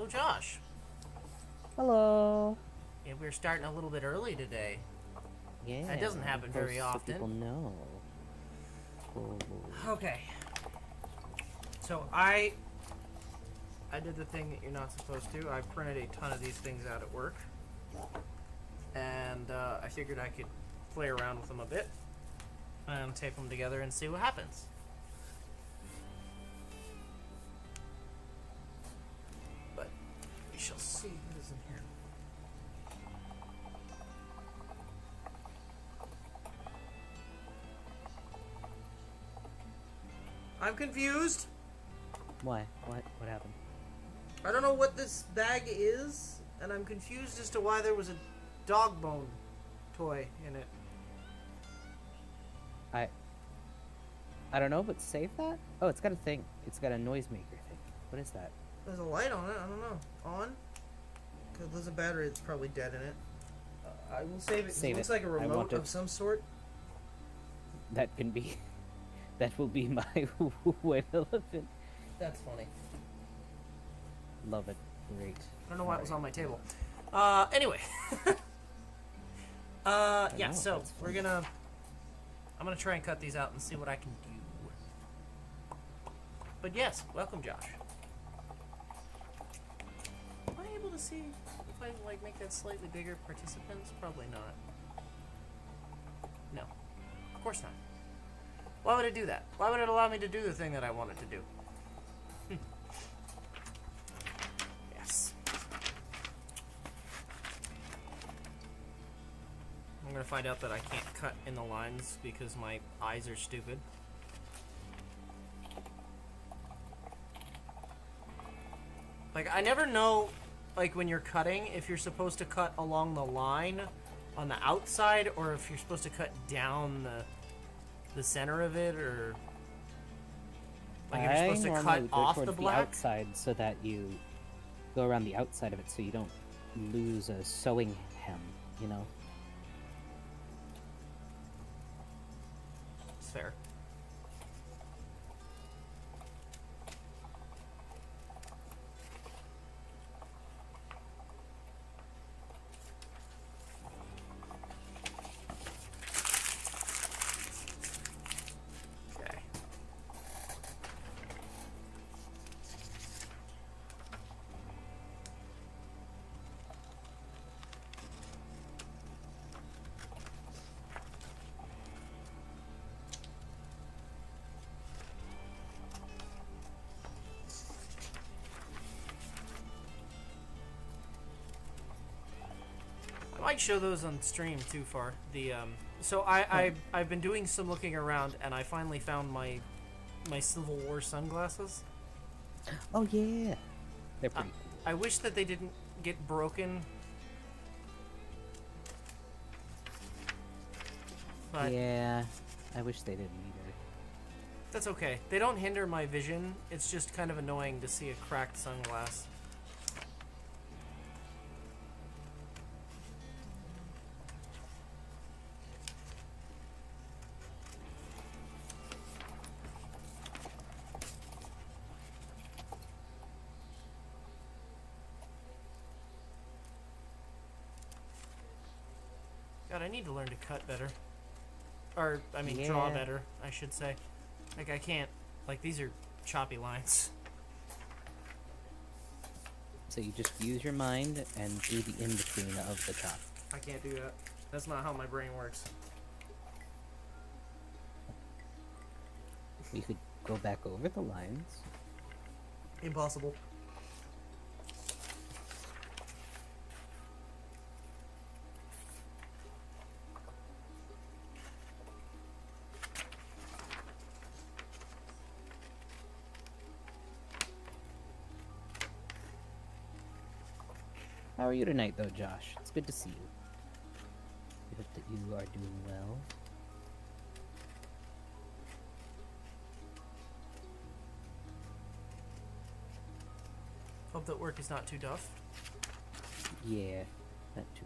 Hello, Josh. Hello. Yeah, we're starting a little bit early today. Yeah. That doesn't happen very So people often. know. Cool. Okay. So I did the thing that you're not supposed to. I printed a ton of these things out at work. And I figured I could play around with them a bit. And tape them together and see what happens. But we shall see what is in here. I'm confused. Why? What happened? I don't know what this bag is, and I'm confused as to why there was a dog bone toy in it. I don't know, but save that? Oh, it's got a thing. It's got a noisemaker thing. What is that? There's a light on it. I don't know. On? Because there's a battery that's probably dead in it. I will save it. Save it looks it. like a I remote want of it. some sort. That can be. That will be my wet elephant. That's funny. Love it. Great. I don't know why it was on my table. Anyway. Yeah, so we're gonna... I'm gonna try and cut these out and see what I can do. But yes, welcome, Josh. Am I able to see if I, like, make that slightly bigger participants? Probably not. No. Of course not. Why would it do that? Why would it allow me to do the thing that I wanted to do? Yes. I'm gonna find out that I can't cut in the lines because my eyes are stupid. Like, I never know, like, when you're cutting, if you're supposed to cut along the line on the outside or if you're supposed to cut down the center of it, or like if you're supposed to cut off the black outside so that you go around the outside of it so you don't lose a sewing hem, you know? It's fair. Okay. I might show those on stream too far. So I've been doing some looking around and I finally found my Civil War sunglasses. Oh, yeah. They're pretty cool. I wish that they didn't get broken. But Yeah, I wish they didn't either. that's okay. They don't hinder my vision. It's just kind of annoying to see a cracked sunglass. God, I need to learn to cut better. Or, I mean, draw Yeah. better, I should say. Like, I can't... Like, these are choppy lines. So you just use your mind and do the in-between of the chop. I can't do that. That's not how my brain works. You could go back over the lines. Impossible. How are you tonight, though, Josh? It's good to see you. I hope that you are doing well. Hope that work is not too tough. Yeah, that too.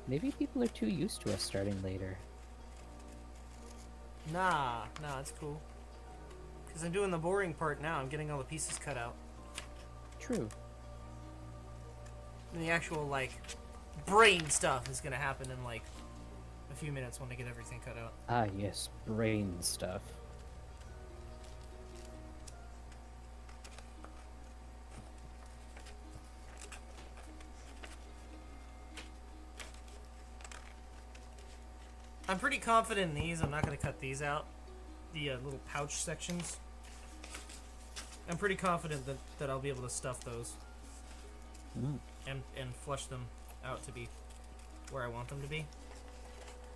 Maybe people are too used to us starting later. Nah, it's cool. Because I'm doing the boring part now. I'm getting all the pieces cut out. True. And the actual, like, brain stuff is going to happen in, like, a few minutes when I get everything cut out. Ah, yes, brain stuff. I'm pretty confident in these. I'm not going to cut these out. The little pouch sections. I'm pretty confident that I'll be able to stuff those. And flush them out to be where I want them to be.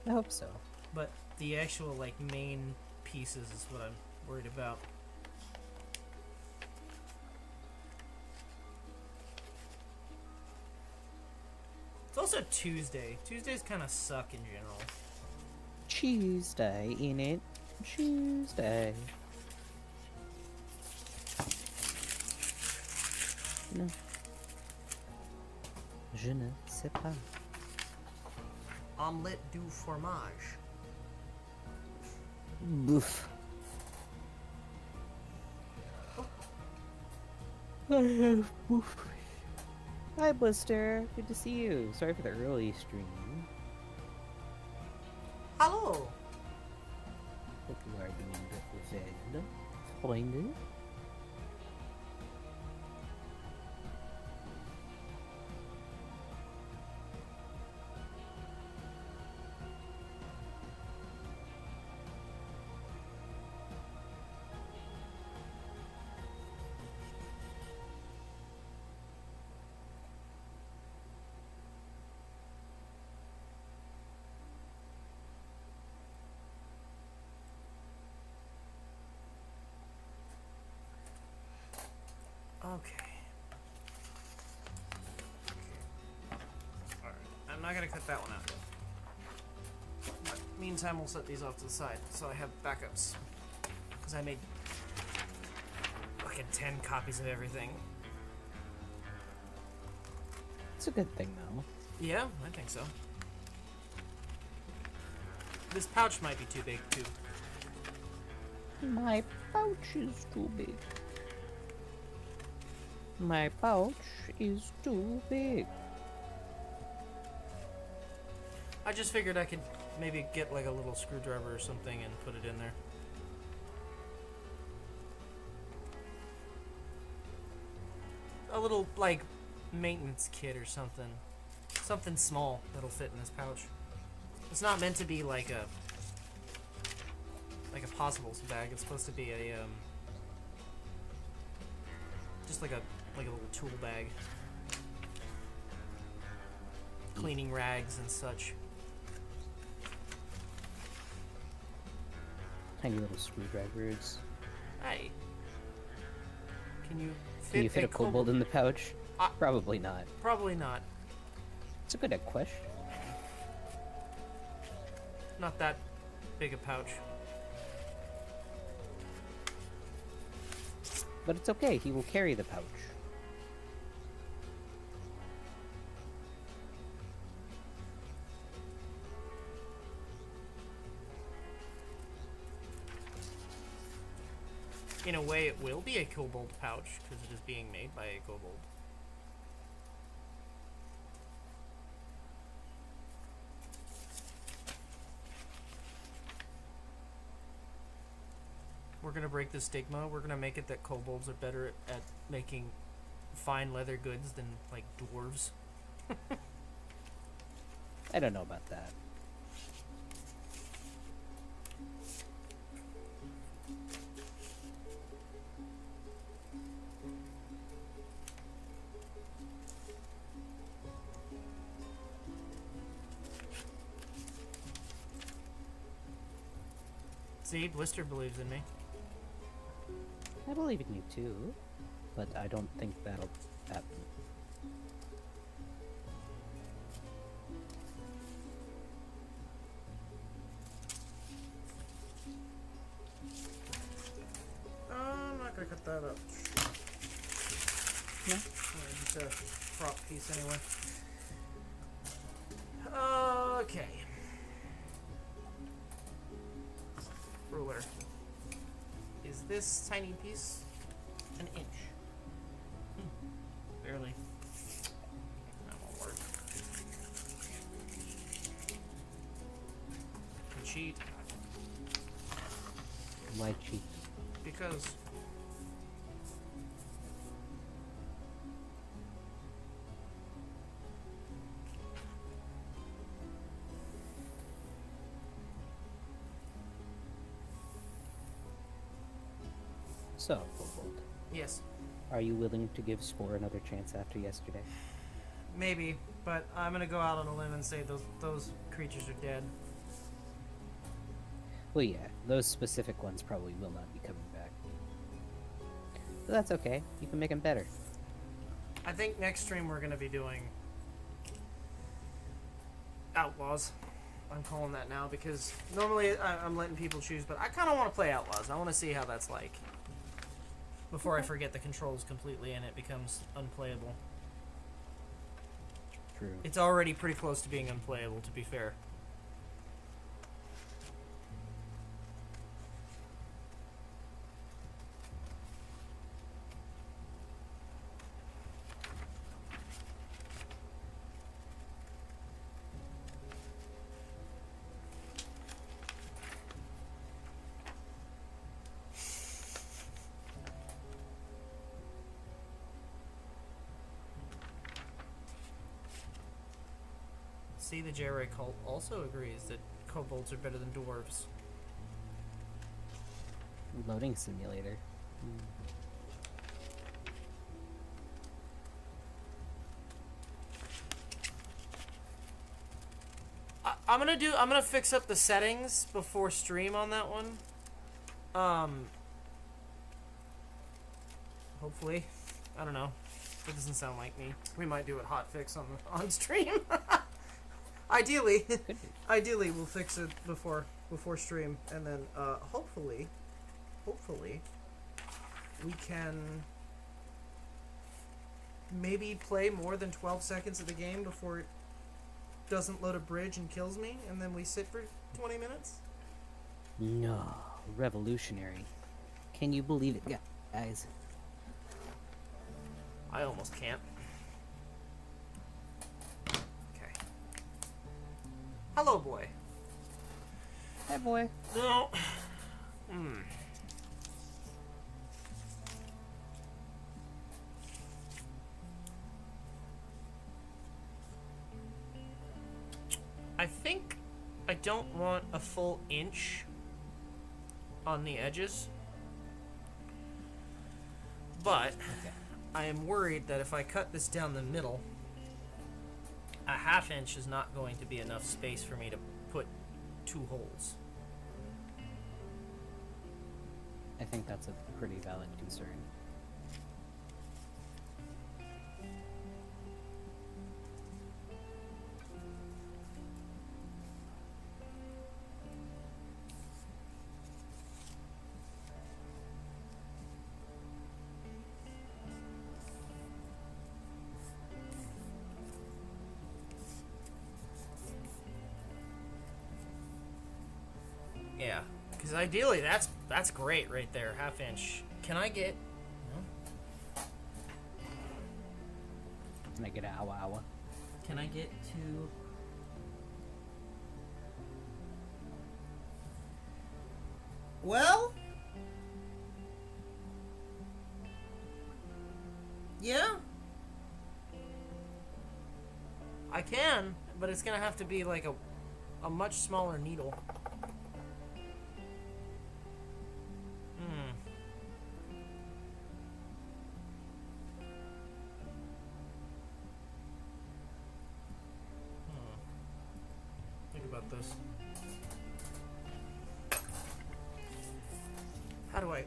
I hope so. But the actual, like, main pieces is what I'm worried about. It's also Tuesday. Tuesdays kind of suck in general. Tuesday, innit? Tuesday. No. Je ne sais pas. Omelette du fromage. Boof. Boof. Hi, Blister. Good to see you. Sorry for the early stream. Hello. Hope you are doing well. Freunde. Okay. Alright. I'm not gonna cut that one out. But meantime, we'll set these off to the side so I have backups. Because I made fucking 10 copies of everything. It's a good thing, though. Yeah, I think so. This pouch might be too big, too. My pouch is too big. My pouch is too big. I just figured I could maybe get like a little screwdriver or something and put it in there. A little, like, maintenance kit or something. Something small that'll fit in this pouch. It's not meant to be like a possibles bag. It's supposed to be a just like a little tool bag. Cleaning rags and such. Tiny little screwdrivers. Hey. Can you fit, Can you fit a kobold in the pouch? Probably not. Probably not. It's a good question. Not that big a pouch. But it's okay, he will carry the pouch. In a way, it will be a kobold pouch, because it is being made by a kobold. We're gonna break the stigma. We're gonna make it that kobolds are better at making fine leather goods than, like, dwarves. I don't know about that. See, Blister believes in me. I believe in you too, but I don't think that'll happen. I'm not gonna cut that up. No? Just a prop piece anyway. Okay. Ruler. Is this tiny piece an inch? Barely. That won't work. Cheat. Why cheat? Because So, Kobold, yes, are you willing to give Spore another chance after yesterday? maybe, but I'm gonna go out on a limb and say those creatures are dead. Well, yeah, those specific ones probably will not be coming back. But that's okay. You can make them better. I think next stream we're gonna be doing Outlaws. I'm calling that now because normally I'm letting people choose, but I kind of want to play Outlaws. I want to see how that's like before I forget the controls completely and it becomes unplayable. True. It's already pretty close to being unplayable, to be fair. See, the J-Ray cult also agrees that kobolds are better than dwarves. Loading simulator. I'm gonna fix up the settings before stream on that one. Hopefully. I don't know. That doesn't sound like me. We might do it hotfix on stream. Ideally, we'll fix it before stream, and then hopefully, we can maybe play more than 12 seconds of the game before it doesn't load a bridge and kills me, and then we sit for 20 minutes. No, revolutionary. Can you believe it, guys? I almost can't. Hello, boy. Hey, boy. No. I think I don't want a full inch on the edges, but I am worried that if I cut this down the middle, a half inch is not going to be enough space for me to put 2 holes. I think that's a pretty valid concern. Yeah, because ideally that's great right there, half inch. Can I get? No. Can I get an hour? Can I get to? Well, yeah, I can, but it's gonna have to be like a much smaller needle. Think about this. How do I?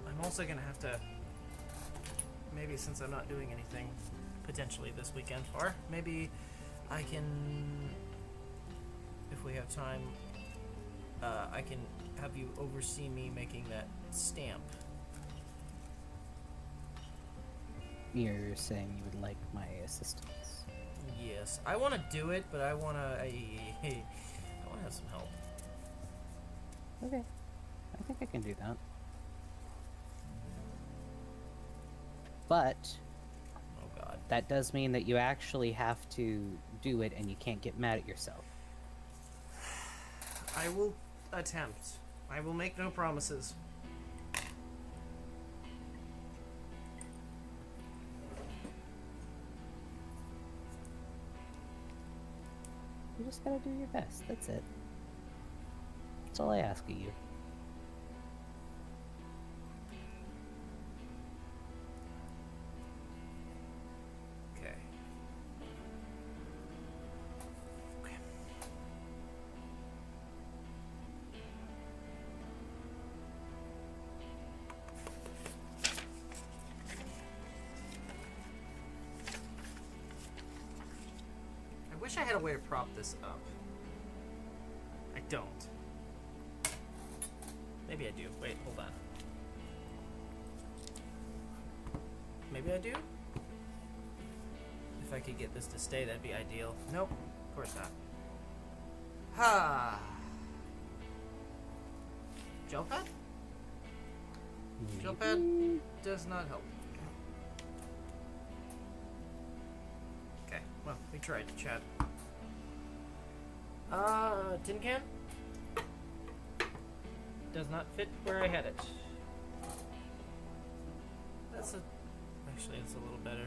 I'm also gonna have to, maybe since I'm not doing anything potentially this weekend, or maybe I can if we have time, I can have you oversee me making that stamp. You're saying you would like my assistance? Yes, I want to do it, but I want to. I want to have some help. Okay, I think I can do that. But Oh God. that does mean that you actually have to do it, and you can't get mad at yourself. I will attempt. I will make no promises. You just gotta do your best. That's it. That's all I ask of you. Okay. Okay. I wish I had a way to prop this up. I don't. Maybe I do. Wait, hold on. Maybe I do? If I could get this to stay, that'd be ideal. Nope, of course not. Ha! Gel pad? Gel pad does not help. Okay, well, we tried, chat. Tin can? Does not fit where I had it. That's a... Actually, it's a little better.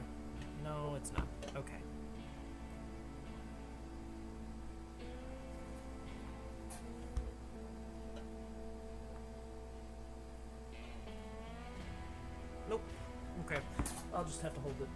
No, it's not. Okay. Nope. Okay. I'll just have to hold it.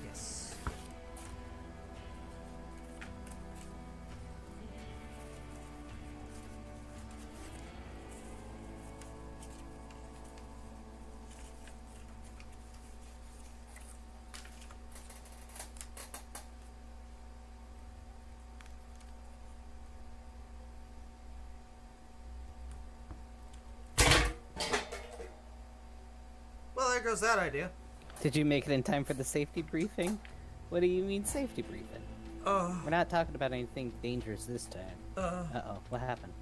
Yes. Well, there goes that idea. Did you make it in time for the safety briefing? What do you mean safety briefing? We're not talking about anything dangerous this time. Uh-oh, what happened?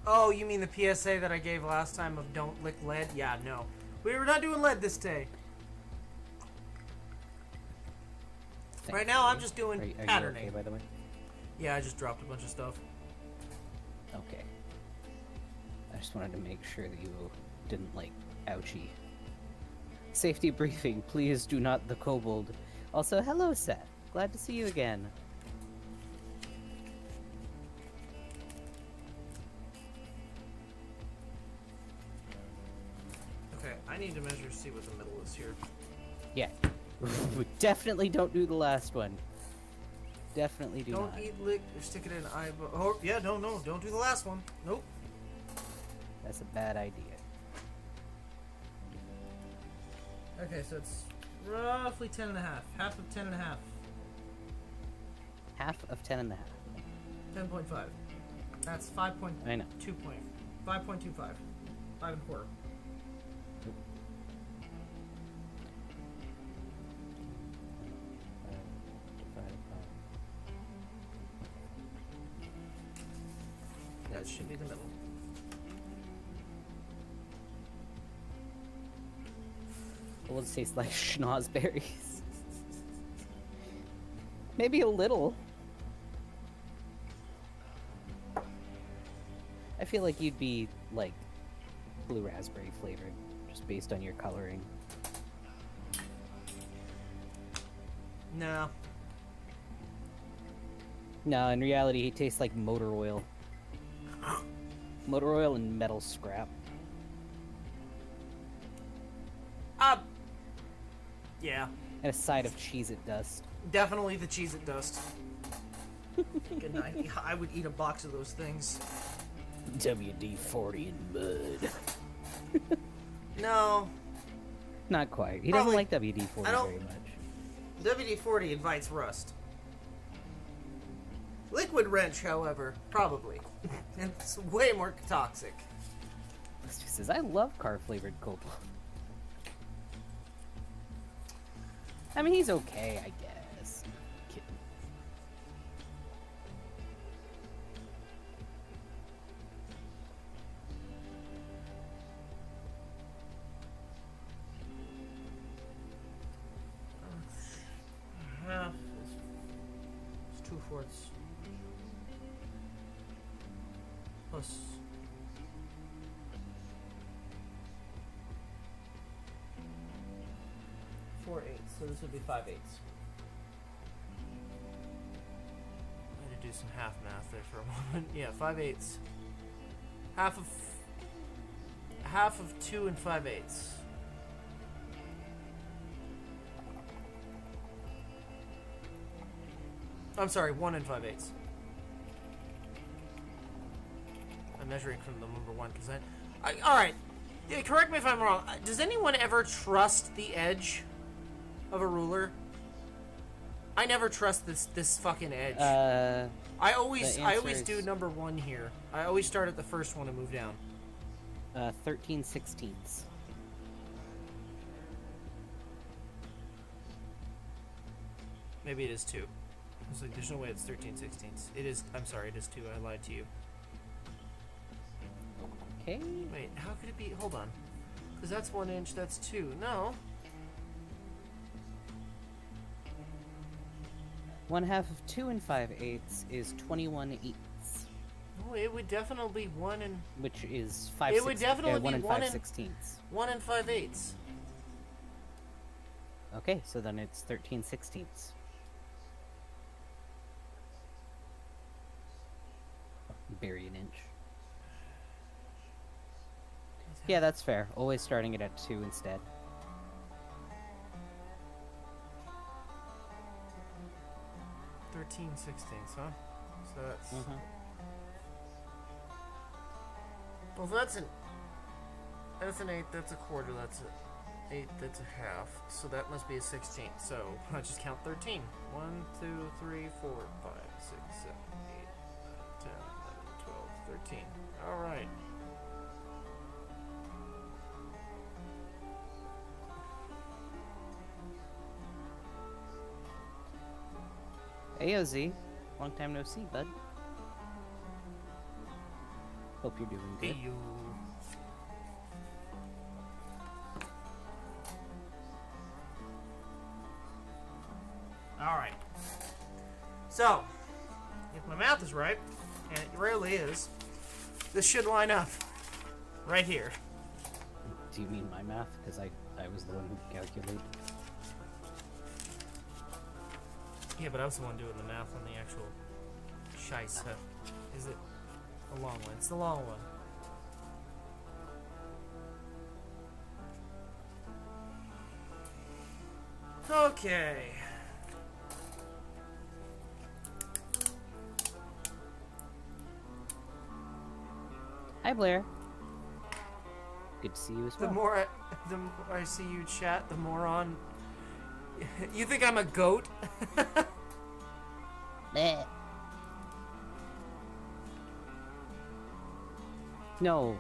Oh, you mean the PSA that I gave last time of don't lick lead? Yeah, no. We were not doing lead this day. Right now, I'm just doing are patterning. You okay, by the way? Yeah, I just dropped a bunch of stuff. Okay. I just wanted to make sure that you didn't, like, ouchie. Safety briefing, please do not the kobold. Also, hello, Seth. Glad to see you again. Okay, I need to measure, see what the middle is here. Yeah. We definitely don't do the last one. Definitely do Don't not. eat, lick, or stick it in eyeball. Oh, yeah, no, don't do the last one. Nope. That's a bad idea. Okay, so it's roughly 10 and a half. Half of 10 and a half. Half of 10 and a half. 10.5. That's 5.2 I know. 5.25. 5 and a quarter. That should be the middle. It will taste like schnozberries. Maybe a little. feel like you'd be, like, blue raspberry flavored, just based on your coloring. No. No, in reality, he tastes like motor oil. Motor oil and metal scrap. Yeah. And a side of Cheez-It dust. Definitely the Cheez-It dust. Good night. I would eat a box of those things. WD-40 and mud. No. Not quite. He Probably- doesn't like WD-40 I don't- very much. WD-40 invites rust. Liquid wrench, however, probably. It's way more toxic. Blister says, I love car-flavored Kobold. I mean, he's okay, I guess. Kidding. Half is 2/4 plus 4/8, so this would be 5/8. I had to do some half math there for a moment. Yeah, 5/8. Half of 2 and 5/8. I'm sorry, 1 and 5/8. I'm measuring from the number 1 because all right. Yeah, correct me if I'm wrong. Does anyone ever trust the edge of a ruler? I never trust this fucking edge. I always do number 1 here. I always start at the first one and move down. 13/16. Maybe it is 2. I was like, there's no way it's 13/16. It is. I'm sorry, it is 2. I lied to you. Okay. Wait, how could it be? Hold on. Because that's 1 inch, that's 2. No. 1/2 of 2 and 5/8 is 21/8, No, it would definitely be 1 and which is 5. It would definitely be 1 and 1 and- 5/16. 1 and 5/8. Okay, so then it's 13/16. Bury an inch. Yeah, that's fair. Always starting it at 2 instead. Thirteen sixteenths, huh? So that's well, that's an 8. That's a quarter. That's a 8. That's a half. So that must be a 16th. So I just count 13. 1, 2, 3, 4, 5, 6, 7, 8, 9, 10, 11, 12, 13. All right. AOZ, long time no see, bud. Hope you're doing good. Hey, you. All right. So, if my math is right, and it rarely is, this should line up right here. Do you mean my math? Because I was the one who calculated. Yeah, but I was the one doing the math on the actual scheisse. Is it a long one? It's the long one. Okay. Hi, Blair. Good to see you as well. The more I see you chat, the more on. You think I'm a goat? Bleh. No,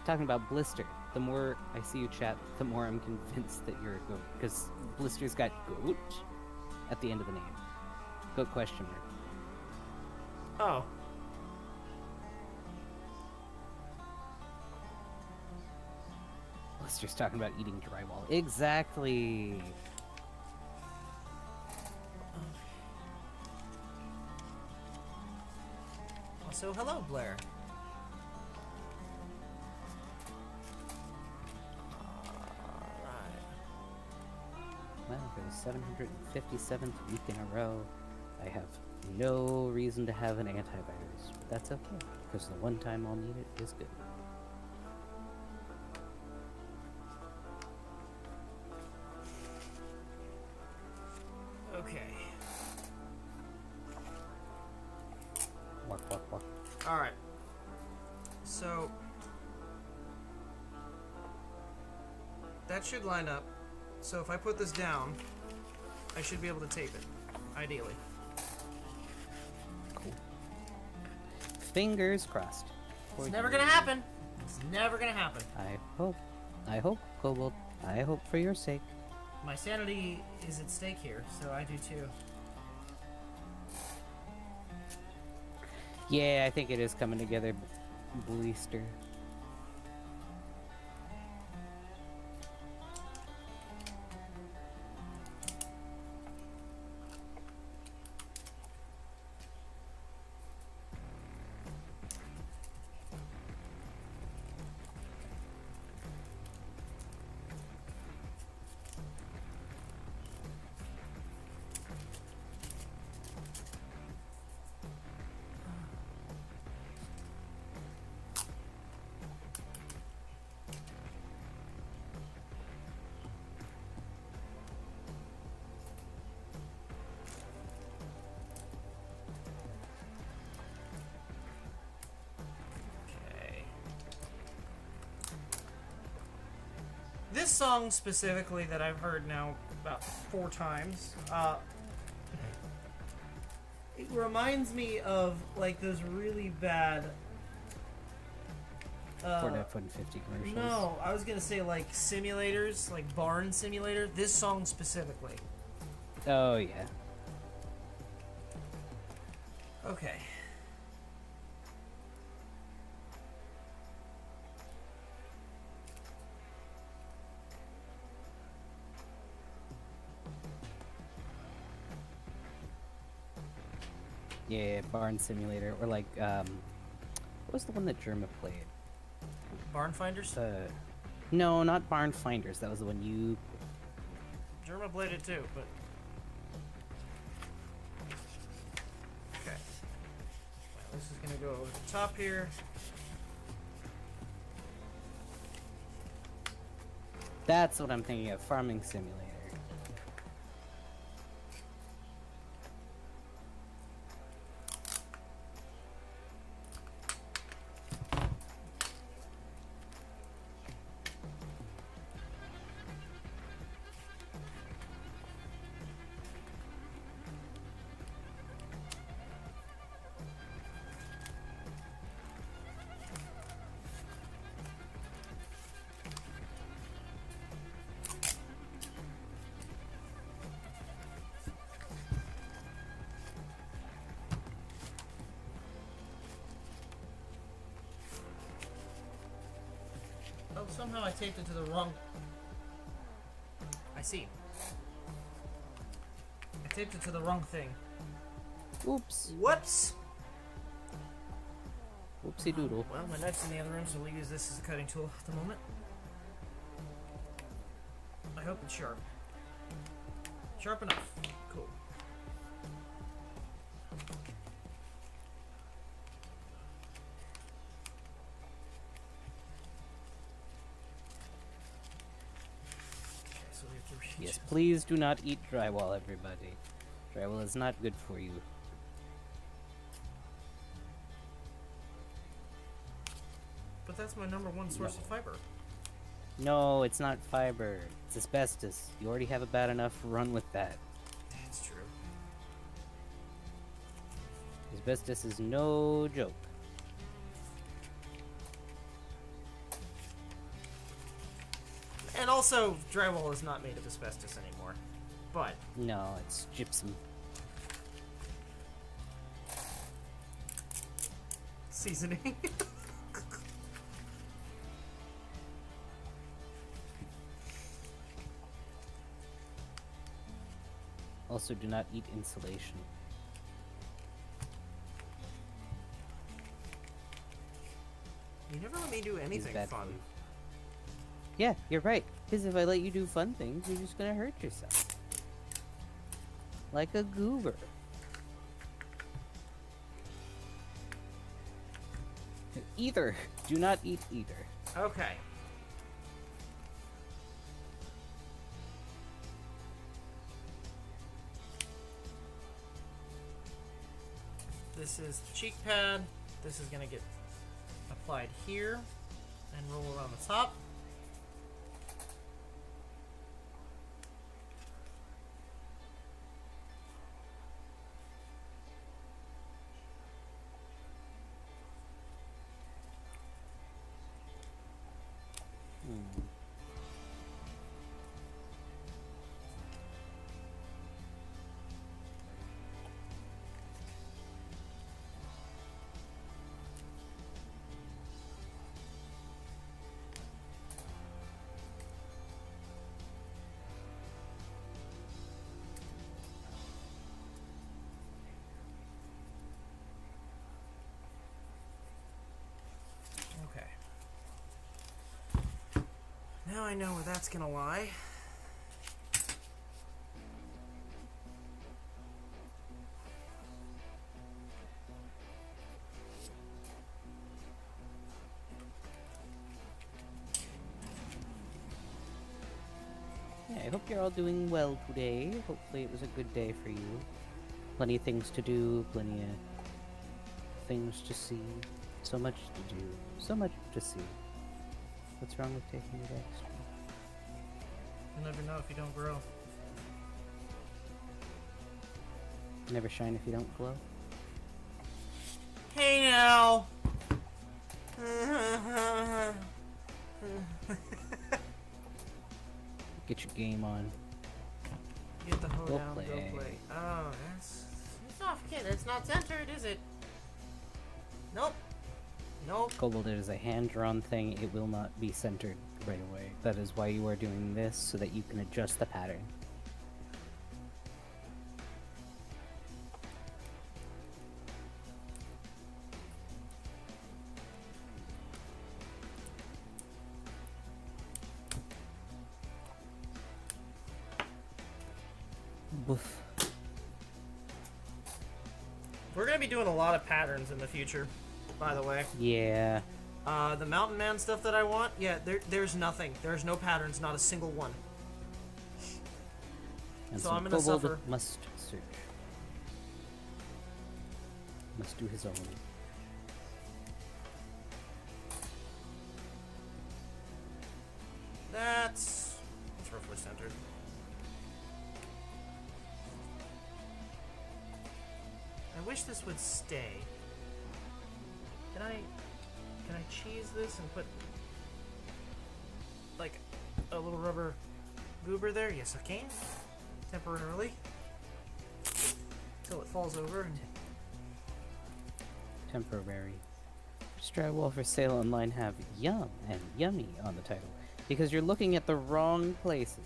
talking about Blister. The more I see you chat, the more I'm convinced that you're a goat. Because Blister's got goat at the end of the name. Goat question mark. Oh. Blister's talking about eating drywall. Exactly. Also, hello, Blair. 757th week in a row. I have no reason to have an antivirus, but that's okay, because the one time I'll need it is good. Okay. Walk, walk, walk. Alright. So... that should line up. So if I put this down, I should be able to tape it. Ideally. Cool. Fingers crossed. It's never gonna happen. It's never gonna happen. I hope, Kobold. I hope for your sake. My sanity is at stake here, so I do too. Yeah, I think it is coming together, Bleaster. This song specifically that I've heard now about 4 times, it reminds me of like those really bad. 450 commercials. No, I was gonna say like simulators, like barn simulator. This song specifically. Oh yeah. Okay. Yeah, Barn Simulator, or like, what was the one that Germa played? Barn Finders? No, not Barn Finders. That was the one you... Germa played it too, but... Okay. Well, this is gonna go over the top here. That's what I'm thinking of, Farming Simulator. Oh, somehow I taped it to the wrong... I see. I taped it to the wrong thing. Oops. Whoops! Whoopsie doodle. Well, my knife's in the other room, so we'll use this as a cutting tool at the moment. I hope it's sharp. Sharp enough. Cool. Okay, so we have to reach. Yes, please do not eat drywall, everybody. Drywall is not good for you. But that's my #1 source of fiber. No, it's not fiber. It's asbestos. You already have a bad enough run with that. That's true. Asbestos is no joke. And also, drywall is not made of asbestos anymore. But No, it's gypsum. seasoning. Also, do not eat insulation. You never let me do anything bad fun. for you. Yeah, you're right. Because if I let you do fun things, you're just gonna hurt yourself. like a goober. Either. Do not eat either. Okay. This is the cheek pad. This is going to get applied here and roll around the top. Now I know where that's gonna lie. Yeah, I hope you're all doing well today. Hopefully it was a good day for you. Plenty of things to do, plenty of things to see. So much to do, so much to see. What's wrong with taking it extra? You'll never know if you don't grow. Never shine if you don't glow. Hey now! Get your game on. Get the hoe Go down, play. go play. Oh, it's off, kid. It's not centered, is it? Nope. Nope. Kobold, it is a hand-drawn thing. It will not be centered right away. That is why you are doing this, so that you can adjust the pattern. Woof. We're gonna be doing a lot of patterns in the future, by the way. Yeah. The mountain man stuff that I want, yeah, there's nothing. There's no patterns, not a single one. And So so I'm gonna Kobold suffer. must search. Must do his own. That's roughly centered. I wish this would stay. Can I cheese this and put like a little rubber goober there? Yes, I can. Temporarily. Till it falls over and Temporary. Drywall for sale online have yum and yummy on the title because you're looking at the wrong places.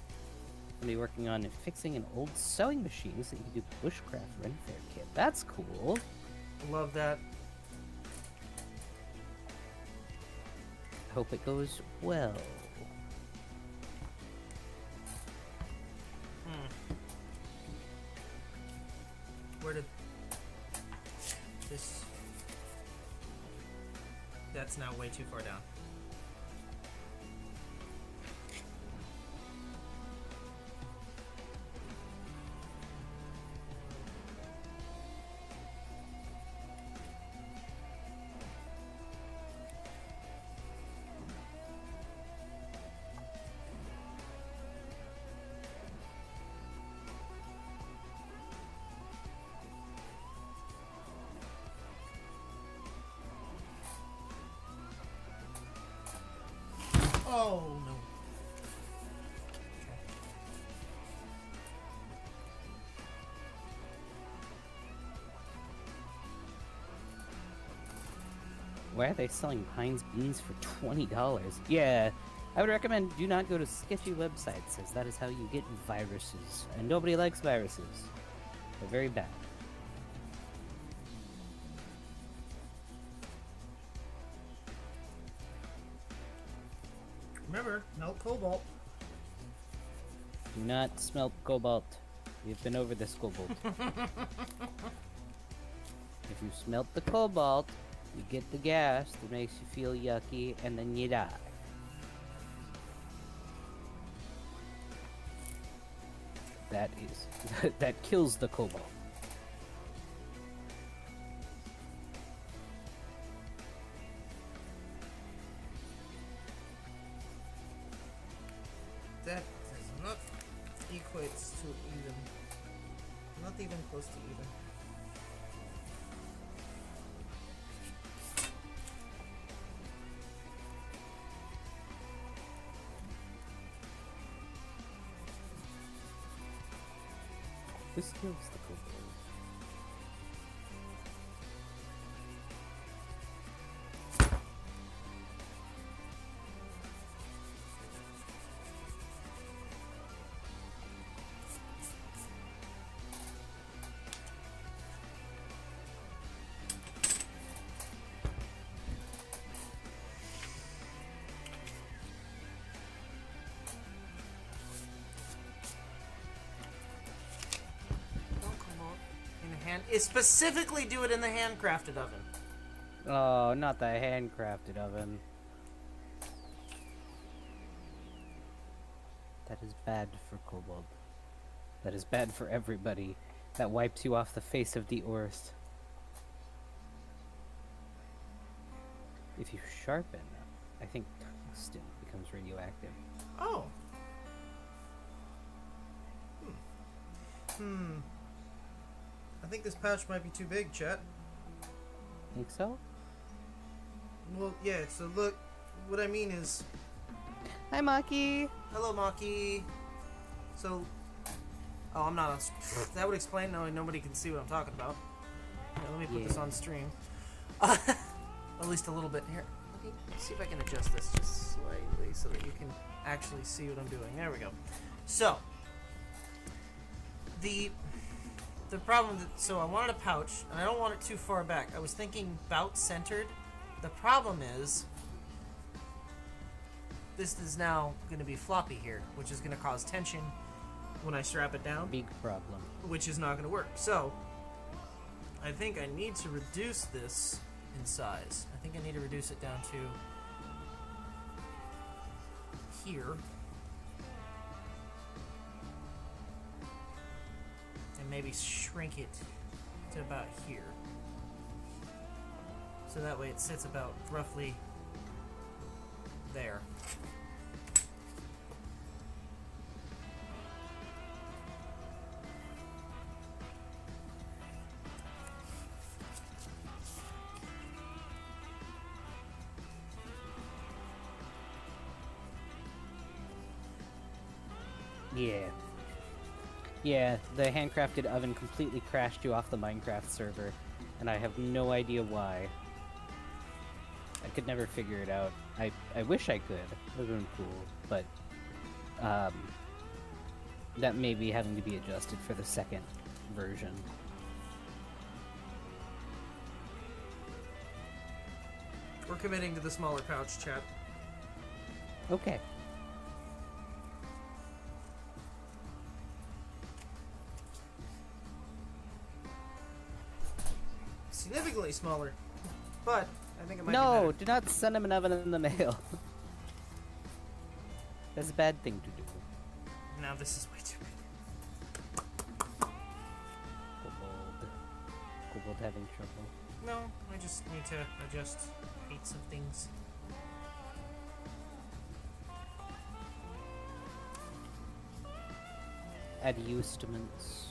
I'll be working on fixing an old sewing machine so you can do bushcraft Ren Fair kit. That's cool. love that. Hope it goes well. Where did this... That's now way too far down. Oh, no. Why are they selling Pines beans for $20? Yeah, I would recommend do not go to sketchy websites, as that is how you get viruses. And nobody likes viruses. They're very bad. Remember, no cobalt. Do not smelt cobalt. We've been over this, Kobold. If you smelt the cobalt, you get the gas that makes you feel yucky, and then you die. That is... that kills the cobalt. That does not equate to even. Not even close to even. This kills the cobalt. Specifically do it in the handcrafted oven. Oh, not the handcrafted oven. That is bad for Kobold. That is bad for everybody. That wipes you off the face of the earth. If you sharpen, I think tungsten becomes radioactive. Oh. I think this pouch might be too big, chat. Think so? Well, yeah, so look, what I mean is... Hi, Maki! Hello, Maki. So... Oh, I'm not on... That would explain. No, nobody can see what I'm talking about. Yeah, let me put this on stream. At least a little bit. Here, let me see if I can adjust this just slightly so that you can actually see what I'm doing. There we go. So... The problem that, so I wanted a pouch, and I don't want it too far back. I was thinking bout centered. The problem is, this is now going to be floppy here, which is going to cause tension when I strap it down. Big problem. Which is not going to work. So, I think I need to reduce this in size. I think I need to reduce it down to here. And maybe shrink it to about here. So that way it sits about roughly there. Yeah. Yeah, the handcrafted oven completely crashed you off the Minecraft server, and I have no idea why. I could never figure it out. I wish I could. It would have been cool, but that may be having to be adjusted for the second version. We're committing to the smaller pouch, chat. Okay. Significantly smaller, but I think it might No, be better. do not send him an oven in the mail. That's a bad thing to do. Now this is way too big. Kobold having trouble. No, I just need to adjust heights of things. Adjustments.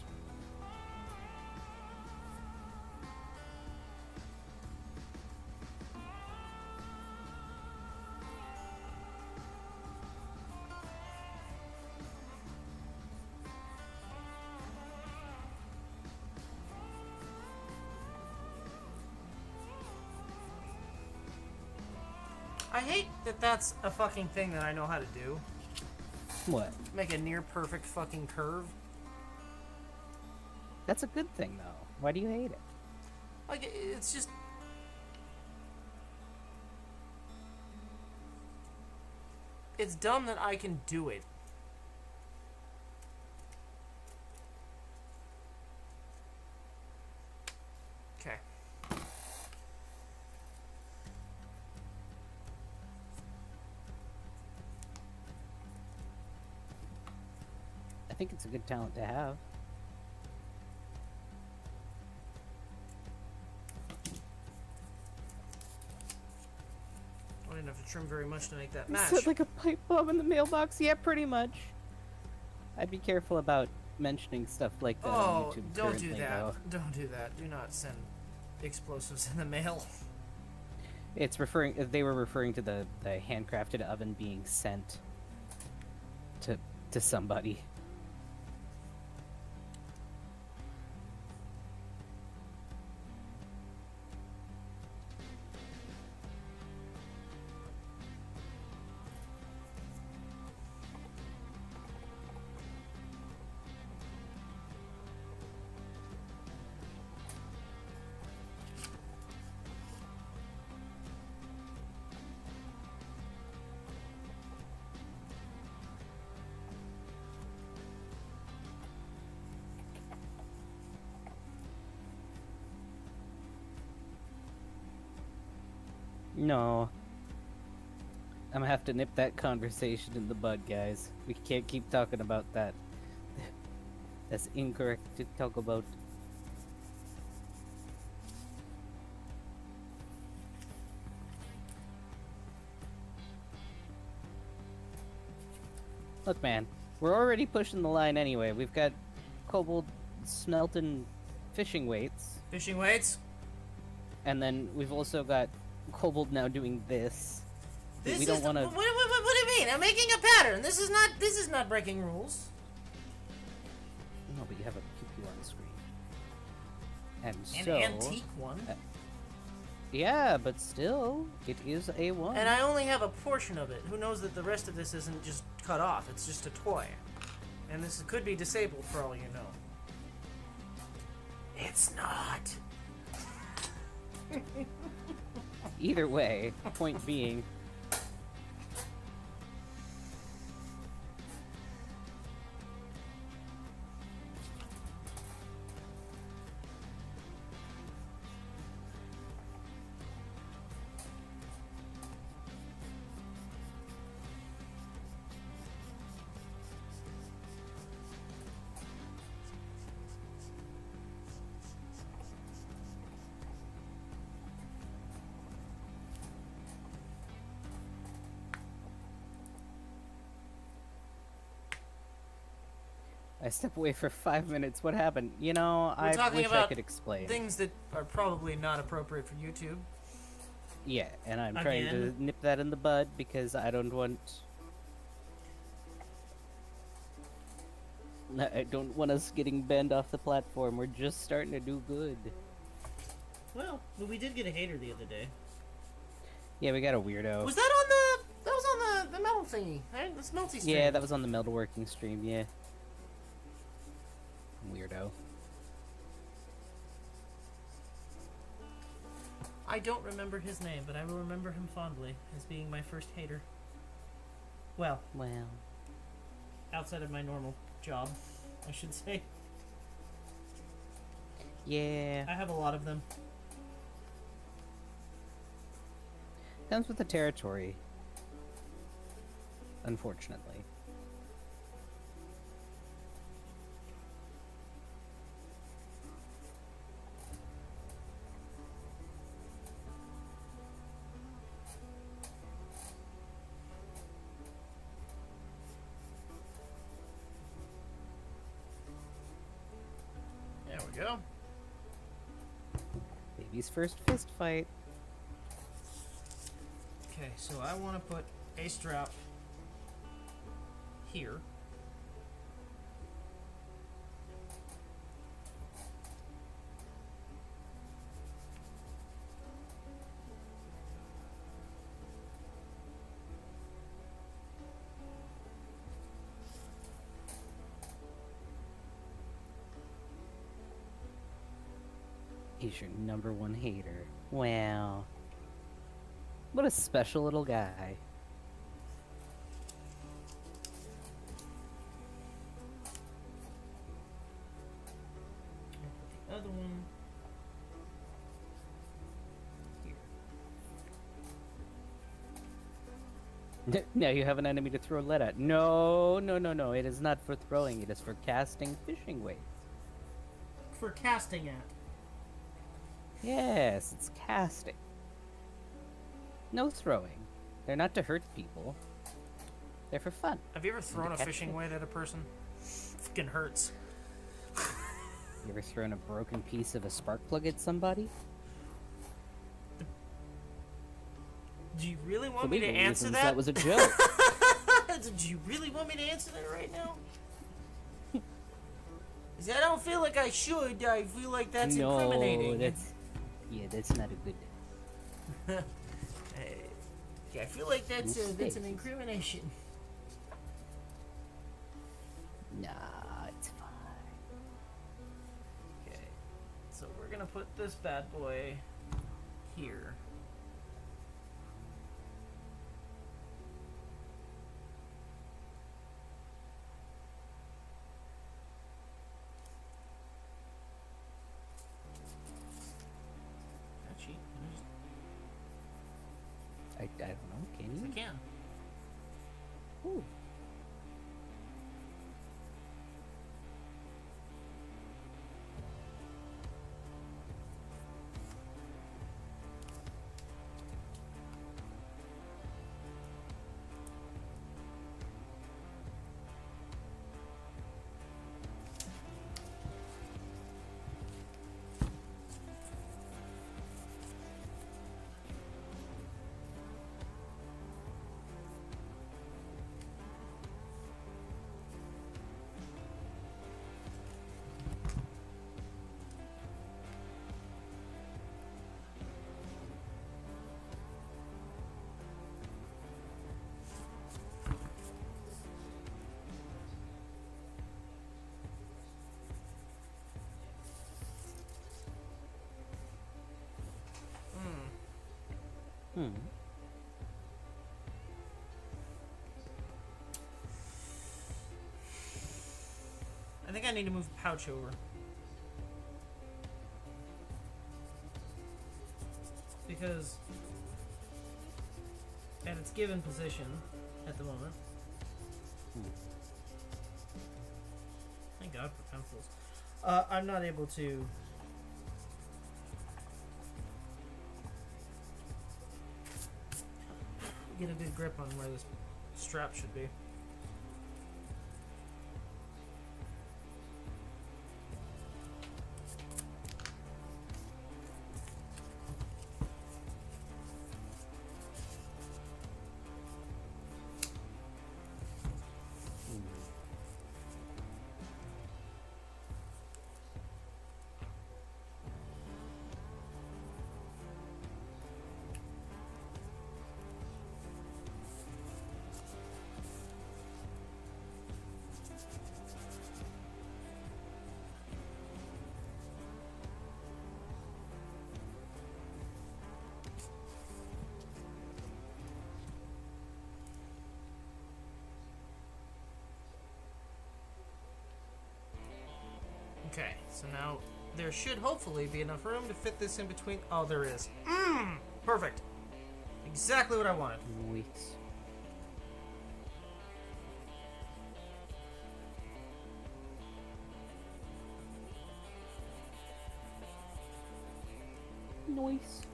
I hate that that's a fucking thing that I know how to do. What? Make a near perfect fucking curve. That's a good thing, though. Why do you hate it? Like, it's just... It's dumb that I can do it. think it's a good talent to have. I didn't have to trim very much to make that You match. said like a pipe bomb in the mailbox? Yeah, pretty much. I'd be careful about mentioning stuff like that on Oh, YouTube don't do currently, that. though. Don't do that. Do not send explosives in the mail. It's referring. They were referring to the handcrafted oven being sent to somebody. No. I'm gonna have to nip that conversation in the bud, guys. We can't keep talking about that. That's incorrect to talk about. Look, man, we're already pushing the line anyway. We've got Kobold smelting fishing weights, Fishing weights? and then we've also got Kobold now doing this. This We don't is wanna- what do you mean? I'm making a pattern. This is not breaking rules. No, but you have a pew on the screen. And An so... antique one. Yeah, but still, it is a one. And I only have a portion of it. Who knows that the rest of this isn't just cut off? It's just a toy. And this could be disabled for all you know. It's not. Either way, point being... I step away for 5 minutes. What happened? You know, We're I talking wish I about could explain. Things that are probably not appropriate for YouTube. Yeah, and I'm trying to Again? nip that in the bud because I don't want... I don't want us getting banned off the platform. We're just starting to do good. Well, we did get a hater the other day. Yeah, we got a weirdo. Was that on the... That was on the metal thingy, right? The smelty stream. Yeah, that was on the Metalworking stream, yeah. Weirdo. I don't remember his name, but I will remember him fondly as being my first hater. Well, Well... outside of my normal job, I should say. Yeah. I have a lot of them. Comes with the territory. Unfortunately. There we go. Baby's first fist fight. Okay, so I want to put a strap here. He's your number one hater. Wow. What a special little guy. I'll put the other one here. Now you have an enemy to throw lead at. No, no, no, no. It is not for throwing. It is for casting fishing weights. For casting at. Yes, it's casting. No throwing. They're not to hurt people. They're for fun. Have you ever thrown a catch fishing fish. weight at a person? Fucking hurts. You ever thrown a broken piece of a spark plug at somebody? Do you really For want me to legal answer reasons, that? that was a joke. Do you really want me to answer that right now? 'Cause I don't feel like I should. I feel like that's no, incriminating. that's not a good. Yeah, I feel like that's an Mistake. incrimination. Nah, it's fine. Okay, so we're gonna put this bad boy here. Actually, I don't know. Can I you? can. Ooh. Hmm. I think I need to move the pouch over. Because at its given position at the moment. Thank God for pencils. I'm not able to get a good grip on where this strap should be. Okay, so now there should hopefully be enough room to fit this in between. Oh, there is. Perfect. Exactly what I wanted. Wait. Nice.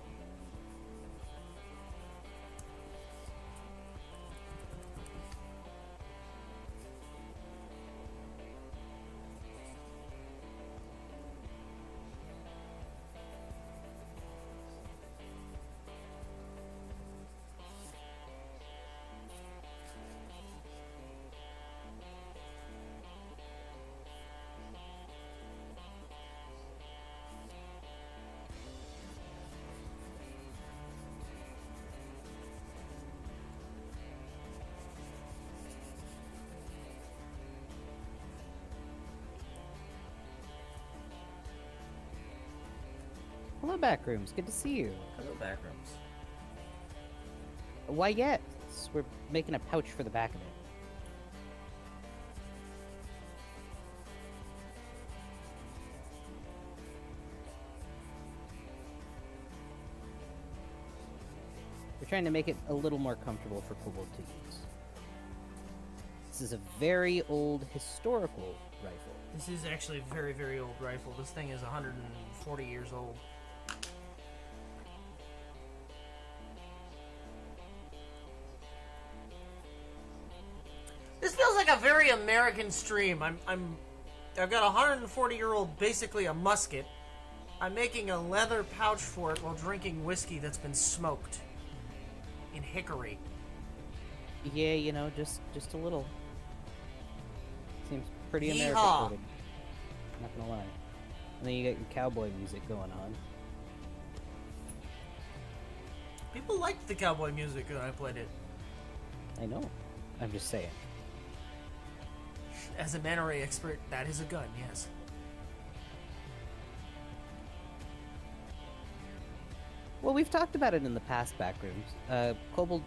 Hello, Backrooms. Good to see you. Hello, backrooms. Why, yes. We're making a pouch for the back of it. We're trying to make it a little more comfortable for Kobold to use. This is a very old historical rifle. This is actually a very, very old rifle. This thing is 140 years old. This feels like a very American stream. I've got a 140-year-old, basically a musket. I'm making a leather pouch for it while drinking whiskey that's been smoked in hickory. Yeah, you know, just a little. Seems pretty American. Yeehaw! Not gonna lie. And then you get your cowboy music going on. People liked the cowboy music when I played it. I know. I'm just saying. As a NRA expert, that is a gun, yes. Well, we've talked about it in the past backrooms. Kobold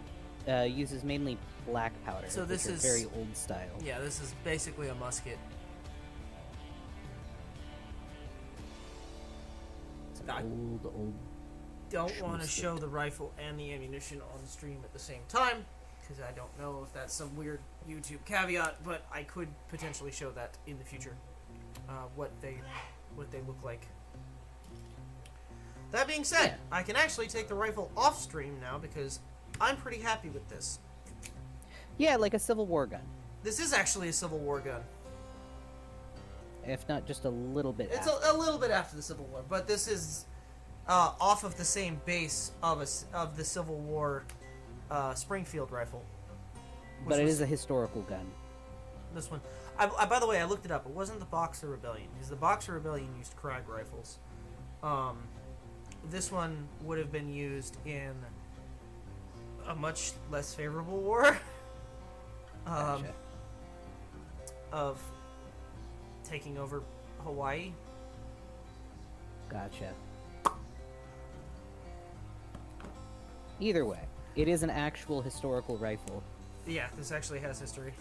uses mainly black powder, So this which are is very old style. Yeah, this is basically a musket. It's an I old. Don't want to Schmusket. show the rifle and the ammunition on stream at the same time, because I don't know if that's some weird YouTube caveat, but I could potentially show that in the future, what they look like. That being said, Yeah. I can actually take the rifle off stream now because I'm pretty happy with this. Yeah, like a Civil War gun, This is actually a Civil War gun. if not just a little bit. It's after. a little bit after the Civil War, but this is off of the same base of the Civil War Springfield rifle. But it was- is a historical gun. This one. By the way, I looked it up. It wasn't the Boxer Rebellion, because the Boxer Rebellion used Krag rifles. This one would have been used in a much less favorable war. Gotcha. Of taking over Hawaii. Gotcha. Either way, it is an actual historical rifle. Yeah, this actually has history.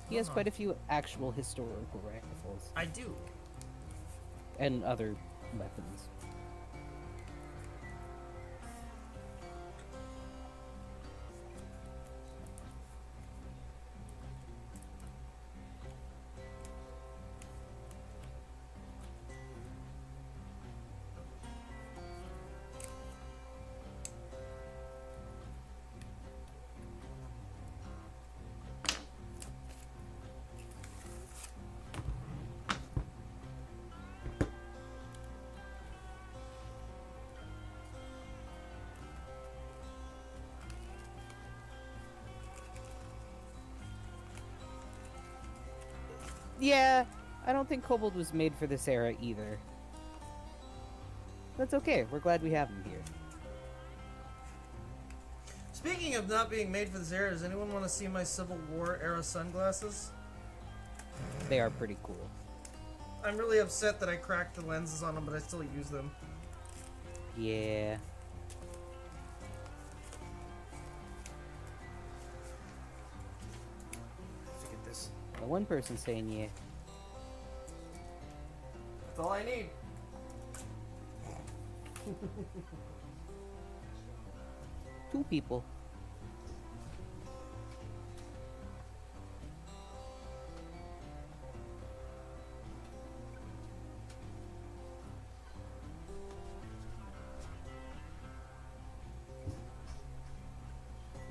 He has quite a few actual historical rifles I do. and other weapons. Yeah, I don't think Kobold was made for this era either. That's okay. We're glad we have him here. Speaking of not being made for this era, does anyone want to see my Civil War era sunglasses? They are pretty cool. I'm really upset that I cracked the lenses on them, but I still use them. Yeah. Let's get this. The one person saying yeah. That's all I need. Two people.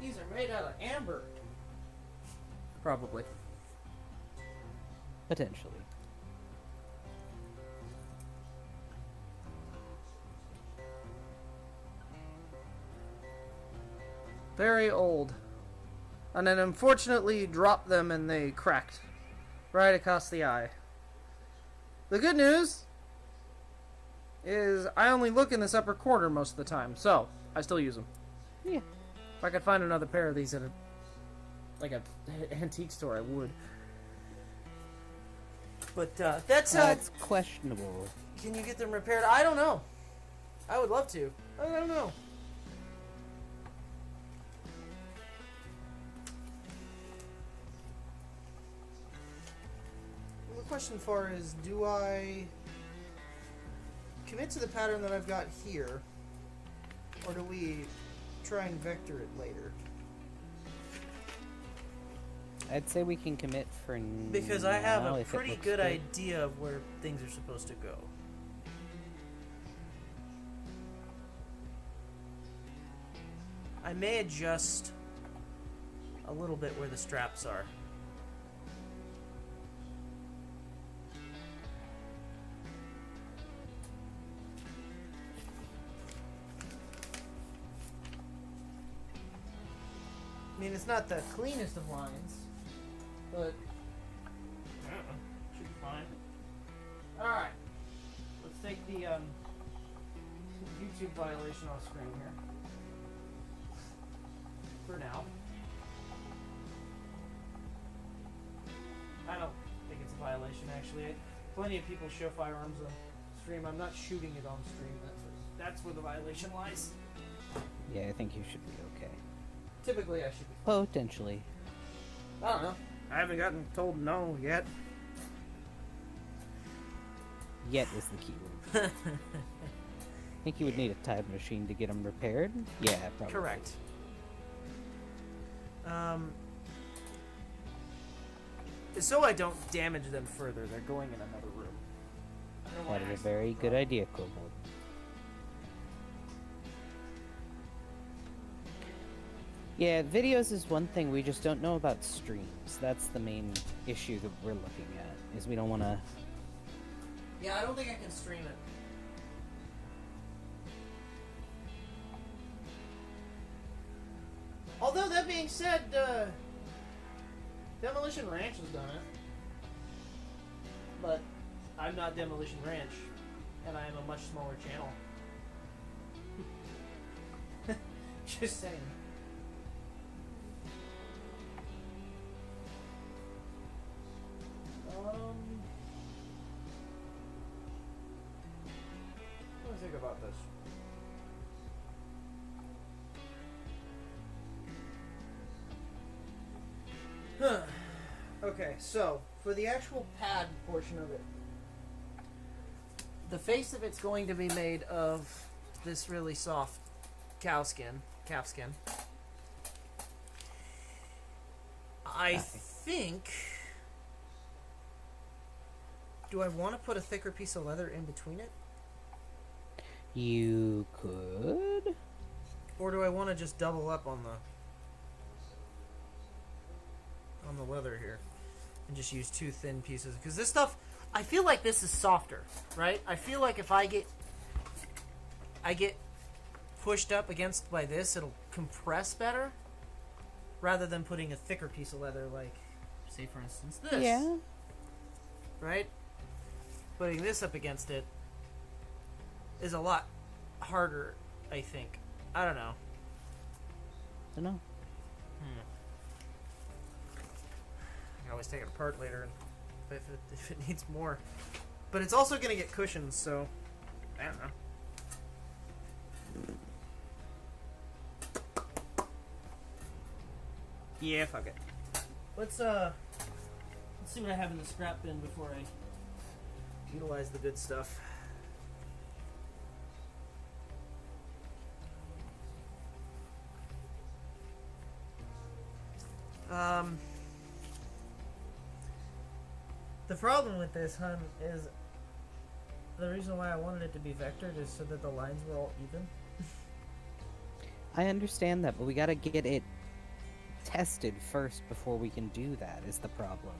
These are made out of amber. Probably. Potentially. Very old. And then unfortunately dropped them and they cracked. Right across the eye. The good news is I only look in this upper corner most of the time, so I still use them. Yeah. If I could find another pair of these at a antique store, I would. But that's It's questionable. Can you get them repaired? I don't know. I would love to. I don't know. question for is, do I commit to the pattern that I've got here, or do we try and vector it later? I'd say we can commit for now. Because I have a if it pretty looks good idea of where things are supposed to go. I may adjust a little bit where the straps are. I mean, it's not the cleanest of lines, but should be fine. Alright, let's take the YouTube violation off screen here. For now. I don't think it's a violation, actually. Plenty of people show firearms on stream. I'm not shooting it on stream. That's where the violation lies. Yeah, I think you should be okay. Typically, I should be. Potentially. I don't know. I haven't gotten told no yet. Yet is the key word. I think you would need a time machine to get them repaired. Yeah, probably. Correct. So I don't damage them further. They're going in another room. That is a very good idea, Kobold. Yeah, videos is one thing. We just don't know about streams. That's the main issue that we're looking at, is we don't want to... Yeah, I don't think I can stream it. Although, that being said, Demolition Ranch has done it. But I'm not Demolition Ranch, and I am a much smaller channel. Just saying. What do you think about this? Okay, so for the actual pad portion of it, the face of it's going to be made of this really soft calf skin. I think. Do I want to put a thicker piece of leather in between it? You could. Or do I want to just double up on the leather here and just use two thin pieces? Because this stuff, I feel like this is softer, right? I feel like if I get pushed up against by this, it'll compress better rather than putting a thicker piece of leather, like, say for instance this. Yeah. Right? Putting this up against it is a lot harder, I think. I don't know. Don't know. I can always take it apart later if it needs more. But it's also going to get cushions, so I don't know. Yeah, fuck it. Let's see what I have in the scrap bin before I utilize the good stuff. The problem with this, hun, is the reason why I wanted it to be vectored is so that the lines were all even. I understand that, but we gotta get it tested first before we can do that, is the problem.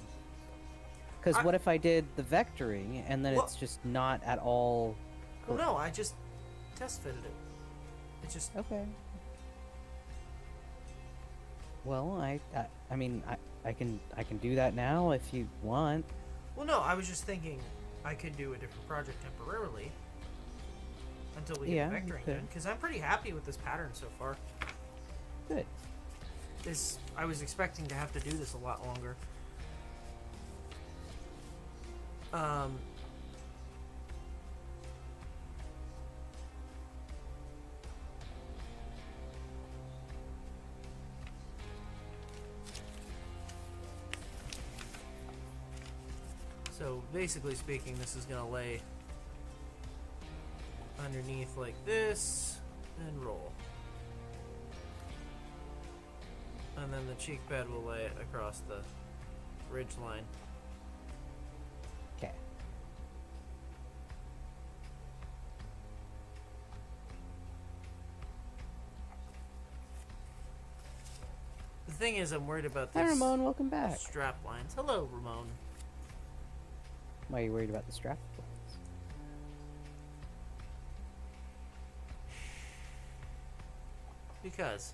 Because what if I did the vectoring and then it's just not at all... Well, no, I just test fitted it. It just... Okay. Well, I mean, I can do that now if you want. Well, no, I was just thinking I could do a different project temporarily until we get the vectoring done. Because I'm pretty happy with this pattern so far. Good. I was expecting to have to do this a lot longer. So basically speaking, this is going to lay underneath like this and roll. And then the cheek bed will lay it across the ridge line. Okay. The thing is, I'm worried about Hi, this Ramon. Welcome back. strap lines. Hello, Ramon. Why are you worried about the strap lines? Because.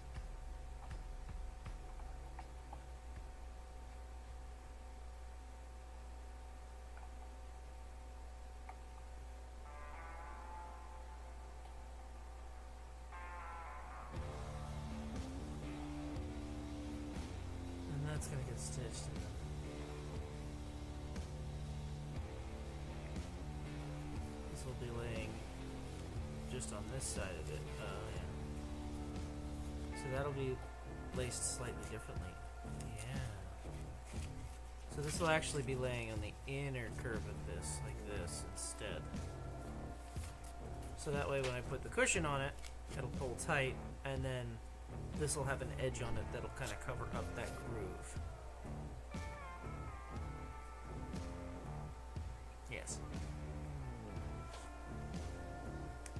And that's gonna get stitched in. This will be laying just on this side of it. Yeah. So that'll be laced slightly differently. Yeah. So this will actually be laying on the inner curve of this, like this, instead. So that way when I put the cushion on it, it'll pull tight, and then this will have an edge on it that'll kind of cover up that groove. Yes.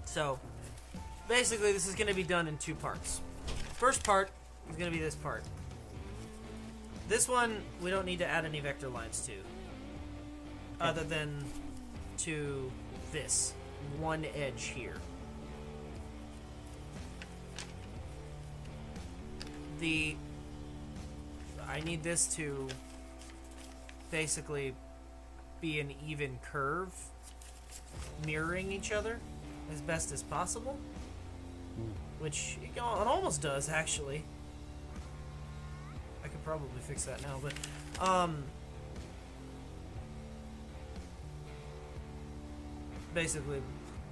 So, basically this is going to be done in two parts. First part is going to be this part. This one, we don't need to add any vector lines to. Other than to this one edge here. I need this to basically be an even curve, mirroring each other as best as possible. Which it almost does, actually. I could probably fix that now, but basically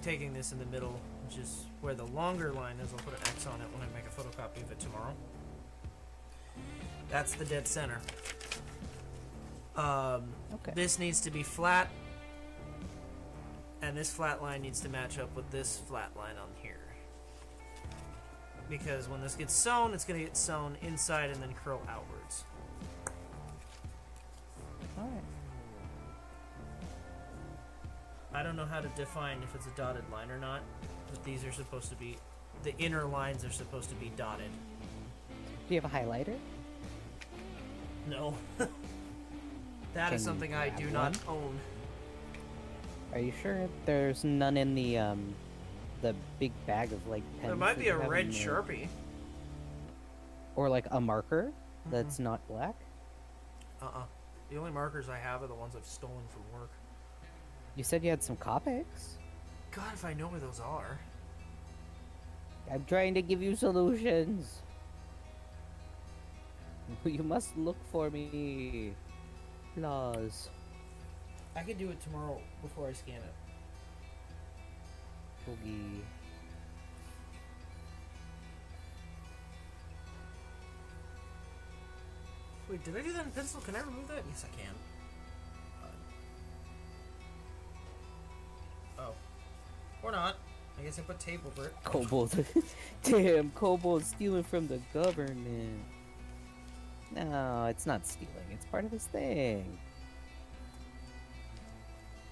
taking this in the middle, which is where the longer line is. I'll put an X on it when I make a photocopy of it tomorrow. That's the dead center. Okay. This needs to be flat, and this flat line needs to match up with this flat line on here. Because when this gets sewn, it's going to get sewn inside and then curl outwards. Alright. I don't know how to define if it's a dotted line or not, but these are supposed to be, the inner lines are supposed to be dotted. Do you have a highlighter? No. That Can is something you I grab do not one? own. Are you sure there's none in the big bag of like pens? There might that be you a have red in the- Sharpie. Or like a marker that's not black? The only markers I have are the ones I've stolen from work. You said you had some Copics? God, if I know where those are. I'm trying to give you solutions. You must look for me. Laws. I could do it tomorrow before I scan it. Boogie. Wait, did I do that in pencil? Can I remove that? Yes, I can. Oh. Or not. I guess I put tape over it. Kobold. Damn, Kobold stealing from the government. No, it's not stealing. It's part of his thing.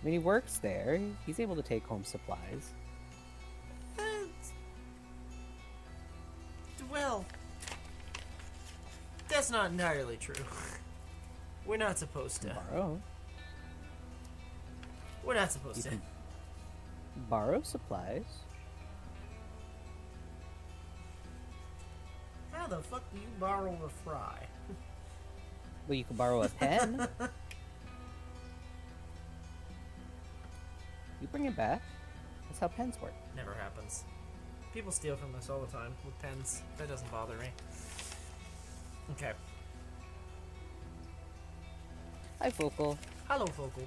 I mean, he works there. He's able to take home supplies. Well, that's not entirely true. We're not supposed to. Borrow. We're not supposed to. Borrow supplies. How the fuck do you borrow a fry? Well, you can borrow a pen. You bring it back. That's how pens work. Never happens. People steal from us all the time with pens. That doesn't bother me. Okay. Hi, Focal. Hello, Focal.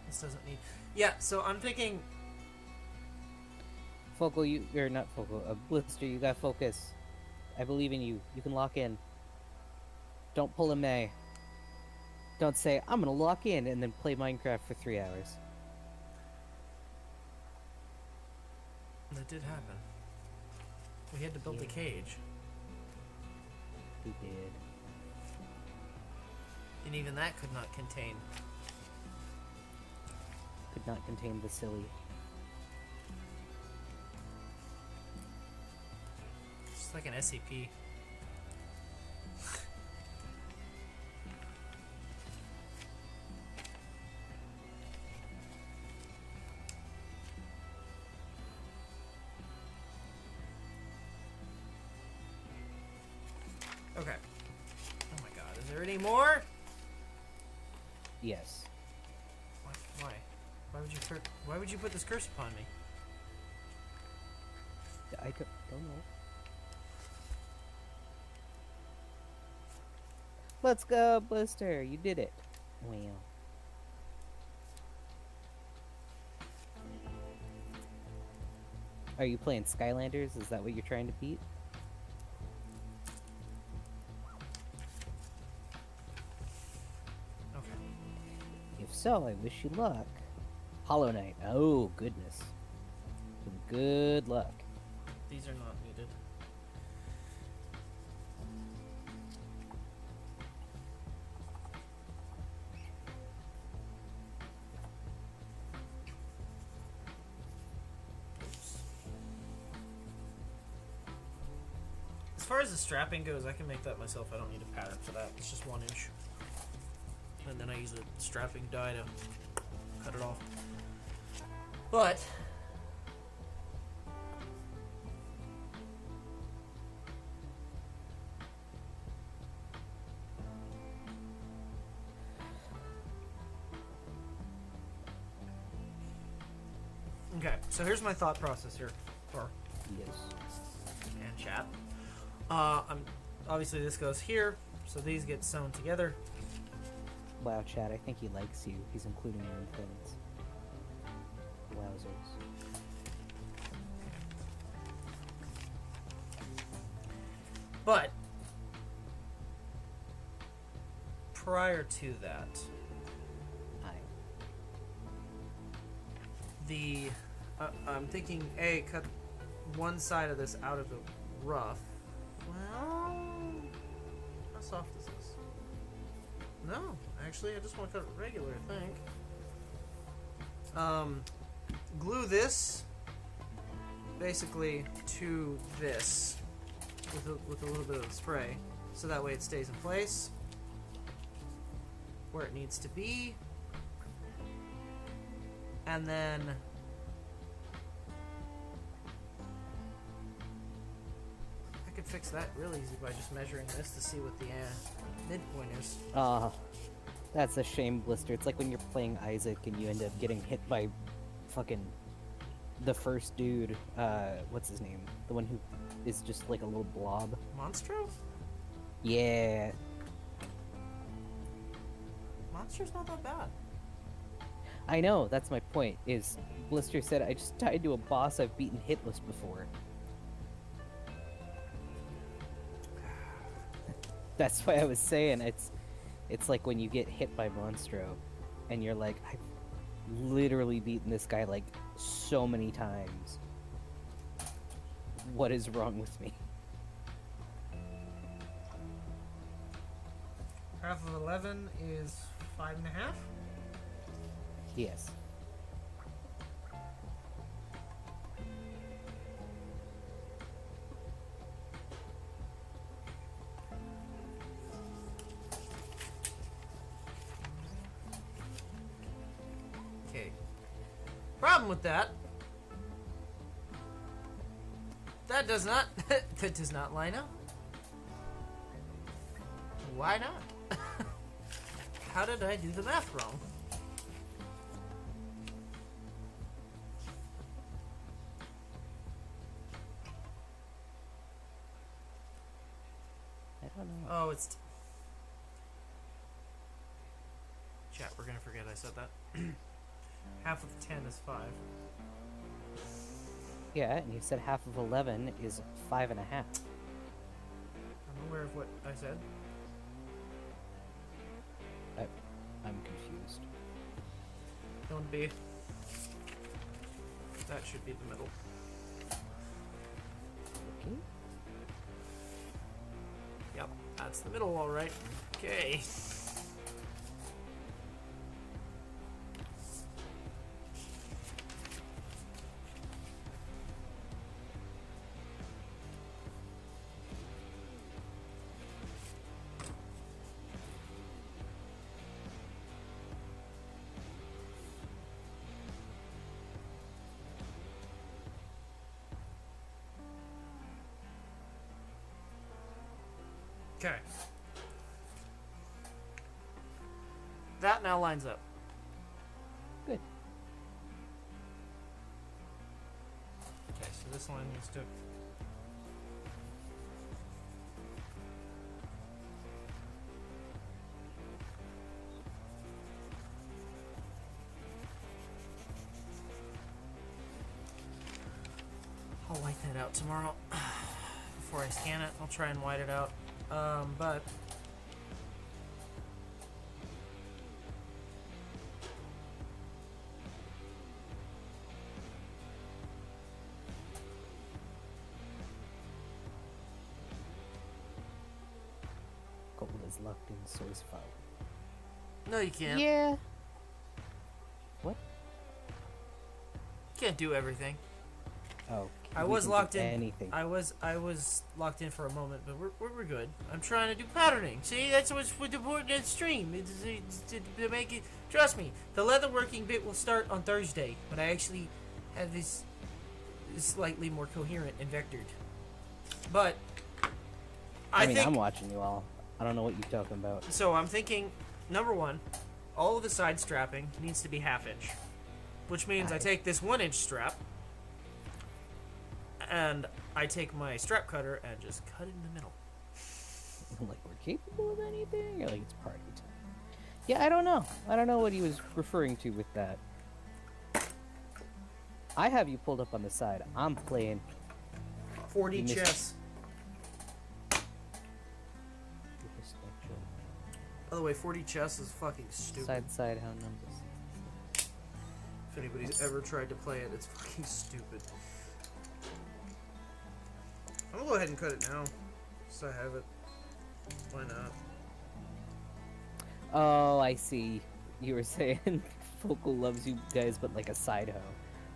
This doesn't need... Yeah, so I'm thinking... Focal, you're not Focal. Blister, you got focus. I believe in you. You can lock in. Don't pull a May. Don't say, I'm gonna lock in and then play Minecraft for 3 hours. That did happen. We had to build the cage. We did. And even that could not contain. Could not contain the silly. It's like an SCP. Okay. Oh my god, is there any more? Yes. Why? Why would you put this curse upon me? I don't know. Let's go, Blister! You did it. Wow. Are you playing Skylanders? Is that what you're trying to beat? Okay. If so, I wish you luck. Hollow Knight. Oh, goodness. Good luck. These are not needed. Oops. As far as the strapping goes, I can make that myself. I don't need a pattern for that. It's just 1 inch. And then I use a strapping die to cut it off. But okay, so here's my thought process here, for Yes. and chat. Obviously this goes here, so these get sewn together. Wow, Chad, I think he likes you. He's including you in things. Wowzers. But prior to that, I'm thinking, A, cut one side of this out of the rough. Well, how soft is this? No, actually, I just want to cut it regular, I think. Glue this basically to this with a little bit of spray, so that way it stays in place where it needs to be. And then I could fix that real easy by just measuring this to see what the midpoint is. That's a shame, Blister. It's like when you're playing Isaac and you end up getting hit by fucking the first dude. What's his name? The one who is just like a little blob. Monstro? Yeah. Monstro's not that bad. I know, that's my point, is Blister said, I just died to a boss I've beaten hitless before. That's why I was saying, it's like when you get hit by Monstro, and you're like, I've literally beaten this guy like so many times. What is wrong with me? Half of 11 is 5.5. Yes. Okay. Problem with that. That does not that does not line up. Why not? How did I do the math wrong? I don't know. Oh, it's chat. We're gonna forget I said that. Half of 10 is 5. Yeah, and you said half of 11 is 5.5. I'm aware of what I said. I'm confused. Don't be. That should be the middle. Okay. Yep, that's the middle, all right. Okay. Okay. That now lines up. Good. Okay, so this line needs to... I'll white that out tomorrow. Before I scan it, I'll try and white it out. But... Kobold is locked in, so is foul. No, you can't. Yeah. What? Can't do everything. Oh, I we was can locked do in. Anything. I was locked in for a moment, but we're good. I'm trying to do patterning. See, that's what's important in stream. It's to make it. Trust me, the leatherworking bit will start on Thursday when I actually have this slightly more coherent and vectored. But I mean, think I'm watching you all. I don't know what you're talking about. so. I'm thinking, number one, all of the side strapping needs to be 1/2 inch, which means I take this 1 inch strap. And I take my strap cutter and just cut it in the middle. Like we're capable of anything, or like it's party time. Yeah, I don't know. I don't know what he was referring to with that. I have you pulled up on the side. I'm playing 40 You missed- chess. By the way, 40 chess is fucking stupid. Side, how numbers. If anybody's ever tried to play it, it's fucking stupid. I'm gonna go ahead and cut it now. So I have it. Why not? Oh, I see. You were saying Focal loves you guys, but like a side hoe.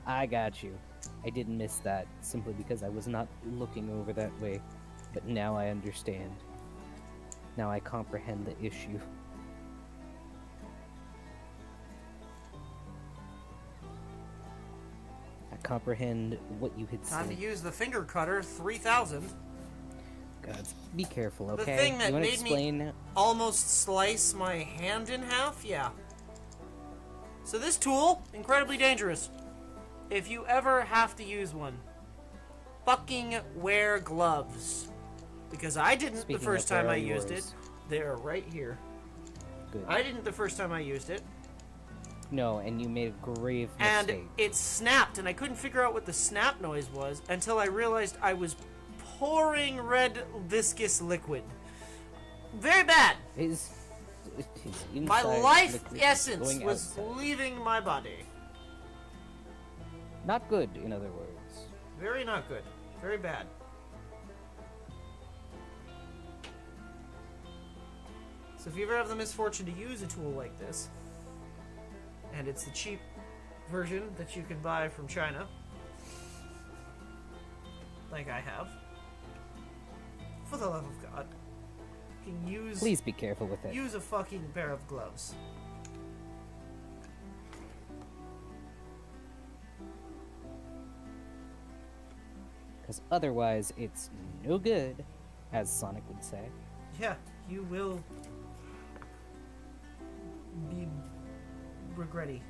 I got you. I didn't miss that simply because I was not looking over that way. But now I understand. Now I comprehend the issue. I comprehend what you had Time to said. use the finger cutter 3000. God, be careful, The okay? thing that you want to made me- explain? Almost slice my hand in half? Yeah. So this tool, incredibly dangerous. If you ever have to use one, fucking wear gloves. Because I didn't Speaking the first of, where time I are used yours? it. They're right here. Good. I didn't the first time I used it. No, and you made a grave And mistake. it snapped, and I couldn't figure out what the snap noise was until I realized I was pouring red viscous liquid. Very bad. His My inside life liquid is essence going was outside. leaving my body. Not good, in other words. Very not good. Very bad. So if you ever have the misfortune to use a tool like this, and it's the cheap version that you can buy from China, like I have, for the love of God, you can use Please be careful with it. use a fucking pair of gloves. Because otherwise, it's no good, as Sonic would say. Yeah, you will be regretty.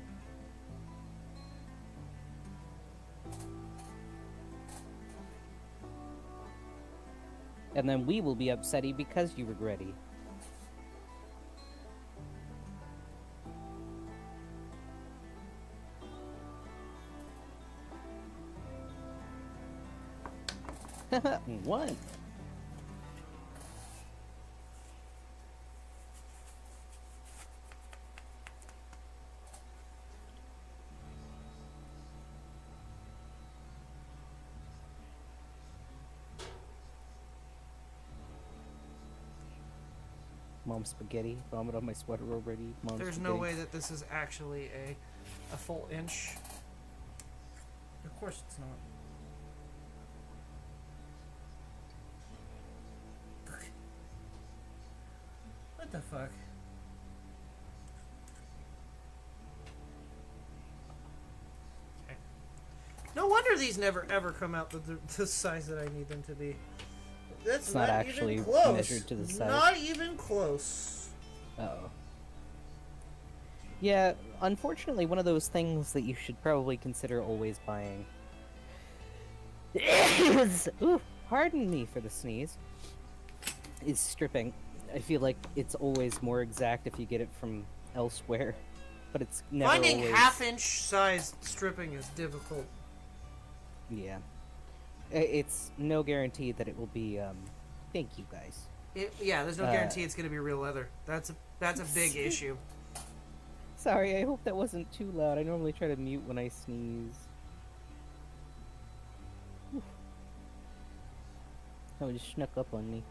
And then we will be upsetty because you regretty. One. Mom spaghetti, vomit on my sweater already. Mom There's spaghetti. no way that this is actually a full inch. Of course it's not. What the fuck? Okay. No wonder these never ever come out the size that I need them to be. That's It's not even actually close. measured to the size. Not even close. Uh-oh. Yeah, unfortunately, one of those things that you should probably consider always buying is, ooh, pardon me for the sneeze, is stripping. I feel like it's always more exact if you get it from elsewhere, but it's never Finding always... half-inch size stripping is difficult. Yeah. It's no guarantee that it will be, thank you guys. Yeah, there's no guarantee it's going to be real leather. That's a big issue. Sorry, I hope that wasn't too loud. I normally try to mute when I sneeze. Whew. Oh, it just snuck up on me.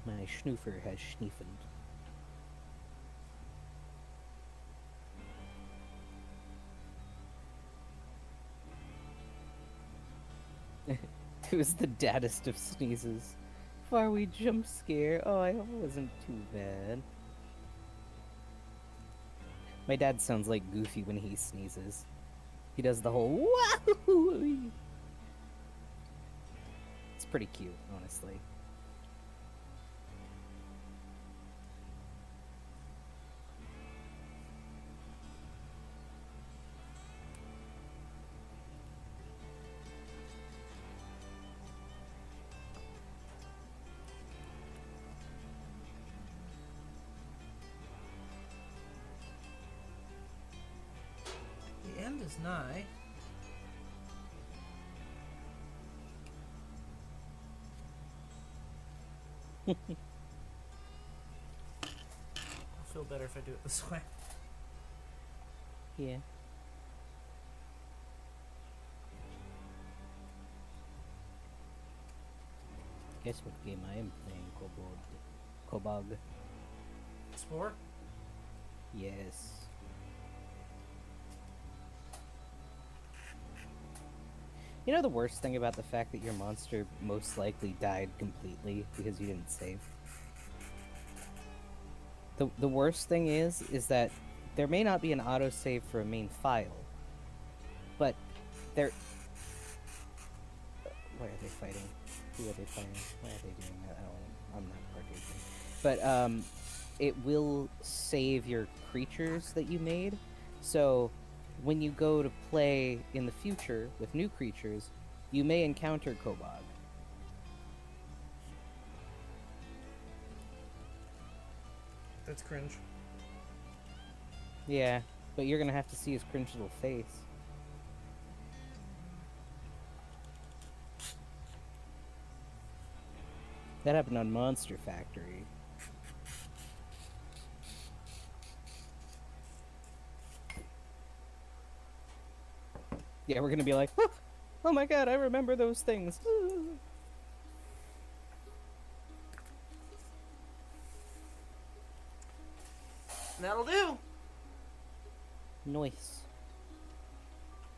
My snoofer has sniffened. It was the daddest of sneezes. Far we jump scare. Oh, I hope it wasn't too bad. My dad sounds like Goofy when he sneezes. He does the whole wahoo. It's pretty cute, honestly. The end is nigh. I'll feel better if I do it this way. Yeah. Guess what game I am playing, Kobold? Kobold. Spore? Yes. You know the worst thing about the fact that your monster most likely died completely because you didn't save? The worst thing is that there may not be an autosave for a main file, but there... Why are they fighting? Who are they fighting? Why are they doing that? I'm not partaking. But, it will save your creatures that you made, so when you go to play in the future with new creatures, you may encounter Kobold. That's cringe. Yeah, but you're gonna have to see his cringe little face. That happened on Monster Factory. Yeah, we're gonna be like, oh my god, I remember those things. That'll do. Nice.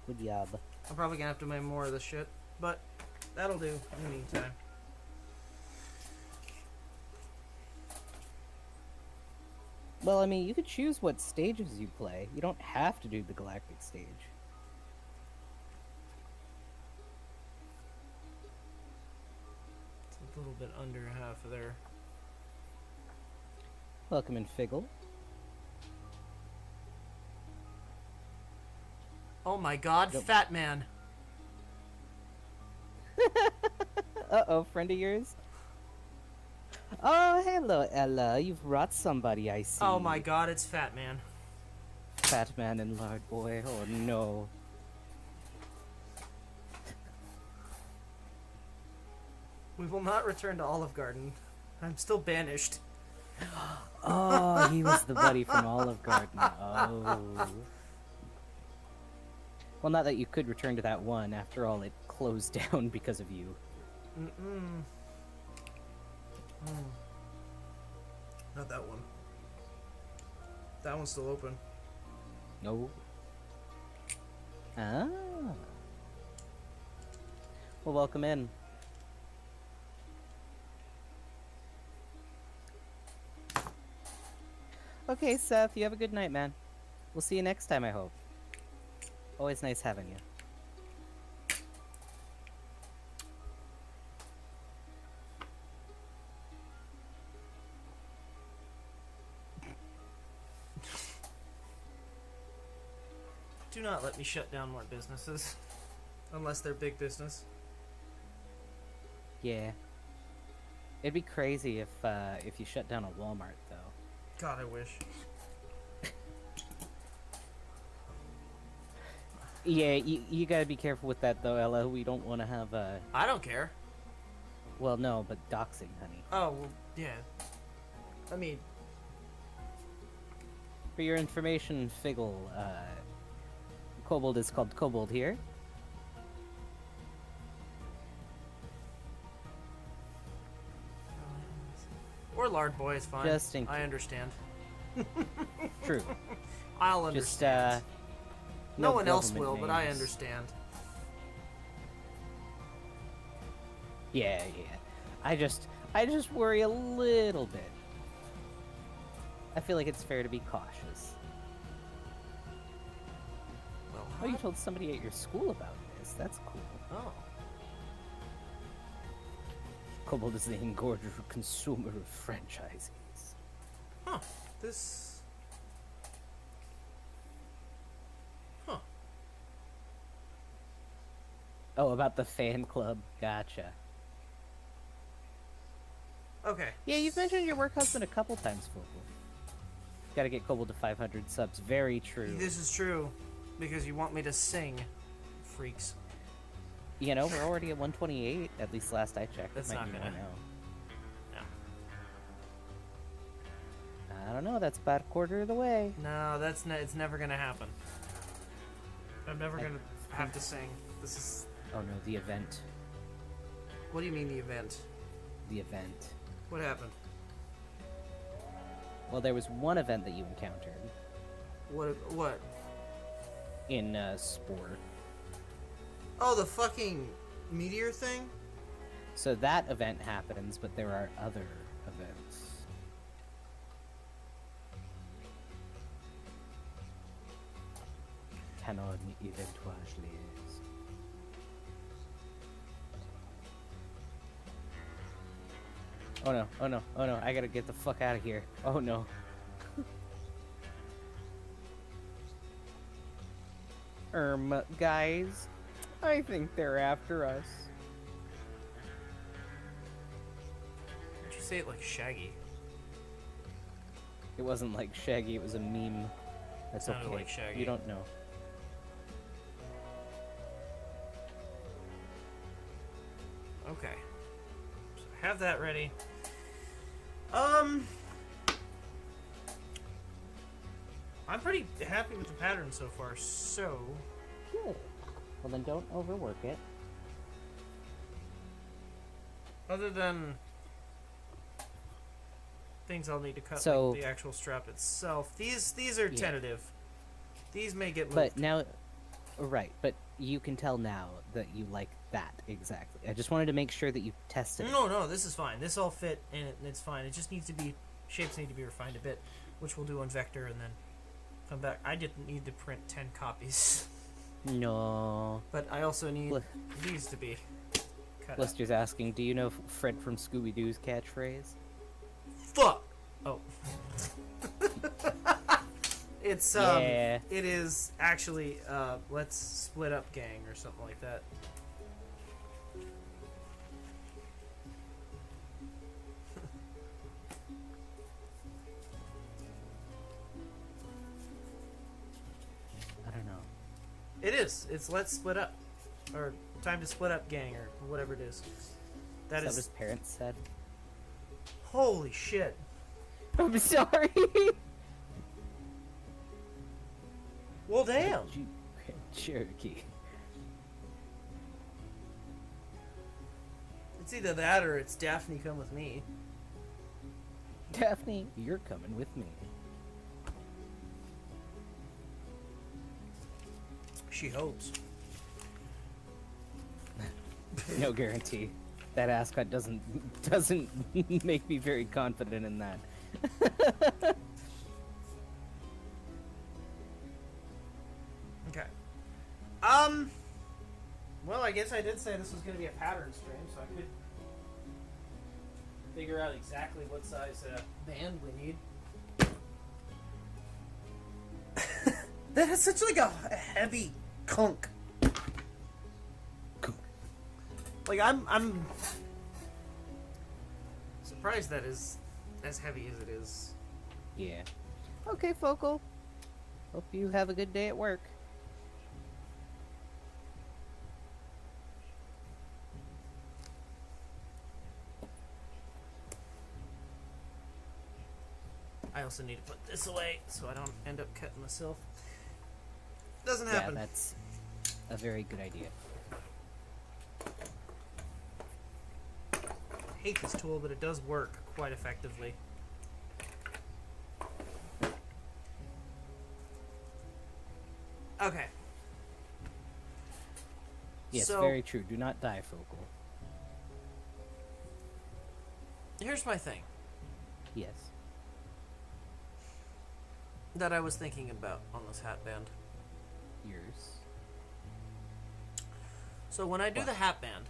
Good job. I'm probably gonna have to make more of this shit, but that'll do in the meantime. Well, I mean, you could choose what stages you play. You don't have to do the Galactic stage. It's a little bit under half of there. Welcome in, Figgle. Oh my god, Yep. Fat Man. Uh-oh, friend of yours? Oh, hello, Ella. You've brought somebody, I see. Oh my god, it's Fat Man. Fat man and lard boy. Oh no. We will not return to Olive Garden. I'm still banished. Oh, he was the buddy from Olive Garden. Oh. Well, not that you could return to that one. After all, it closed down because of you. Mm-mm. Not that one. That one's still open. No. Ah. Well, welcome in. Okay, Seth, you have a good night, man. We'll see you next time, I hope. Always nice having you. Do not let me shut down more businesses. Unless they're big business. Yeah. It'd be crazy if you shut down a Walmart, though. God, I wish. Yeah, you gotta be careful with that, though, Ella. We don't want to have I don't care. well, no, but doxing, honey. Oh, well, yeah. I mean, For your information, Figgle, Kobold is called Kobold here. or Lard Boy is fine. Just in I understand. True. I'll Just, understand. No one else government will, but I names. understand. Yeah. I just worry a little bit. I feel like it's fair to be cautious. Well, Oh, you told somebody at your school about this. That's cool. Oh. Kobold is the engorger consumer of franchises. Huh. This... Huh. Oh, about the fan club. Gotcha. Okay. Yeah, you've mentioned your work husband a couple times, Kobold. Gotta get Kobold to 500 subs. Very true. This is true. Because you want me to sing. Freaks. You know, we're already at 128, at least last I checked. That's It might not be gonna- more now. No. I don't know, that's about a quarter of the way. No, it's never gonna happen. I'm never gonna have to sing. This is... Oh no, the event. What do you mean the event? The event. What happened? Well, there was one event that you encountered What? in Spore. Oh, the fucking meteor thing? So that event happens, but there are other events. Canon eventuales. Oh no, oh no, oh no, I gotta get the fuck out of here. Oh no. Guys, I think they're after us. Why'd you say it like Shaggy? It wasn't like Shaggy, it was a meme. That's Sounded okay. like Shaggy. You don't know. Okay. So have that ready. I'm pretty happy with the pattern so far, so... Good. Well then don't overwork it. Other than things I'll need to cut, So- like the actual strap itself. These are Yeah. tentative. These may get moved. But now, right, but you can tell now that you like that exactly. I just wanted to make sure that you tested it. No, this is fine. This all fit and it's fine. It just needs to be, shapes need to be refined a bit, which we'll do on Vector and then come back. I didn't need to print 10 copies, No. but I also need Bl- these to be cut out. Blister's asking, do you know Fred from Scooby-Doo's catchphrase? Fuck! Oh. It's, Yeah. it is actually, let's split up gang or something like that. It is. It's let's split up. Or time to split up, gang, or whatever it is. That Is that what is... his parents said? Holy shit. I'm sorry. Well, damn. Cherokee. It's either that or it's Daphne come with me. Daphne, you're coming with me. She hopes. No guarantee. That ascot doesn't make me very confident in that. Okay. Well, I guess I did say this was going to be a pattern stream, so I could figure out exactly what size band we need. That is such like a heavy cunk. Like I'm surprised that is as heavy as it is. Yeah. Okay, Focal. Hope you have a good day at work. I also need to put this away so I don't end up cutting myself. Doesn't Yeah, happen. that's a very good idea. I hate this tool, but it does work quite effectively. Okay. Yes, So- very true. Do not die, Focal. Here's my thing Yes. that I was thinking about on this hat band. Yours. So when I do What? the hat band,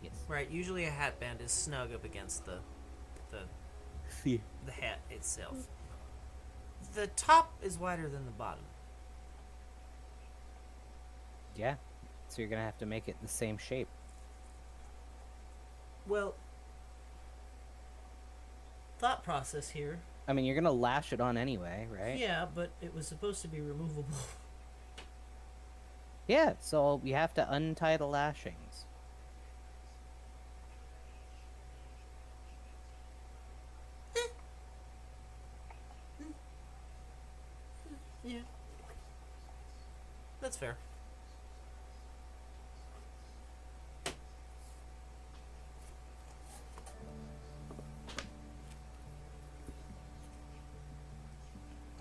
Yes. right, usually a hat band is snug up against the hat itself. The top is wider than the bottom. Yeah. So you're gonna have to make it the same shape. Well, thought process here. I mean, you're gonna lash it on anyway, right? Yeah, but it was supposed to be removable. Yeah, so you have to untie the lashings. Yeah. That's fair.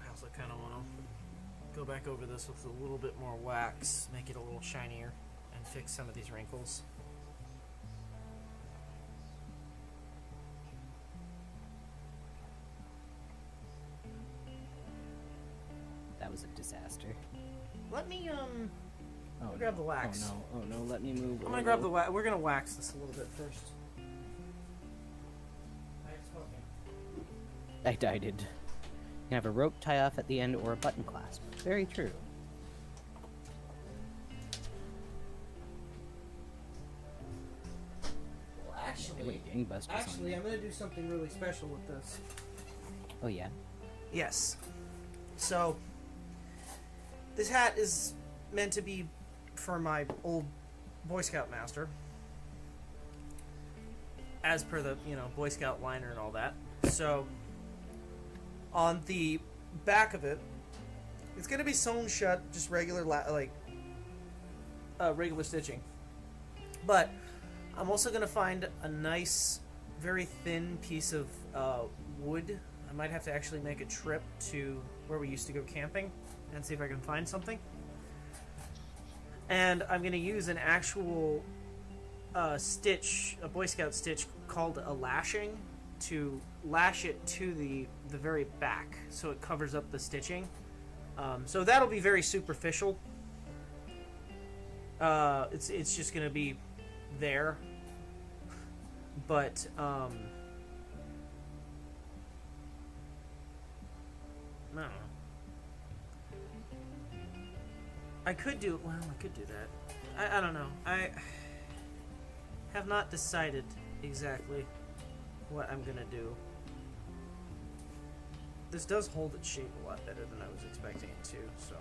I also kind of want to go back over this with a little bit more wax, make it a little shinier, and fix some of these wrinkles. That was a disaster. Let me, Oh, I'll grab the wax. Oh no, let me move. I'm gonna grab the wax. We're gonna wax this a little bit first. I did. You can have a rope tie off at the end or a button clasp. Very true. Well, Hey, wait, gangbusters on actually, you. I'm gonna do something really special with this. Oh yeah. Yes. So, this hat is meant to be for my old Boy Scout master, as per the, Boy Scout liner and all that. So, on the back of it, it's going to be sewn shut, just regular, regular stitching. But, I'm also going to find a nice, very thin piece of wood. I might have to actually make a trip to where we used to go camping and see if I can find something. And I'm going to use an actual stitch, a Boy Scout stitch called a lashing, to lash it to the very back so it covers up the stitching. So that'll be very superficial. It's just going to be there. But, I don't know. I could do that. I don't know. I have not decided exactly what I'm gonna do. This does hold its shape a lot better than I was expecting it to, so.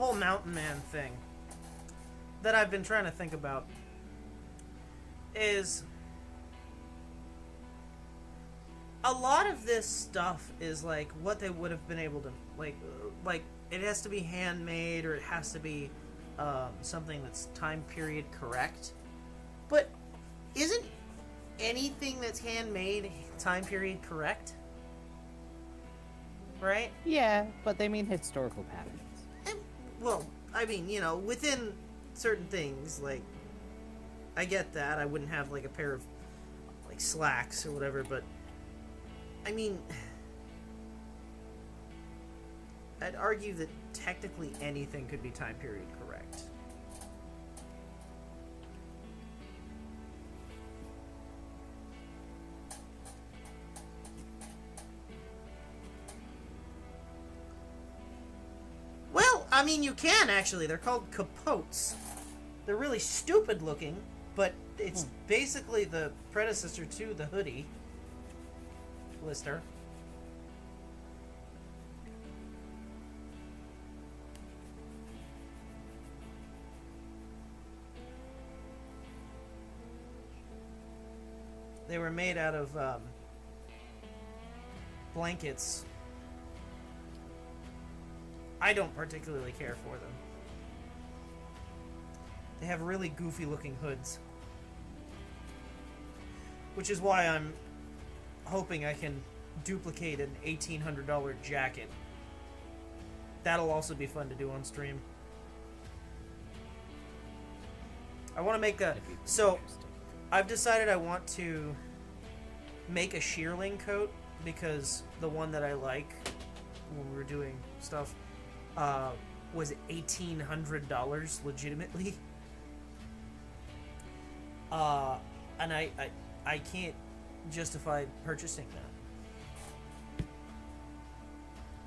whole mountain man thing that I've been trying to think about is a lot of this stuff is like what they would have been able to like it has to be handmade or it has to be something that's time period correct. But isn't anything that's handmade time period correct? Right? Yeah, but they mean historical patterns. And, well, I mean, you know, within certain things, like, I get that. I wouldn't have, like, a pair of, like, slacks or whatever, but, I mean, I'd argue that technically anything could be time period correct. Well, I mean, you can actually. They're called capotes. They're really stupid looking, but it's basically the predecessor to the hoodie. Lister. They were made out of blankets. I don't particularly care for them. They have really goofy looking hoods. Which is why I'm hoping I can duplicate an $1,800 jacket. That'll also be fun to do on stream. I want to make a... So, I've decided I want to make a shearling coat because the one that I like when we were doing stuff was $1,800 legitimately. And I can't justify purchasing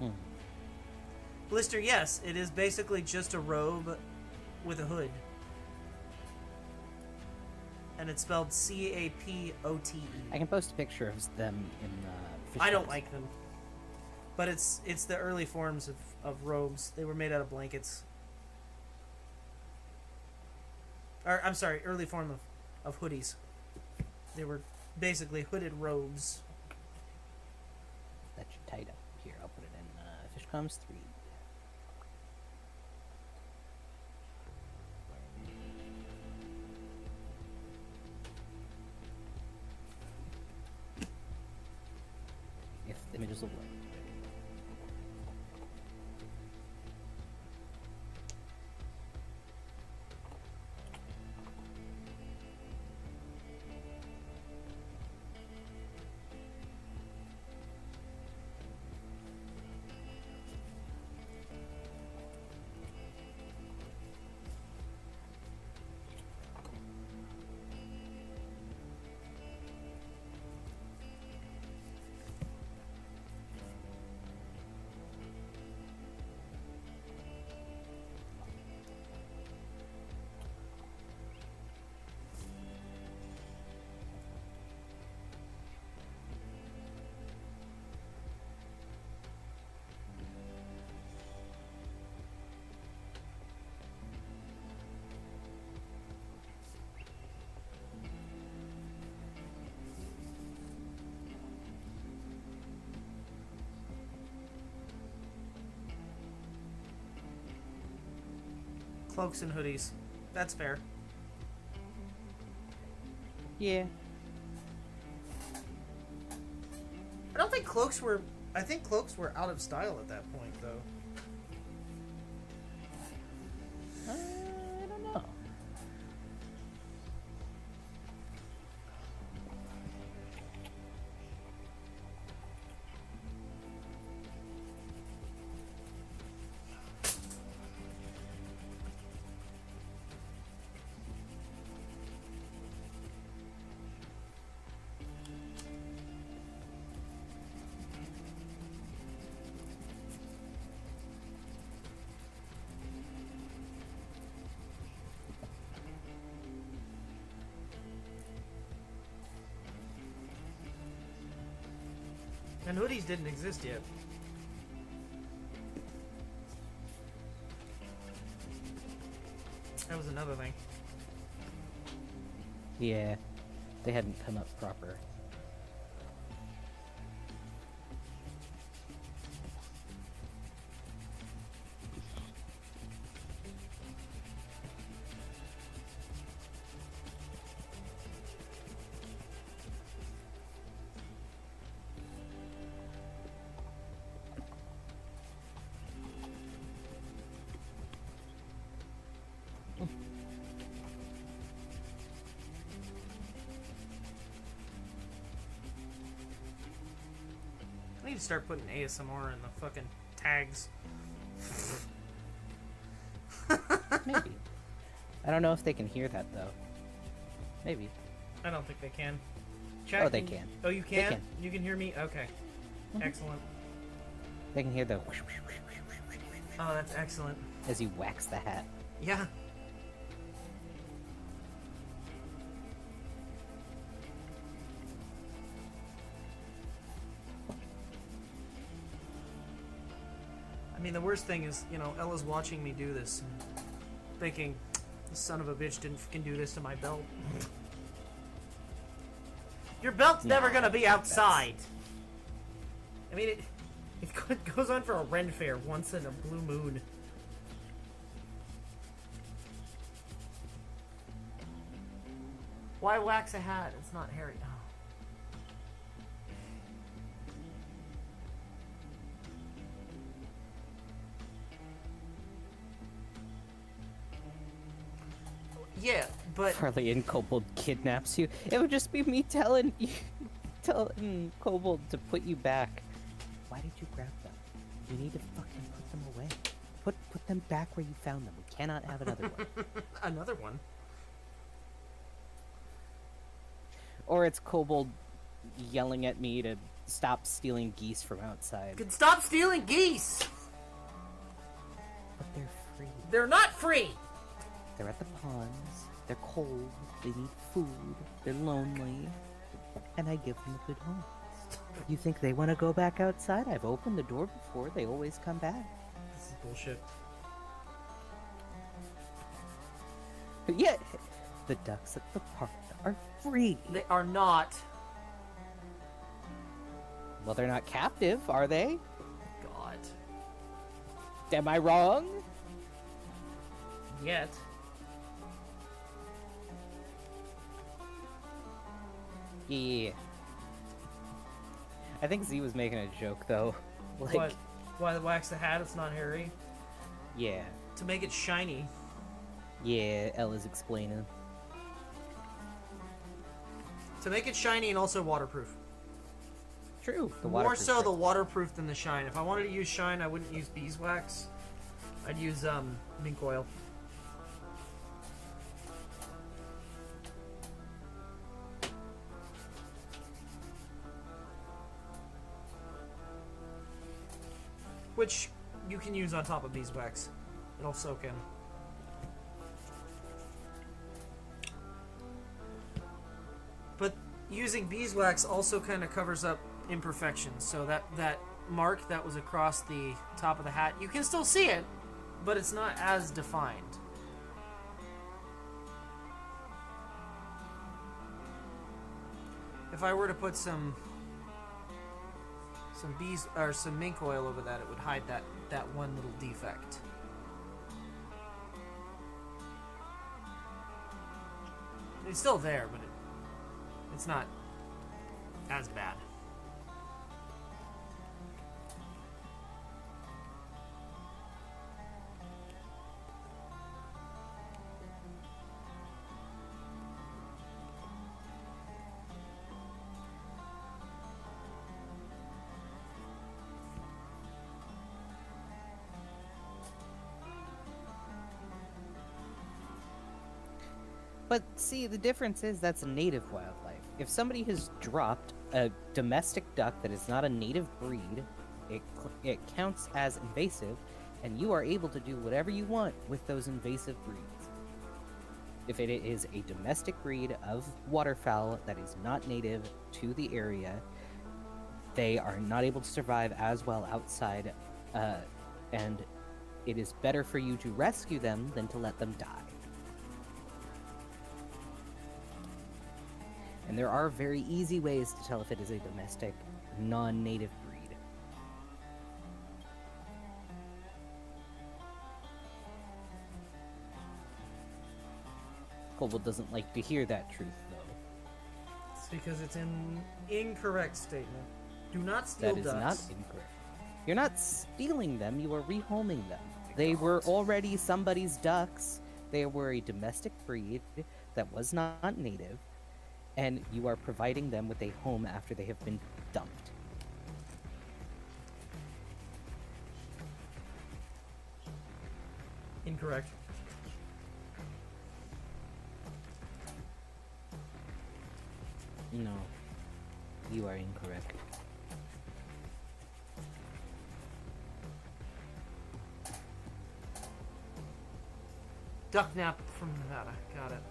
that. Blister, yes, it is basically just a robe with a hood. And it's spelled C-A-P-O-T-E. I can post a picture of them in the... I don't like them. But it's the early forms of robes. They were made out of blankets. Or, I'm sorry, early form of hoodies. They were basically hooded robes. That should tight up. Here, I'll put it in Fishcoms 3. If the images will work. Cloaks and hoodies. That's fair. Yeah. I don't think cloaks were... I think cloaks were out of style at that point, though. I don't know. And hoodies didn't exist yet. was another thing. Yeah, they hadn't come up proper. I need to start putting ASMR in the fucking tags. Maybe. I don't know if they can hear that, though. Maybe. I don't think they can. Oh, they can. Oh, you They can? can. You can hear me? Okay. Excellent. They can hear the Oh, that's excellent. as you wax the hat. Yeah. I mean, the worst thing is, you know, Ella's watching me do this and thinking, this son of a bitch didn't fucking do this to my belt. Your belt's never gonna be outside. I mean, it goes on for a Ren Fair once in a blue moon. Why wax a hat? It's not hairy. Oh. Yeah, but Farley and Kobold kidnaps you. It would just be me telling you, telling Kobold to put you back. Why did you grab them? You need to fucking put them away. Put them back where you found them. We cannot have another one. another one. Or it's Kobold yelling at me to stop stealing geese from outside. Can stop stealing geese. But they're free. They're not free. They're at the ponds. They're cold. They need food. They're lonely. And I give them a good home. You think they want to go back outside? I've opened the door before. They always come back. This is bullshit. But yet, the ducks at the park are free. They are not. Well, they're not captive, are they? God. Am I wrong? Yet. Yeah. I think Z was making a joke, though. Like, What? Why wax the hat? It's not hairy. yeah. To make it shiny. Yeah, Ella's explaining. To make it shiny and also waterproof. True. The More waterproof so the thing. waterproof than the shine. If I wanted to use shine, I wouldn't use beeswax. I'd use mink oil. Which you can use on top of beeswax. It'll soak in. But using beeswax also kind of covers up imperfections. So that mark that was across the top of the hat, you can still see it, but it's not as defined. If I were to put some bees or some mink oil over that, it would hide that one little defect. It's still there, but it's not as bad. But see, the difference is that's a native wildlife. If somebody has dropped a domestic duck that is not a native breed, it counts as invasive, and you are able to do whatever you want with those invasive breeds. If it is a domestic breed of waterfowl that is not native to the area, they are not able to survive as well outside, and it is better for you to rescue them than to let them die. And there are very easy ways to tell if it is a domestic, non-native breed. Kobold doesn't like to hear that truth, though. It's because it's an incorrect statement. Do not steal That is ducks. not incorrect. You're not stealing them, you are rehoming them. They were already somebody's ducks. They were a domestic breed that was not native, and you are providing them with a home after they have been dumped. Incorrect. No, you are incorrect. Duck nap from Nevada. Got it.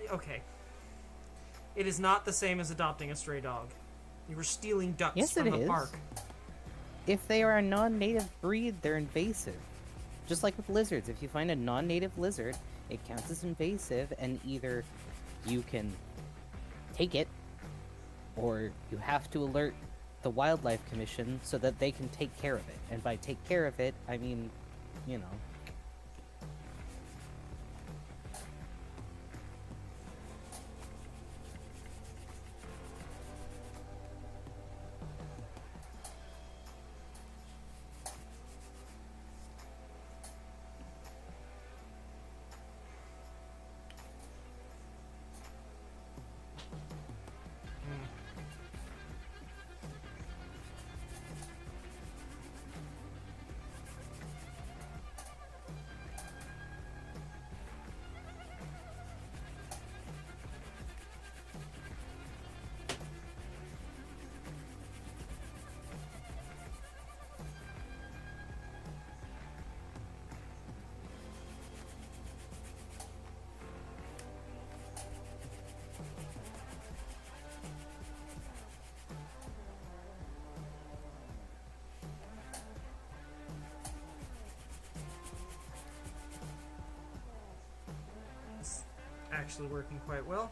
Okay. It is not the same as adopting a stray dog. You were stealing ducks Yes, from it a is. park. If they are a non-native breed, they're invasive. Just like with lizards, if you find a non-native lizard, it counts as invasive, and either you can take it, or you have to alert the Wildlife Commission so that they can take care of it. And by take care of it, I mean, you know. It's actually working quite well.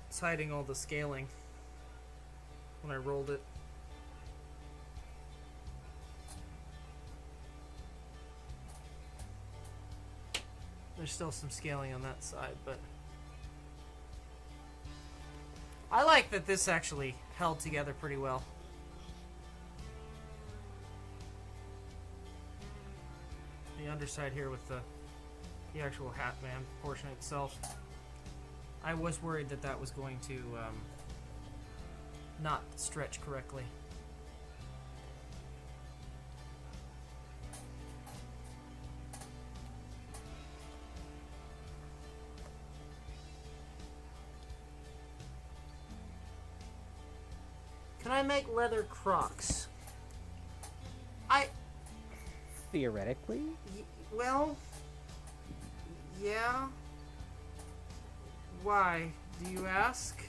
It's hiding all the scaling when I rolled it. There's still some scaling on that side, but I like that this actually held together pretty well. The underside here with the actual hat man portion itself. I was worried that that was going to not stretch correctly. Can I make leather Crocs? Theoretically? Well, yeah. Why, do you ask?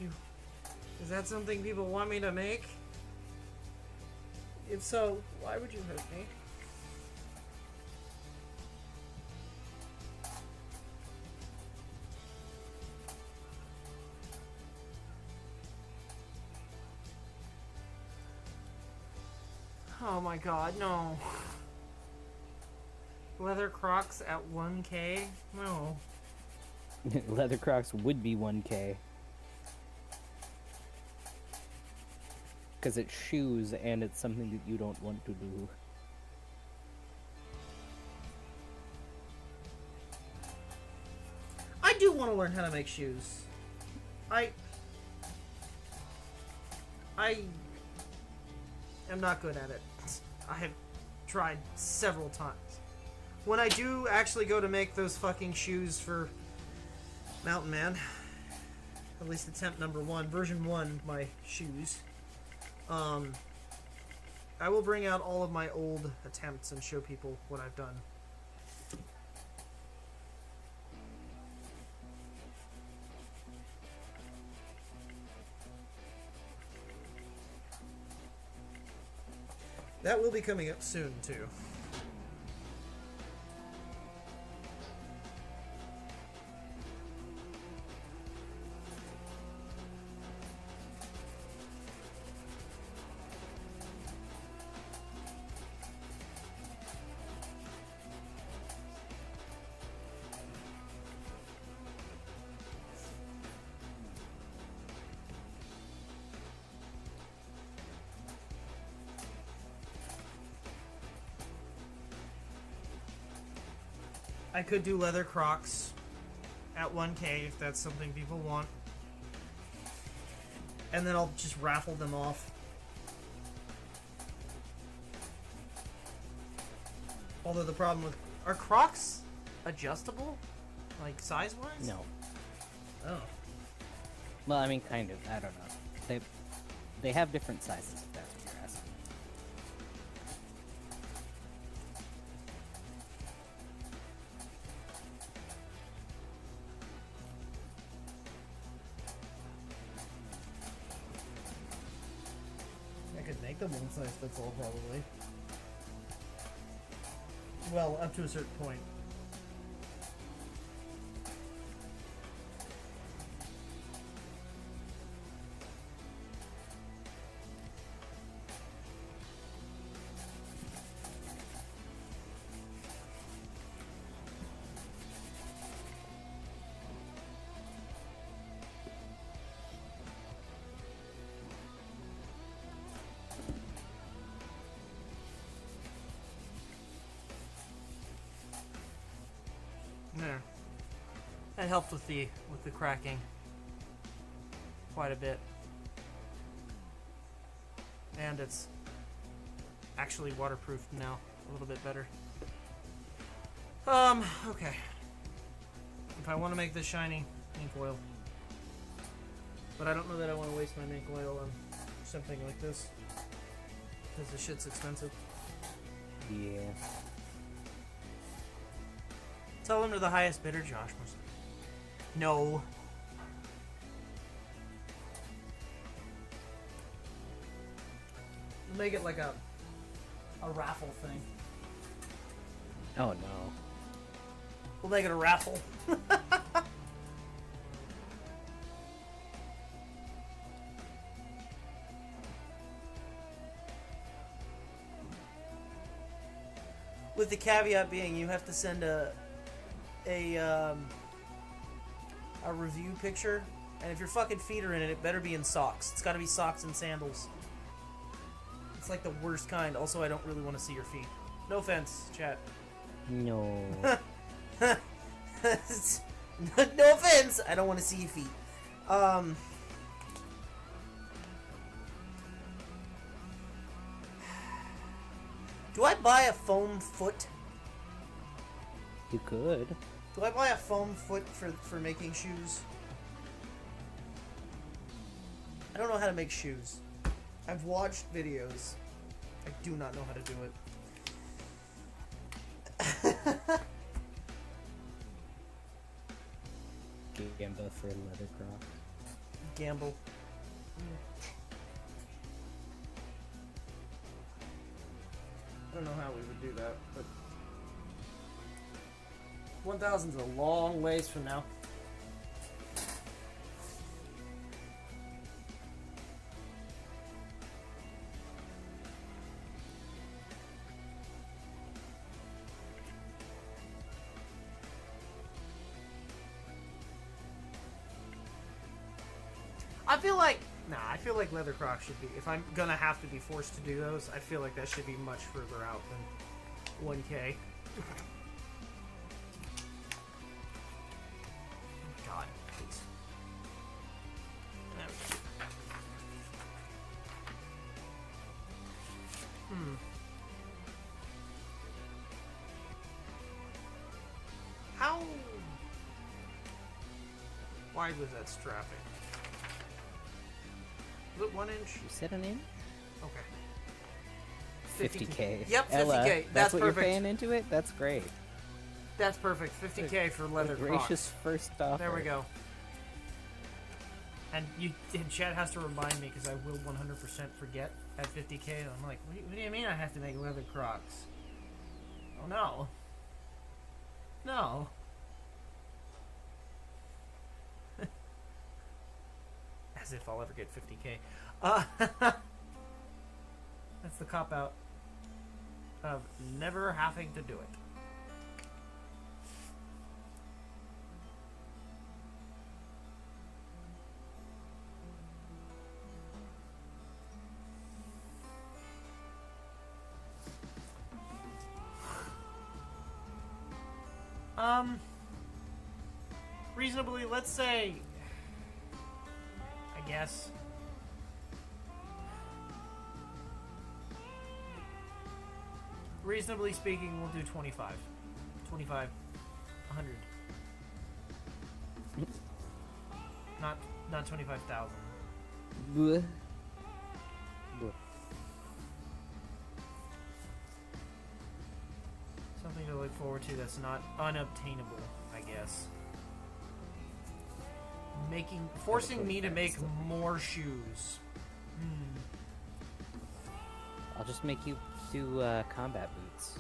Is that something people want me to make? If so, why would you hurt me? Oh my god, no. Leather Crocs at 1K? No. Leather Crocs would be 1K. because it's shoes and it's something that you don't want to do. I do want to learn how to make shoes. I am not good at it. I have tried several times. When I do actually go to make those fucking shoes for Mountain Man, at least attempt number 1, version 1, my shoes, I will bring out all of my old attempts and show people what I've done. That will be coming up soon, too. I could do leather Crocs at 1K if that's something people want. And then I'll just raffle them off. Although the problem with... Are Crocs adjustable? Like, size-wise? No. Oh. Well, I mean, kind of. I don't know. They have different sizes, if that's what you're asking. I could make them one size fits all, probably. Well, up to a certain point. There. That helped with the cracking quite a bit. And it's actually waterproof now, a little bit better. Okay. If I want to make this shiny, ink oil. But I don't know that I want to waste my ink oil on something like this. Because the shit's expensive. Yeah. Tell them to the highest bidder, Josh. No. We'll make it like a raffle thing. Oh no. We'll make it a raffle. With the caveat being you have to send a review picture, and if your fucking feet are in it, it better be in socks. It's gotta be socks and sandals. It's like the worst kind. Also, I don't really want to see your feet. No offense, chat. No. No offense, I don't want to see your feet. Do I buy a foam foot? You could. Do I buy a foam foot for making shoes? I don't know how to make shoes. I've watched videos. I do not know how to do it. Gamba for leather croc. Gamble. I don't know how we would do that, but 1,000's a long ways from now. I feel like Nah, I feel like leather Crocs should be. If I'm gonna have to be forced to do those, I feel like that should be much further out than 1K. God, please. There we go. How wide was that strapping? Was it 1 inch? You said an inch? Okay. 50K. Yep, 50K. Ella, That's what perfect. you're paying into it? That's great. That's perfect. 50K for leather Gracious Crocs. first offer. There we go. And Chad has to remind me because I will 100% forget at 50K. And I'm like, what do you mean I have to make leather Crocs? Oh no. No. As if I'll ever get 50K. That's the cop-out of never having to do it. Reasonably, let's say, I guess, reasonably speaking, we'll do 25. 25. 100. Not 25,000. Bleh. Bleh. Something to look forward to that's not unobtainable, I guess. Forcing me to make more shoes. I'll just make you do combat boots.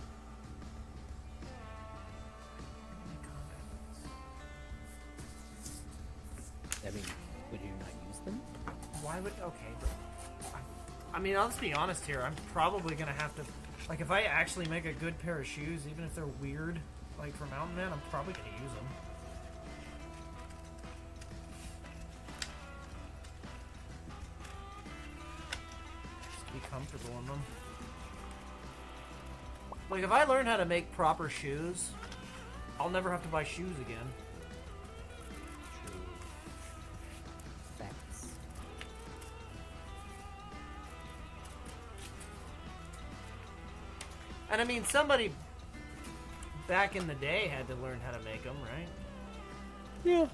I mean, would you not use them? Why would... Okay, but... I mean, I'll just be honest here. I'm probably going to have to... Like, if I actually make a good pair of shoes, even if they're weird, like for Mountain Man, I'm probably going to use them. Just to be comfortable in them. Like, if I learn how to make proper shoes, I'll never have to buy shoes again. Facts. And I mean, somebody back in the day had to learn how to make them, right? Yeah.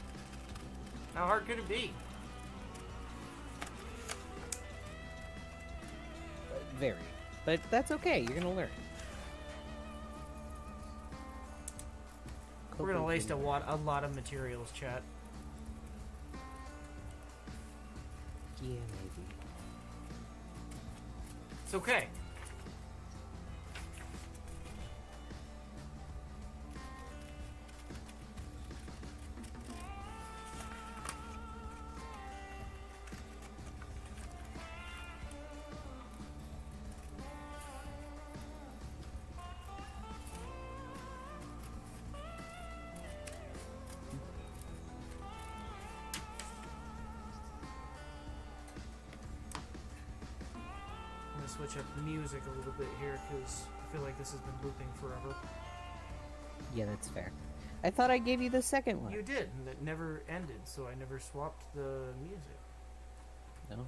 How hard could it be? Very. But that's okay. You're gonna learn. We're gonna Kobold waste a can- lot of materials, chat. Yeah, maybe. It's okay. I'm gonna switch up the music a little bit here because I feel like this has been looping forever. Yeah, that's fair. I thought I gave you the second one. You did, and it never ended, so I never swapped the music. No.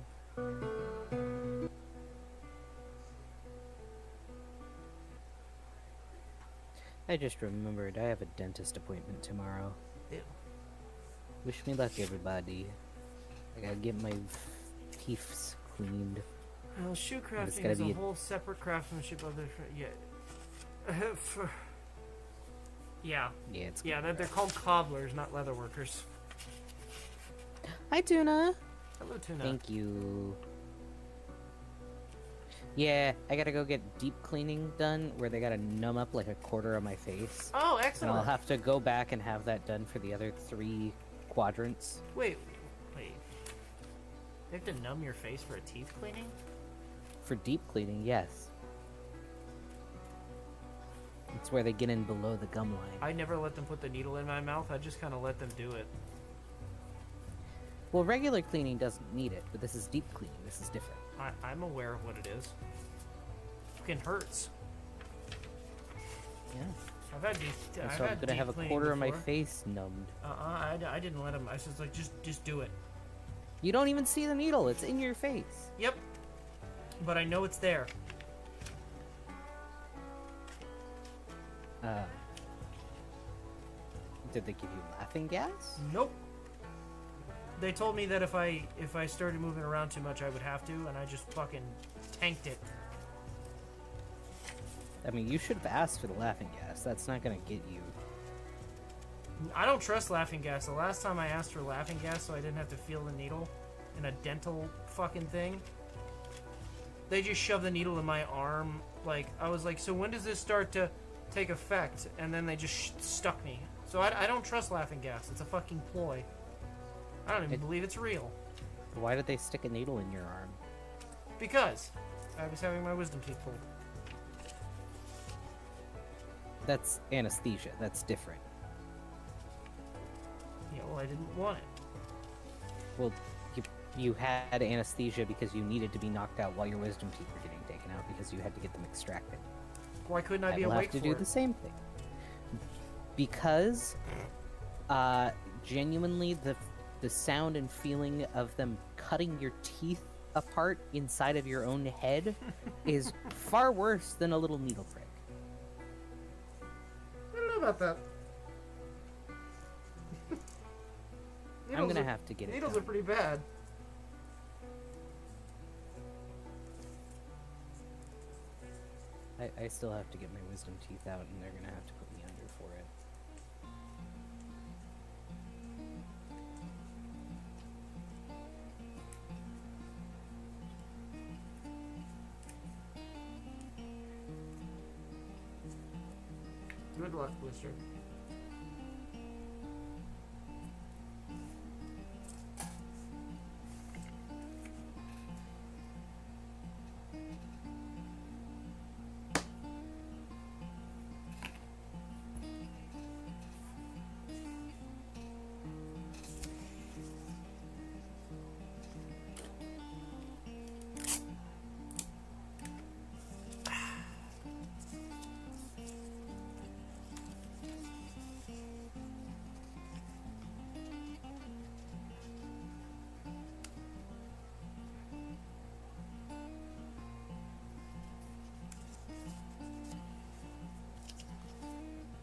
I just remembered I have a dentist appointment tomorrow. Ew. Wish me luck, everybody. I gotta get my teeth cleaned. Well, shoe it's crafting gotta is a be- whole separate craftsmanship of the... Yeah. Yeah. Yeah, it's Yeah, gonna they're be called cobblers, not leatherworkers. rough. Hi, Tuna. Hello, Tuna. Thank you. Yeah, I gotta go get deep cleaning done, where they gotta numb up like a quarter of my face. Oh, And excellent. I'll have to go back and have that done for the other 3 quadrants. Wait. You have to numb your face for a teeth cleaning? For deep cleaning, yes. It's where they get in below the gum line. I never let them put the needle in my mouth. I just kind of let them do it. Well, regular cleaning doesn't need it, but this is deep cleaning. This is different. I'm aware of what it is. Fucking hurts. Yeah. I've had deep. And I've so I'm had gonna deep have a cleaning quarter of my before. face numbed. I didn't let him. I was just like, just do it. You don't even see the needle. It's in your face. Yep. But I know it's there. Did they give you laughing gas? Nope. They told me that if I started moving around too much, I would have to, and I just fucking tanked it. I mean, you should have asked for the laughing gas. That's not gonna get you. I don't trust laughing gas. The last time I asked for laughing gas so I didn't have to feel the needle in a dental fucking thing, they just shoved the needle in my arm. Like, I was like, so when does this start to take effect? And then they just stuck me. So I don't trust laughing gas. It's a fucking ploy. I don't even believe it's real. Why did they stick a needle in your arm? Because I was having my wisdom teeth pulled. That's anesthesia. That's different. Yeah, well, I didn't want it. Well, you had anesthesia because you needed to be knocked out while your wisdom teeth were getting taken out because you had to get them extracted. Why couldn't I be will awake have to for do it? the same thing. Because, genuinely, the sound and feeling of them cutting your teeth apart inside of your own head is far worse than a little needle prick. I don't know about that. I'm gonna have to get it Needles done. are pretty bad. I still have to get my wisdom teeth out, and they're gonna have to put me under for it. Good luck, Blister.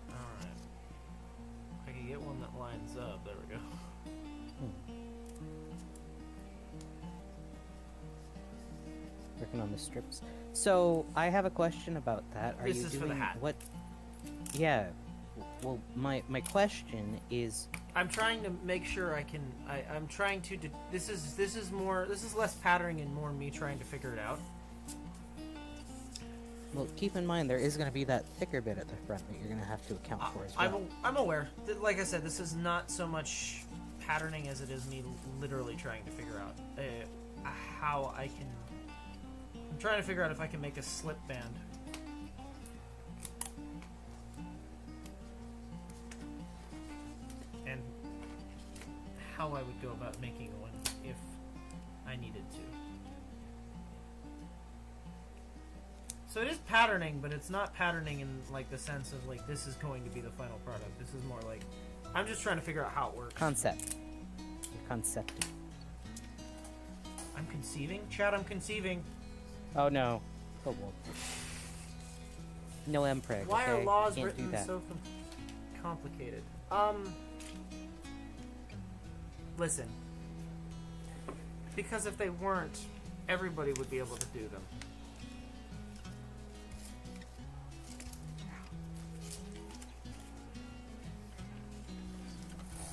Alright. I can get one that lines up. There we go. Working on the strips. So I have a question about that. Are This you is doing for the hat. what? Yeah. Well, my question is, I'm trying to make sure I can. I'm trying to. This is more. This is less patterning and more me trying to figure it out. well, keep in mind there is going to be that thicker bit at the front that you're going to have to account for as well. I'm aware. Like I said, this is not so much patterning as it is me literally trying to figure out how I can. I'm trying to figure out if I can make a slip band. And how I would go about making one if I needed to. So it is patterning, but it's not patterning in like the sense of like this is going to be the final product. This is more like I'm just trying to figure out how it works. Concept. You're concepting. I'm conceiving? Chad, I'm conceiving. Oh no. Kobold. No MPreg. Why okay? are laws Can't do written that. so complicated? Listen. Because if they weren't, everybody would be able to do them.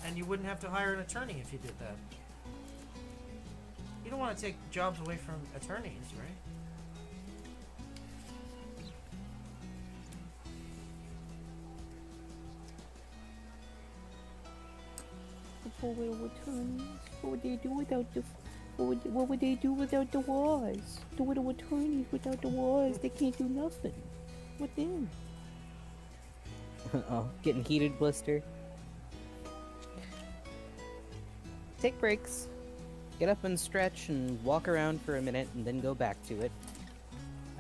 And you wouldn't have to hire an attorney if you did that. You don't want to take jobs away from attorneys, right? Poor little attorneys. What would they do without the? What would they do without the laws? The little attorneys without the laws, they can't do nothing. What then? Oh, getting heated, Blister. Take breaks. Get up and stretch and walk around for a minute and then go back to it.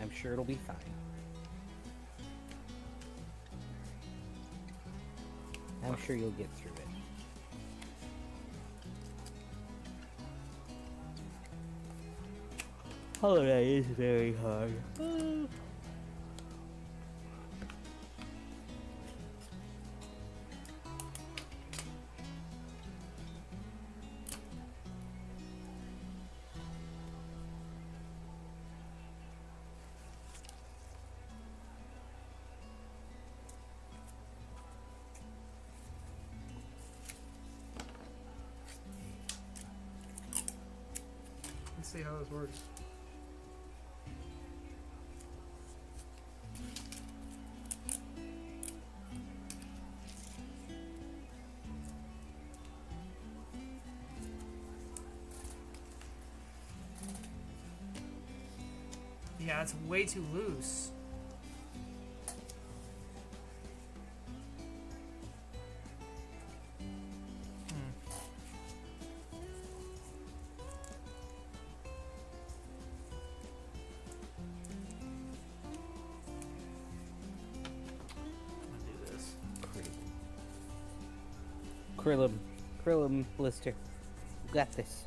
I'm sure it'll be fine. I'm sure you'll get through it. Holiday is very hard. Let's see how this works. Yeah, it's way too loose. Krillum, Blister. You got this.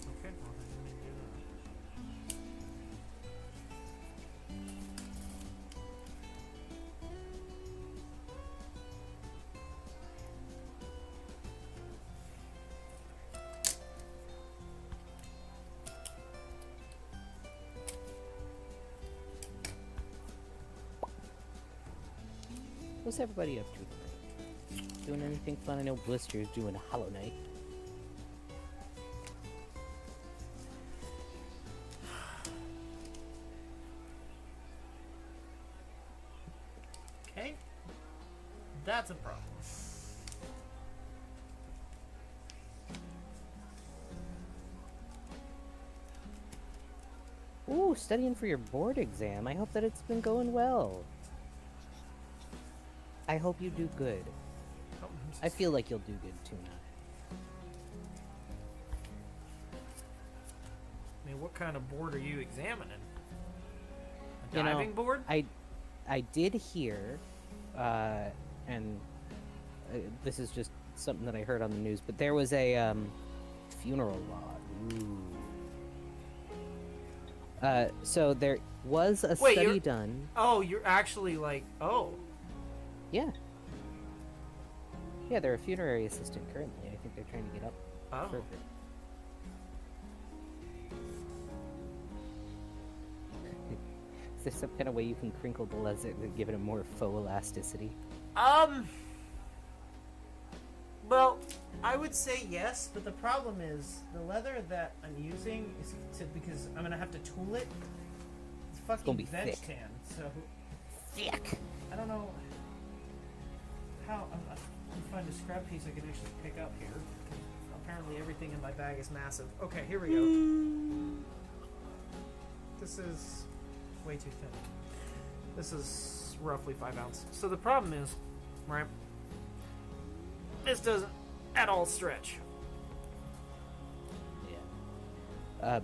Okay, well then let me do that. What's everybody up to tonight? Doing anything fun? I know Blister's doing a Hollow Knight. Okay. That's a problem. Ooh, studying for your board exam. I hope that it's been going well. I hope you do good. Oh, I feel like you'll do good too now. I mean, what kind of board are you examining? A You know, diving board? I did hear, and this is just something that I heard on the news, but there was a funeral law. Ooh. So there was a Wait, study you're- done. Oh, you're actually like, oh. Yeah. Yeah, they're a funerary assistant currently. I think they're trying to get up Oh. further. Is there some kind of way you can crinkle the leather to give it a more faux elasticity? Well, I would say yes, but the problem is the leather that I'm using is because I'm gonna have to tool it. It's fucking gonna be veg thick. tan, so Thick. I don't know how I can find a scrap piece I can actually pick up here. Apparently, everything in my bag is massive. Okay, here we go. This is way too thin. This is roughly 5 ounces. So the problem is, right? This doesn't at all stretch. Yeah.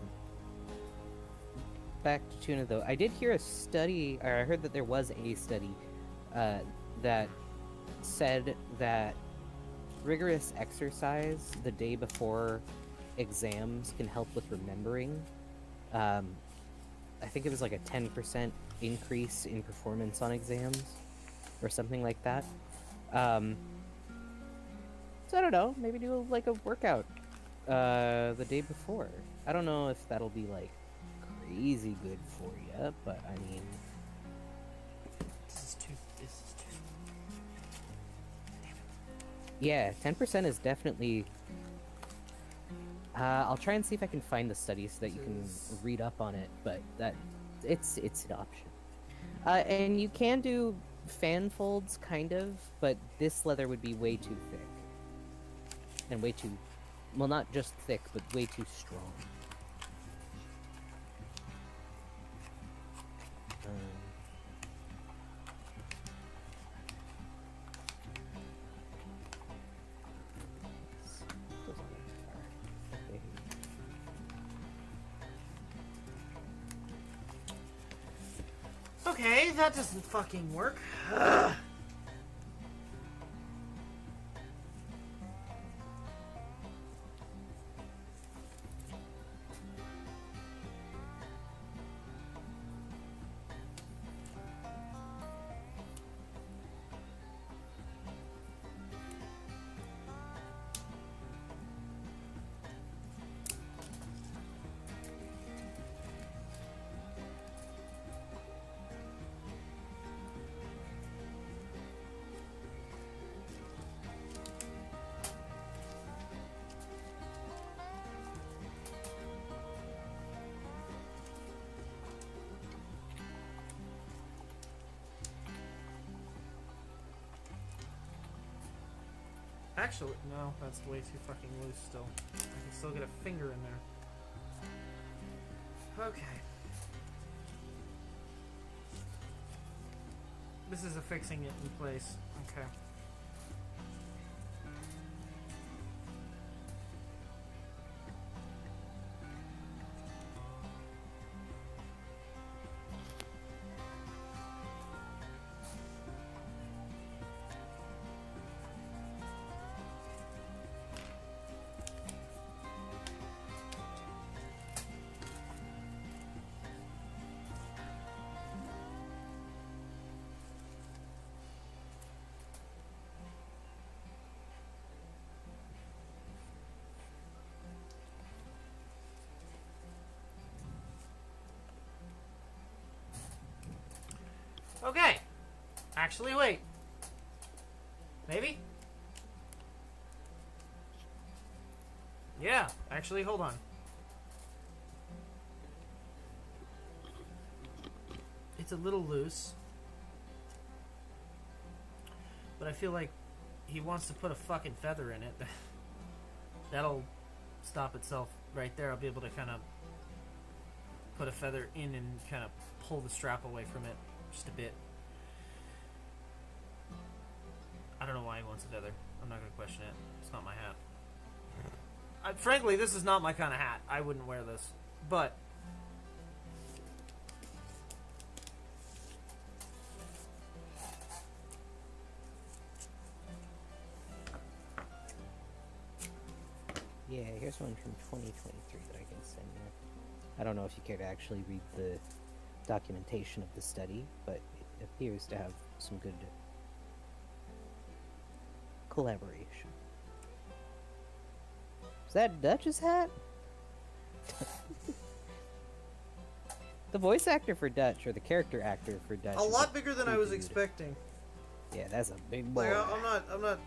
Back to tuna though. I did hear a study, or I heard that there was a study that said that rigorous exercise the day before exams can help with remembering. I think it was like a 10% increase in performance on exams, or something like that. So I don't know, maybe do like a workout the day before. I don't know if that'll be like crazy good for you, but I mean, This is too. yeah, 10% is definitely. I'll try and see if I can find the study so that you can read up on it, but that it's an option. And you can do fan folds, kind of, but this leather would be way too thick. And way too, well, not just thick, but way too strong. Okay, that doesn't fucking work. Ugh. Actually, no, that's way too fucking loose still. I can still get a finger in there. Okay. This is affixing it in place. Okay. Okay. Actually, wait. Maybe? Yeah, actually, hold on. It's a little loose. But I feel like he wants to put a fucking feather in it. That'll stop itself right there. I'll be able to kind of put a feather in and kind of pull the strap away from it just a bit. I don't know why he wants a feather. I'm not going to question it. It's not my hat. Frankly, this is not my kind of hat. I wouldn't wear this. But Yeah, here's one from 2023 that I can send you. I don't know if you care to actually read the documentation of the study, but it appears to have some good collaboration. Is that Dutch's hat? The voice actor for Dutch, or the character actor for Dutch, a is lot bigger than I was dude. expecting. Yeah, that's a big boy. Like, I'm not,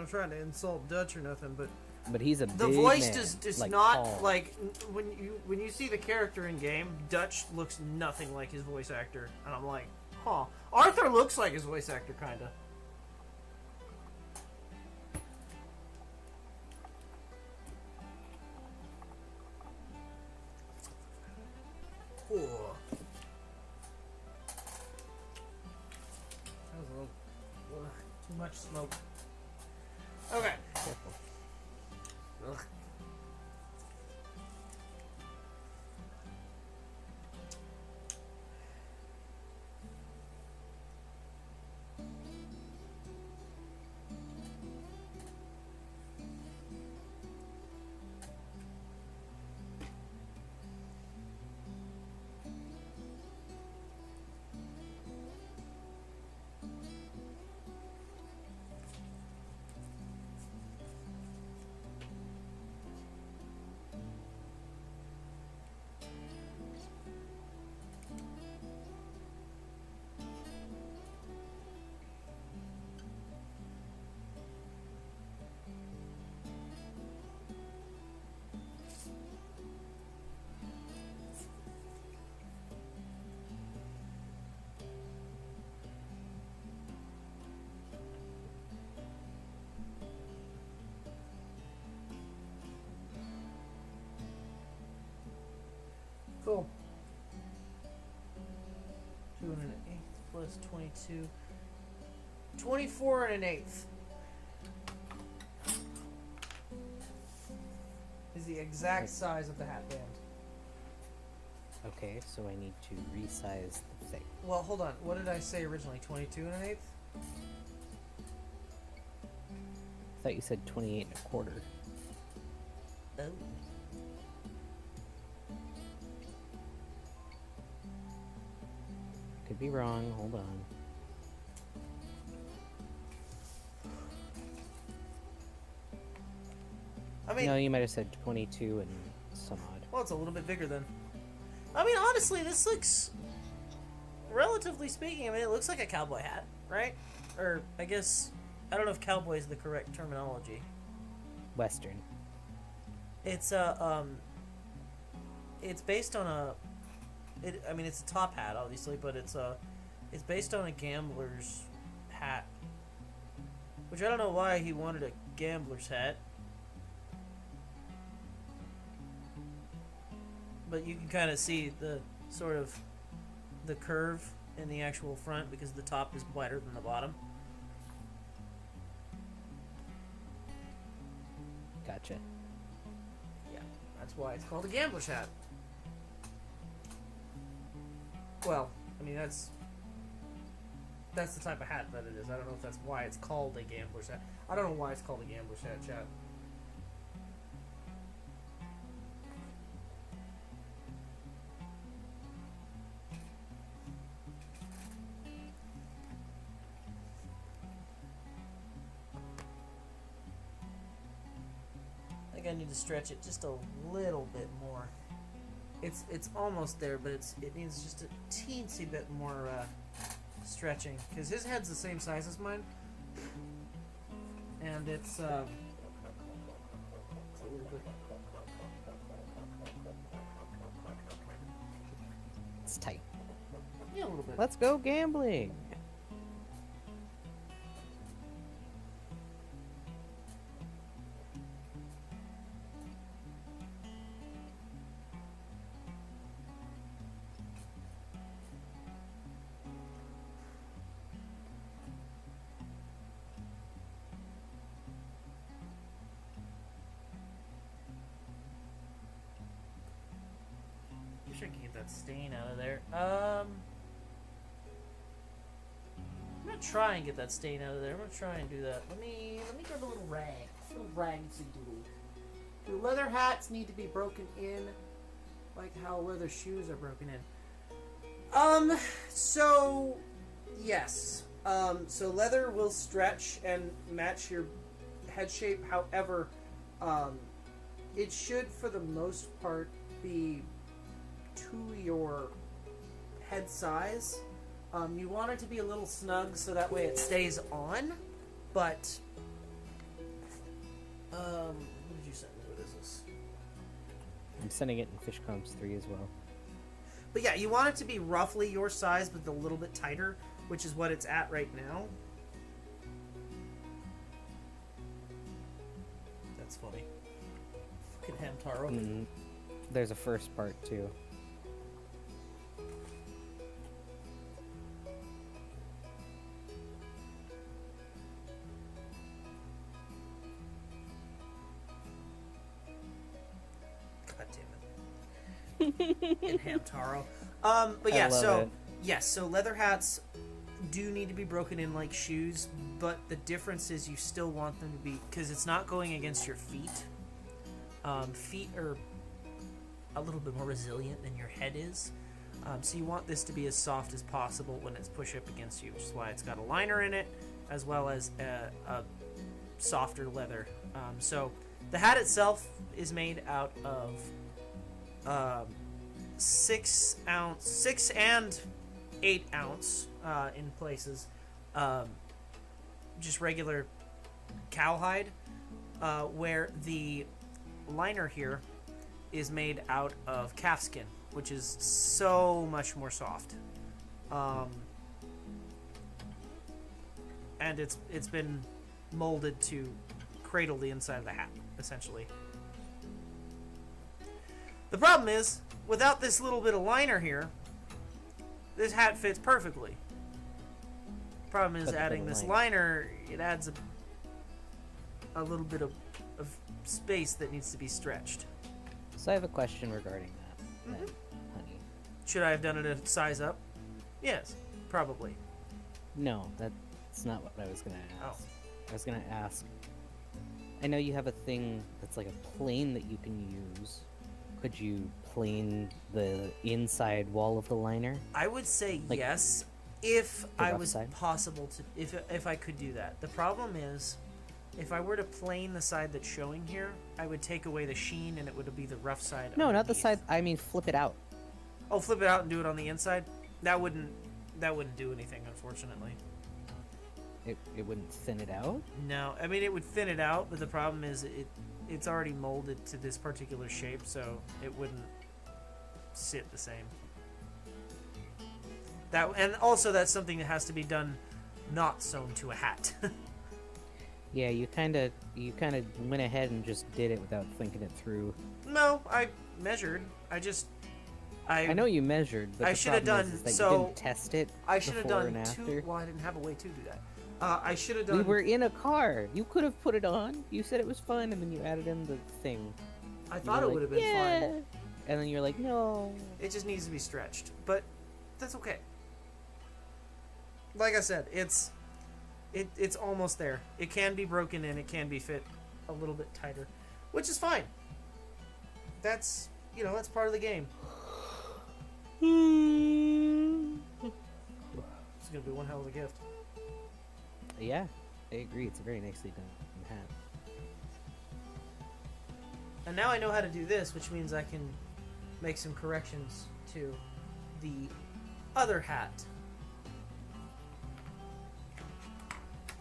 trying to insult Dutch or nothing, but But he's a the big voice man, does like, not tall. like when you see the character in game. Dutch looks nothing like his voice actor, and I'm like, huh. Arthur looks like his voice actor, kinda. Cool. That was a little too much smoke. Okay. Careful. Ugh. Cool. 2 and an eighth plus 22. 24 and an eighth. Is the exact size of the hat band. Okay, so I need to resize the thing. Well, hold on. What did I say originally? 22 and an eighth? I thought you said 28 and a quarter. Oh. Could be wrong. Hold on. I mean, No, you might have said 22 and some odd. well, it's a little bit bigger then. I mean, honestly, this looks, relatively speaking, I mean, it looks like a cowboy hat, right? Or, I guess, I don't know if cowboy is the correct terminology. Western. It's it's based on I mean, it's a top hat, obviously, but it's based on a gambler's hat. Which I don't know why he wanted a gambler's hat. But you can kind of see the sort of the curve in the actual front because the top is wider than the bottom. Gotcha. Yeah, that's why it's called a gambler's hat. Well, I mean, that's the type of hat that it is. I don't know if that's why it's called a gambler's hat. I don't know why it's called a gambler's hat, chat. I think I need to stretch it just a little bit more. It's almost there, but it needs just a teensy bit more stretching because his head's the same size as mine, and it's a little bit. It's tight. Yeah, a little bit. Let's go gambling. Wish I could get that stain out of there. I'm gonna try and get that stain out of there. I'm gonna try and do that. Let me grab a little rag. Little ragsy doodle. Do leather hats need to be broken in, like how leather shoes are broken in? So yes. So leather will stretch and match your head shape. However, it should, for the most part, be to your head size. You want it to be a little snug so that way it stays on, but what did you send me? What is this? I'm sending it in Fish Crumbs 3 as well. But yeah, you want it to be roughly your size but a little bit tighter, which is what it's at right now. That's funny. Fucking Hamtaro. There's a first part too. In Hamtaro. But yeah, so leather hats do need to be broken in like shoes, but the difference is you still want them to be, because it's not going against your feet. Feet are a little bit more resilient than your head is. So you want this to be as soft as possible when it's pushed up against you, which is why it's got a liner in it, as well as a softer leather. So the hat itself is made out of 6 and 8 ounce in places, just regular cowhide, where the liner here is made out of calfskin, which is so much more soft, and it's been molded to cradle the inside of the hat, essentially. The problem is, without this little bit of liner here, this hat fits perfectly. Problem is, adding this liner, it adds a little bit of space that needs to be stretched. So I have a question regarding that, honey. Should I have done it a size up? Yes, probably. No, that's not what I was gonna ask. Oh. I was gonna ask. I know you have a thing that's like a plane that you can use. Could you plane the inside wall of the liner? I would say Like, yes, if the I rough was side? possible to, if I could do that. The problem is, if I were to plane the side that's showing here, I would take away the sheen and it would be the rough side. No, not the underneath. side. I mean, flip it out. Oh, flip it out and do it on the inside. That wouldn't do anything, unfortunately. It wouldn't thin it out. No, I mean it would thin it out, but the problem is it's already molded to this particular shape, so it wouldn't sit the same. That, and also that's something that has to be done not sewn to a hat. Yeah, you kind of went ahead and just did it without thinking it through. No, I measured. I know you measured, but I the should have problem done is that so. you didn't test it. I should have before done and two. after. Well, I didn't have a way to do that. I should have done. We were in a car. You could have put it on. You said it was fun, and then you added in the thing. I You thought were it would have like, been yeah. fine. And then you're like, no. It just needs to be stretched, but that's okay. Like I said, it's almost there. It can be broken in. It can be fit a little bit tighter, which is fine. That's that's part of the game. It's gonna be one hell of a gift. Yeah, I agree. It's a very nicely done hat. And now I know how to do this, which means I can make some corrections to the other hat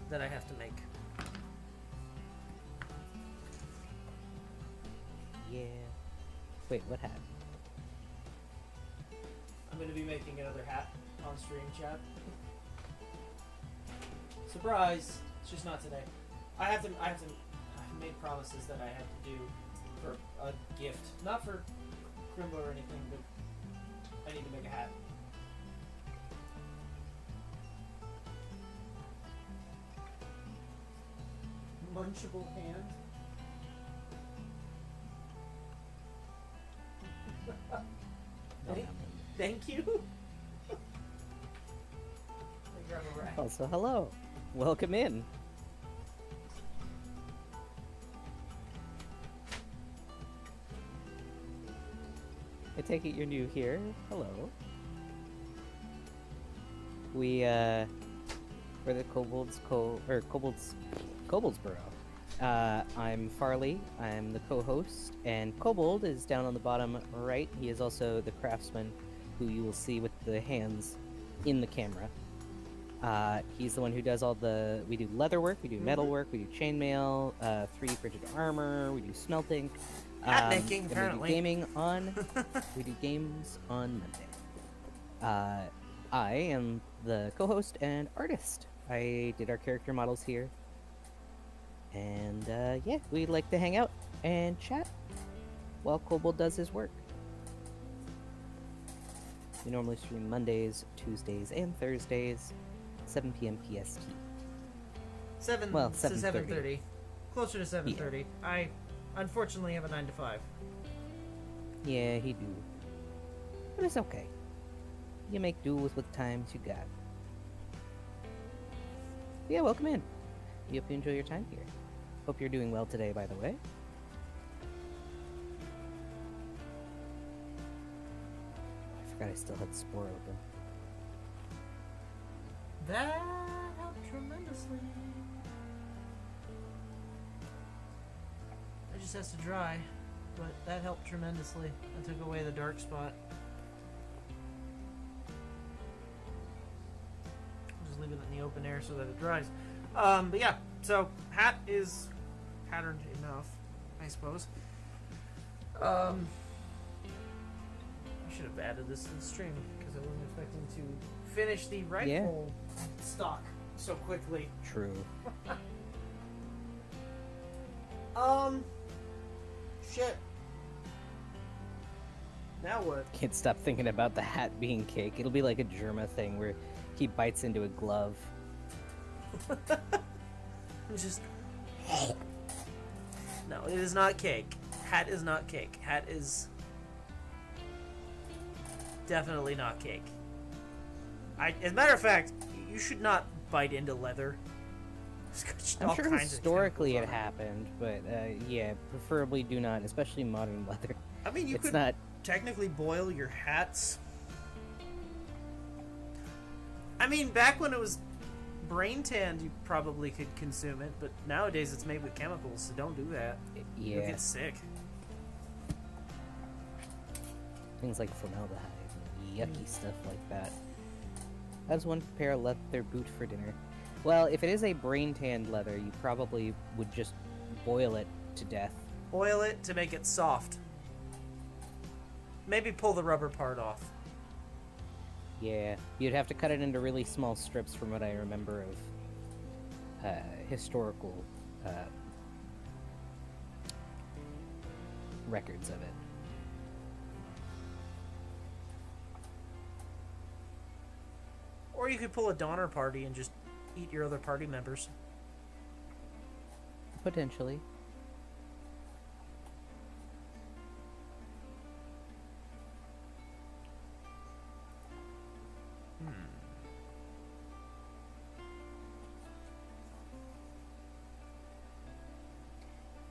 that I have to make. Yeah. Wait, what hat? I'm going to be making another hat on stream, chat. Surprise! It's just not today. I've made promises that I have to do for a gift. Not for Crimbo or anything, but I need to make a hat. Munchable hand. Thank you. Let me grab a rag. Also, hello. Welcome in. I take it you're new here. Hello. We're the Koboldsboro. I'm Farley. I'm the co-host, and Kobold is down on the bottom right. He is also the craftsman, who you will see with the hands in the camera. He's the one who does all the. We do leather work, we do metal work, we do chainmail, 3D printed armor, we do smelting. Hat making, and apparently. We do gaming on. We do games on Monday. I am the co-host and artist. I did our character models here. And yeah, we like to hang out and chat while Kobold does his work. We normally stream Mondays, Tuesdays, and Thursdays, 7 p.m. PST. 7 Well, to 7:30. 7:30. Closer to 7:30. I unfortunately have a 9 to 5. Yeah, he do. But it's okay. You make do with what times you got. Yeah, welcome in. We hope you enjoy your time here. Hope you're doing well today, by the way. I forgot I still had Spore open. That helped tremendously. It just has to dry, but that helped tremendously. I took away the dark spot. I'll just leave it in the open air so that it dries. But yeah, so hat is patterned enough, I suppose. I should have added this to the stream because I wasn't expecting to finish the rifle stock so quickly. True. Shit. Now what? Can't stop thinking about the hat being cake. It'll be like a Germa thing where he bites into a glove. Just no, it is not cake. Hat is not cake. Hat is definitely not cake. As a matter of fact, you should not bite into leather. I'm sure historically it happened, but yeah, preferably do not, especially modern leather. I mean, you could technically boil your hats. I mean, back when it was brain tanned, you probably could consume it, but nowadays it's made with chemicals, so don't do that. Yeah. You'll get sick. Things like formaldehyde and yucky stuff like that. I just want to prepare a leather boot for dinner. Well, if it is a brain-tanned leather, you probably would just boil it to death. Boil it to make it soft. Maybe pull the rubber part off. Yeah, you'd have to cut it into really small strips from what I remember of historical records of it. Or you could pull a Donner Party and just eat your other party members. Potentially.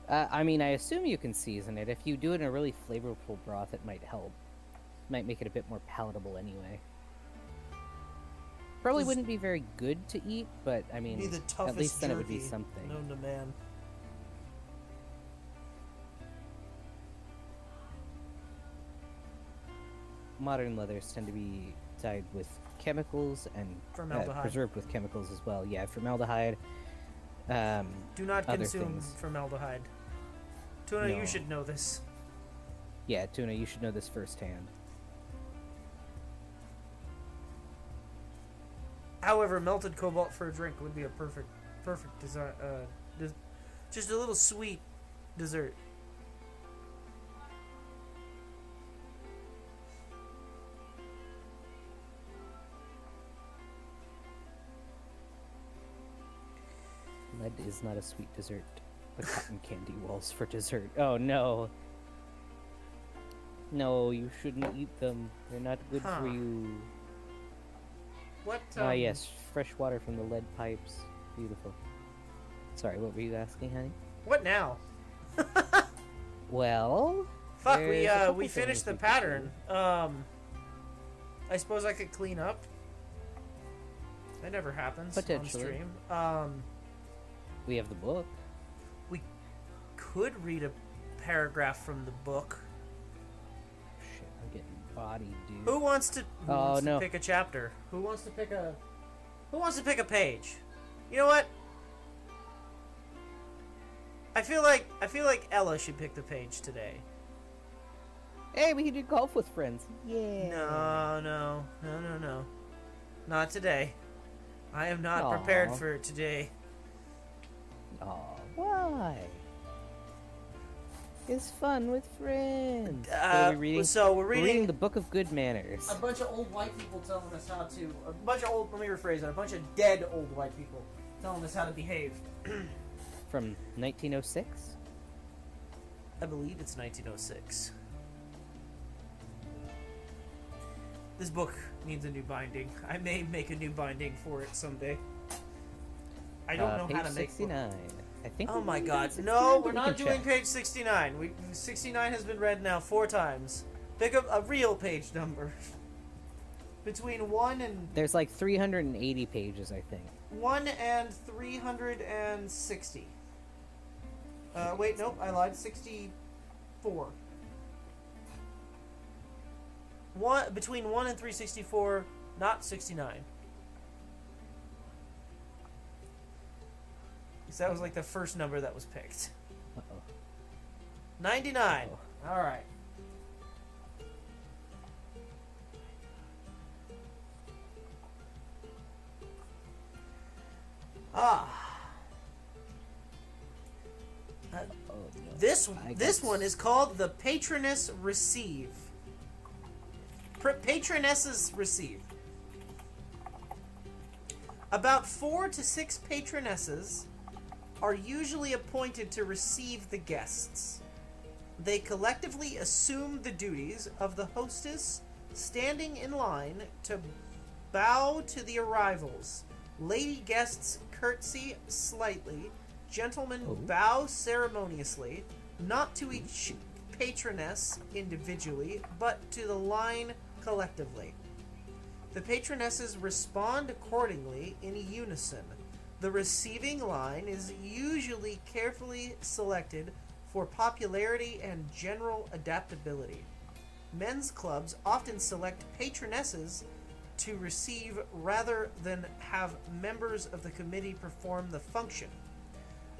I mean, I assume you can season it. If you do it in a really flavorful broth, it might help. Might make it a bit more palatable anyway. Probably wouldn't be very good to eat, but I mean, at least then it would be something. Known to man. Modern leathers tend to be dyed with chemicals and preserved with chemicals as well. Yeah, formaldehyde. Do not consume things. formaldehyde. Tuna, No. you should know this. Yeah, Tuna, you should know this firsthand. However, melted cobalt for a drink would be a perfect design. Just a little sweet dessert. Lead is not a sweet dessert. The cotton candy walls for dessert. Oh no. No, you shouldn't eat them. They're not good for you. What? Ah, yes, fresh water from the lead pipes. Beautiful. Sorry, what were you asking, honey? What now? Well, Fuck, there's a couple we things finished the we could pattern. I suppose I could clean up. That never happens on Potentially. stream. We have the book. We could read a paragraph from the book. Shit, I'm getting bodied, dude. Who wants to no. pick a chapter? Who wants to pick a page? You know what? I feel like Ella should pick the page today. Hey, we can do golf with friends. Yeah. No. Not today. I am not prepared for today. Aw, why? It's fun with friends. What are we reading? So We're reading the Book of Good Manners. A bunch of old white people telling us how to. Let me rephrase that. A bunch of dead old white people telling us how to behave. From 1906? I believe it's 1906. This book needs a new binding. I may make a new binding for it someday. I don't know how to make 69. I think. Oh my god. 69, No, but we're we not can doing check. page 69. 69 has been read now 4 times. Pick up a real page number. Between 1 and... There's like 380 pages, I think. 1 and 360. Wait, nope, I lied. 64. Between 1 and 364, not 69. So that was like the first number that was picked. Uh-oh. 99. Uh-oh. Alright. Oh, no. This one is called the Patroness Receive. Patronesses Receive. About 4 to 6 patronesses are usually appointed to receive the guests. They collectively assume the duties of the hostess, standing in line to bow to the arrivals. Lady guests curtsy slightly. Gentlemen bow ceremoniously, not to each patroness individually, but to the line collectively. The patronesses respond accordingly in unison. The receiving line is usually carefully selected for popularity and general adaptability. Men's clubs often select patronesses to receive rather than have members of the committee perform the function.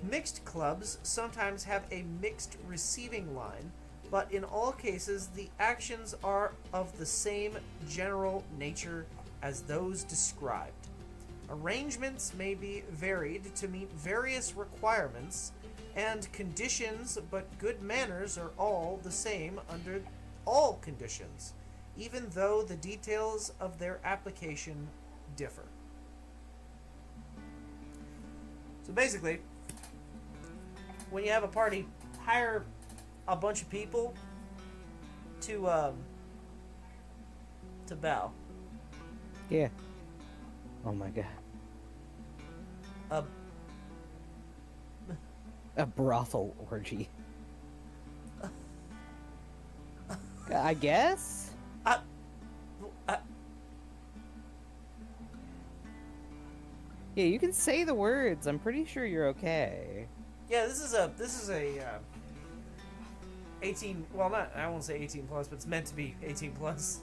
Mixed clubs sometimes have a mixed receiving line, but in all cases the actions are of the same general nature as those described. Arrangements may be varied to meet various requirements and conditions, but good manners are all the same under all conditions, even though the details of their application differ. So basically, when you have a party, hire a bunch of people to bow. Yeah. Oh my god. A brothel orgy. I guess? Yeah, you can say the words. I'm pretty sure you're okay. Yeah, this is a 18, well, not, I won't say 18 plus, but it's meant to be 18 plus.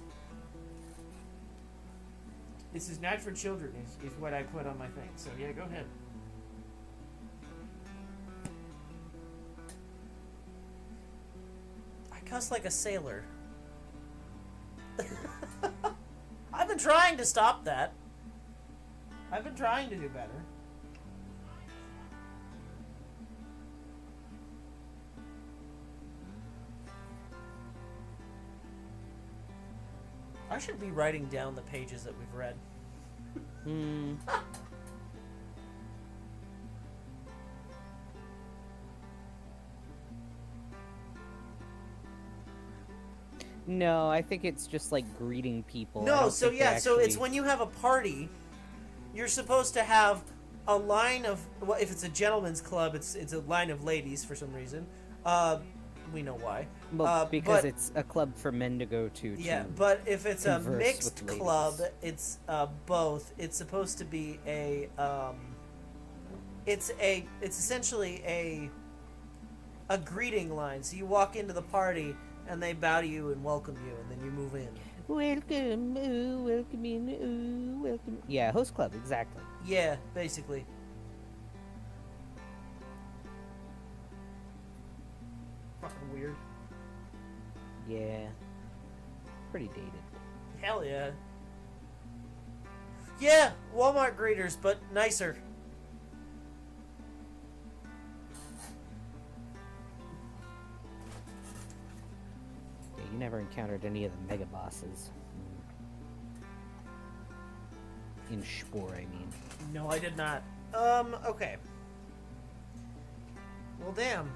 This is not for children, is what I put on my thing. So yeah, go ahead. I cuss like a sailor. I've been trying to stop that. I've been trying to do better. I should be writing down the pages that we've read. No, I think it's just like greeting people. No, so yeah, so it's when you have a party, you're supposed to have a line of, well, if it's a gentleman's club, it's a line of ladies for some reason. We know why. Well, because it's a club for men to go to. Yeah, but if it's a converse mixed with club, it's both. It's supposed to be a it's essentially a greeting line. So you walk into the party and they bow to you and welcome you, and then you move in. Welcome, ooh, welcome in, ooh, welcome. Yeah, host club, exactly. Yeah, basically. Fucking weird. Yeah. Pretty dated. Hell yeah. Yeah, Walmart greeters, but nicer. Yeah, you never encountered any of the mega bosses. In Spore, I mean. No, I did not. Okay. Well, damn.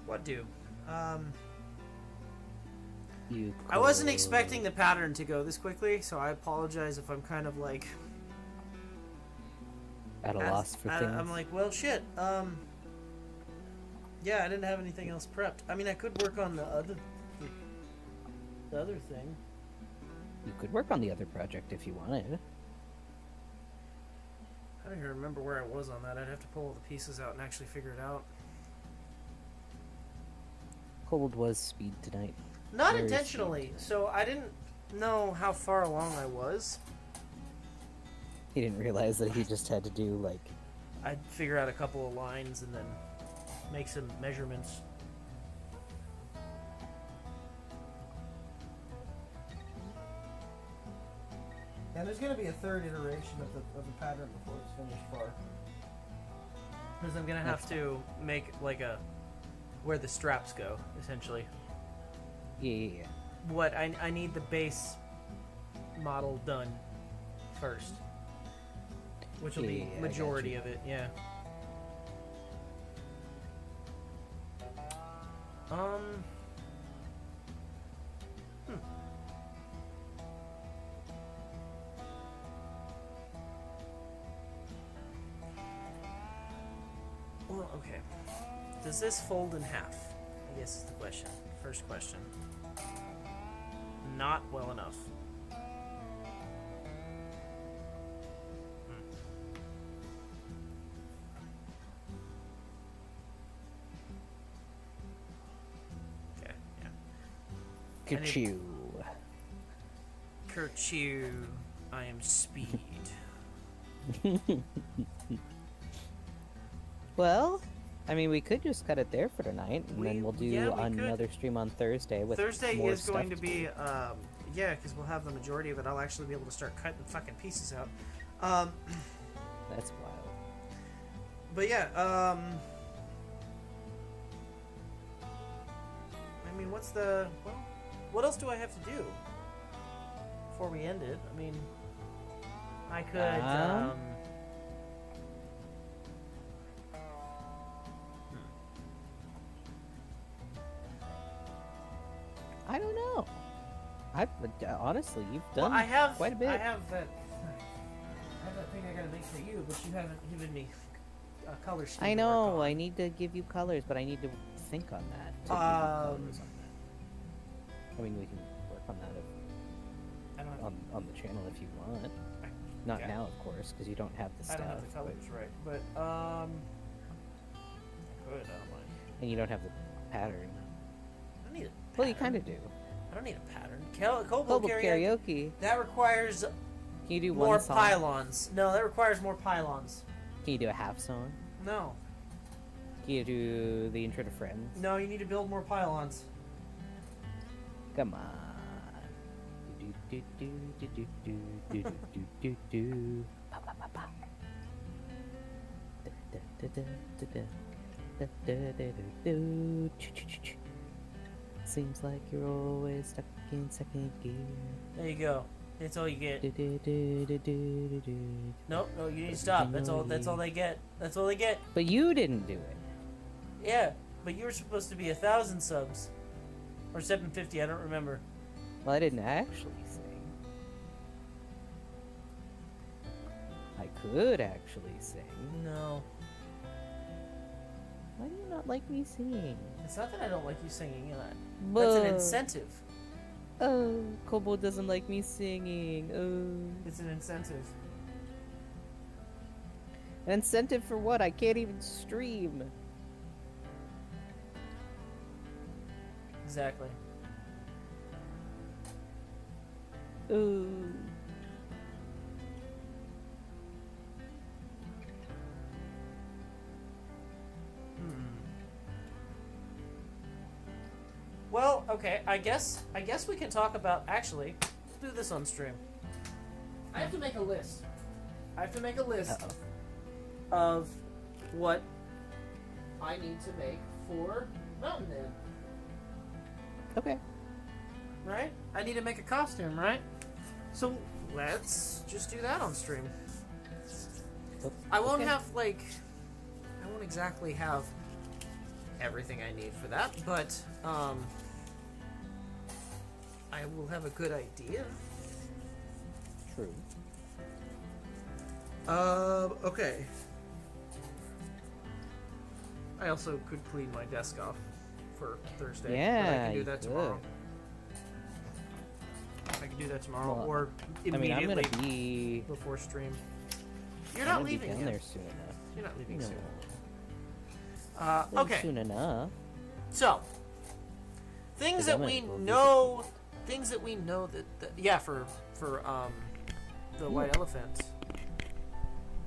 What do? I wasn't expecting the pattern to go this quickly, so I apologize if I'm kind of like... At a loss for things. I'm like, well, shit. Yeah, I didn't have anything else prepped. I mean, I could work on the other thing. You could work on the other project if you wanted. I don't even remember where I was on that. I'd have to pull all the pieces out and actually figure it out. Kobold was speed tonight. Not Very intentionally, speed. so I didn't know how far along I was. He didn't realize that he just had to do, like... I'd figure out a couple of lines and then make some measurements. And there's going to be a third iteration of the pattern before it's finished far. Because I'm going to have to make, like, where the straps go, essentially. Yeah. What I need the base model done first. which will be Yeah, I majority gotcha. of it. Yeah. Um. Well, okay. Does this fold in half? I guess is the question. First question. Not well enough. Okay, yeah. Ka-chew. Kerchew. I am speed. Well, I mean, we could just cut it there for tonight, and then we'll do yeah, we could. another stream on Thursday with Thursday more is going to stuff be, yeah, because we'll have the majority of it. I'll actually be able to start cutting fucking pieces out. That's wild. But yeah, I mean, what's the, well, what else do I have to do before we end it? I mean, I could, I don't know. Honestly, you've done well, I have quite a bit. I have that thing I gotta make for you, but you haven't given me a color scheme. I to know. work on. I need to give you colors, but I need to think on that. to give you colors on that. I mean, we can work on that I don't have, on the channel if you want. Not yeah. now, of course, because you don't have the I stuff. don't have the but- colors right, but I could. I don't mind. and you don't have the pattern. I don't need a pattern. Well, you kind of do. I don't need a pattern. Kobold Kobold karaoke. karaoke. That requires Can you do more one song? pylons. No, that requires more pylons. Can you do a half song? No. Can you do the intro to Friends? No, you need to build more pylons. Come on. Do do do do do do do do do do. Pa pa pa pa. Da da da da da da da da da do. Ch ch ch ch. Seems like you're always stuck in second gear. There you go. That's all you get. Do do do do do do do. No, no, you need to stop. That's all they get. That's all they get. But you didn't do it. Yeah, but you were supposed to be 1,000 subs. Or 750, I don't remember. Well, I didn't actually sing. I could actually sing. No. Why do you not like me singing? It's not that I don't like you singing. That's an But- incentive. Oh, Kobold doesn't like me singing. Oh. It's an incentive. An incentive for what? I can't even stream. Exactly. Ooh. Well, okay, I guess we can talk about, actually, let's do this on stream. I have to make a list. I have to make a list Uh-oh. of what I need to make for Mountain Man. Okay. Right? I need to make a costume, right? So let's just do that on stream. Oh, I won't okay. have, like, I won't exactly have everything I need for that, but I will have a good idea. True. Okay. I also could clean my desk off for Thursday. but I Yeah, can do you that could. tomorrow. I can do that tomorrow, Well, or I mean, I'm immediately gonna be. before stream. You're I'm not gonna be leaving down yet. there soon enough. You're not leaving No. soon. Well, Okay, Soon enough. so things 'Cause that I'm we gonna go know, things that we know that yeah, for the white elephant.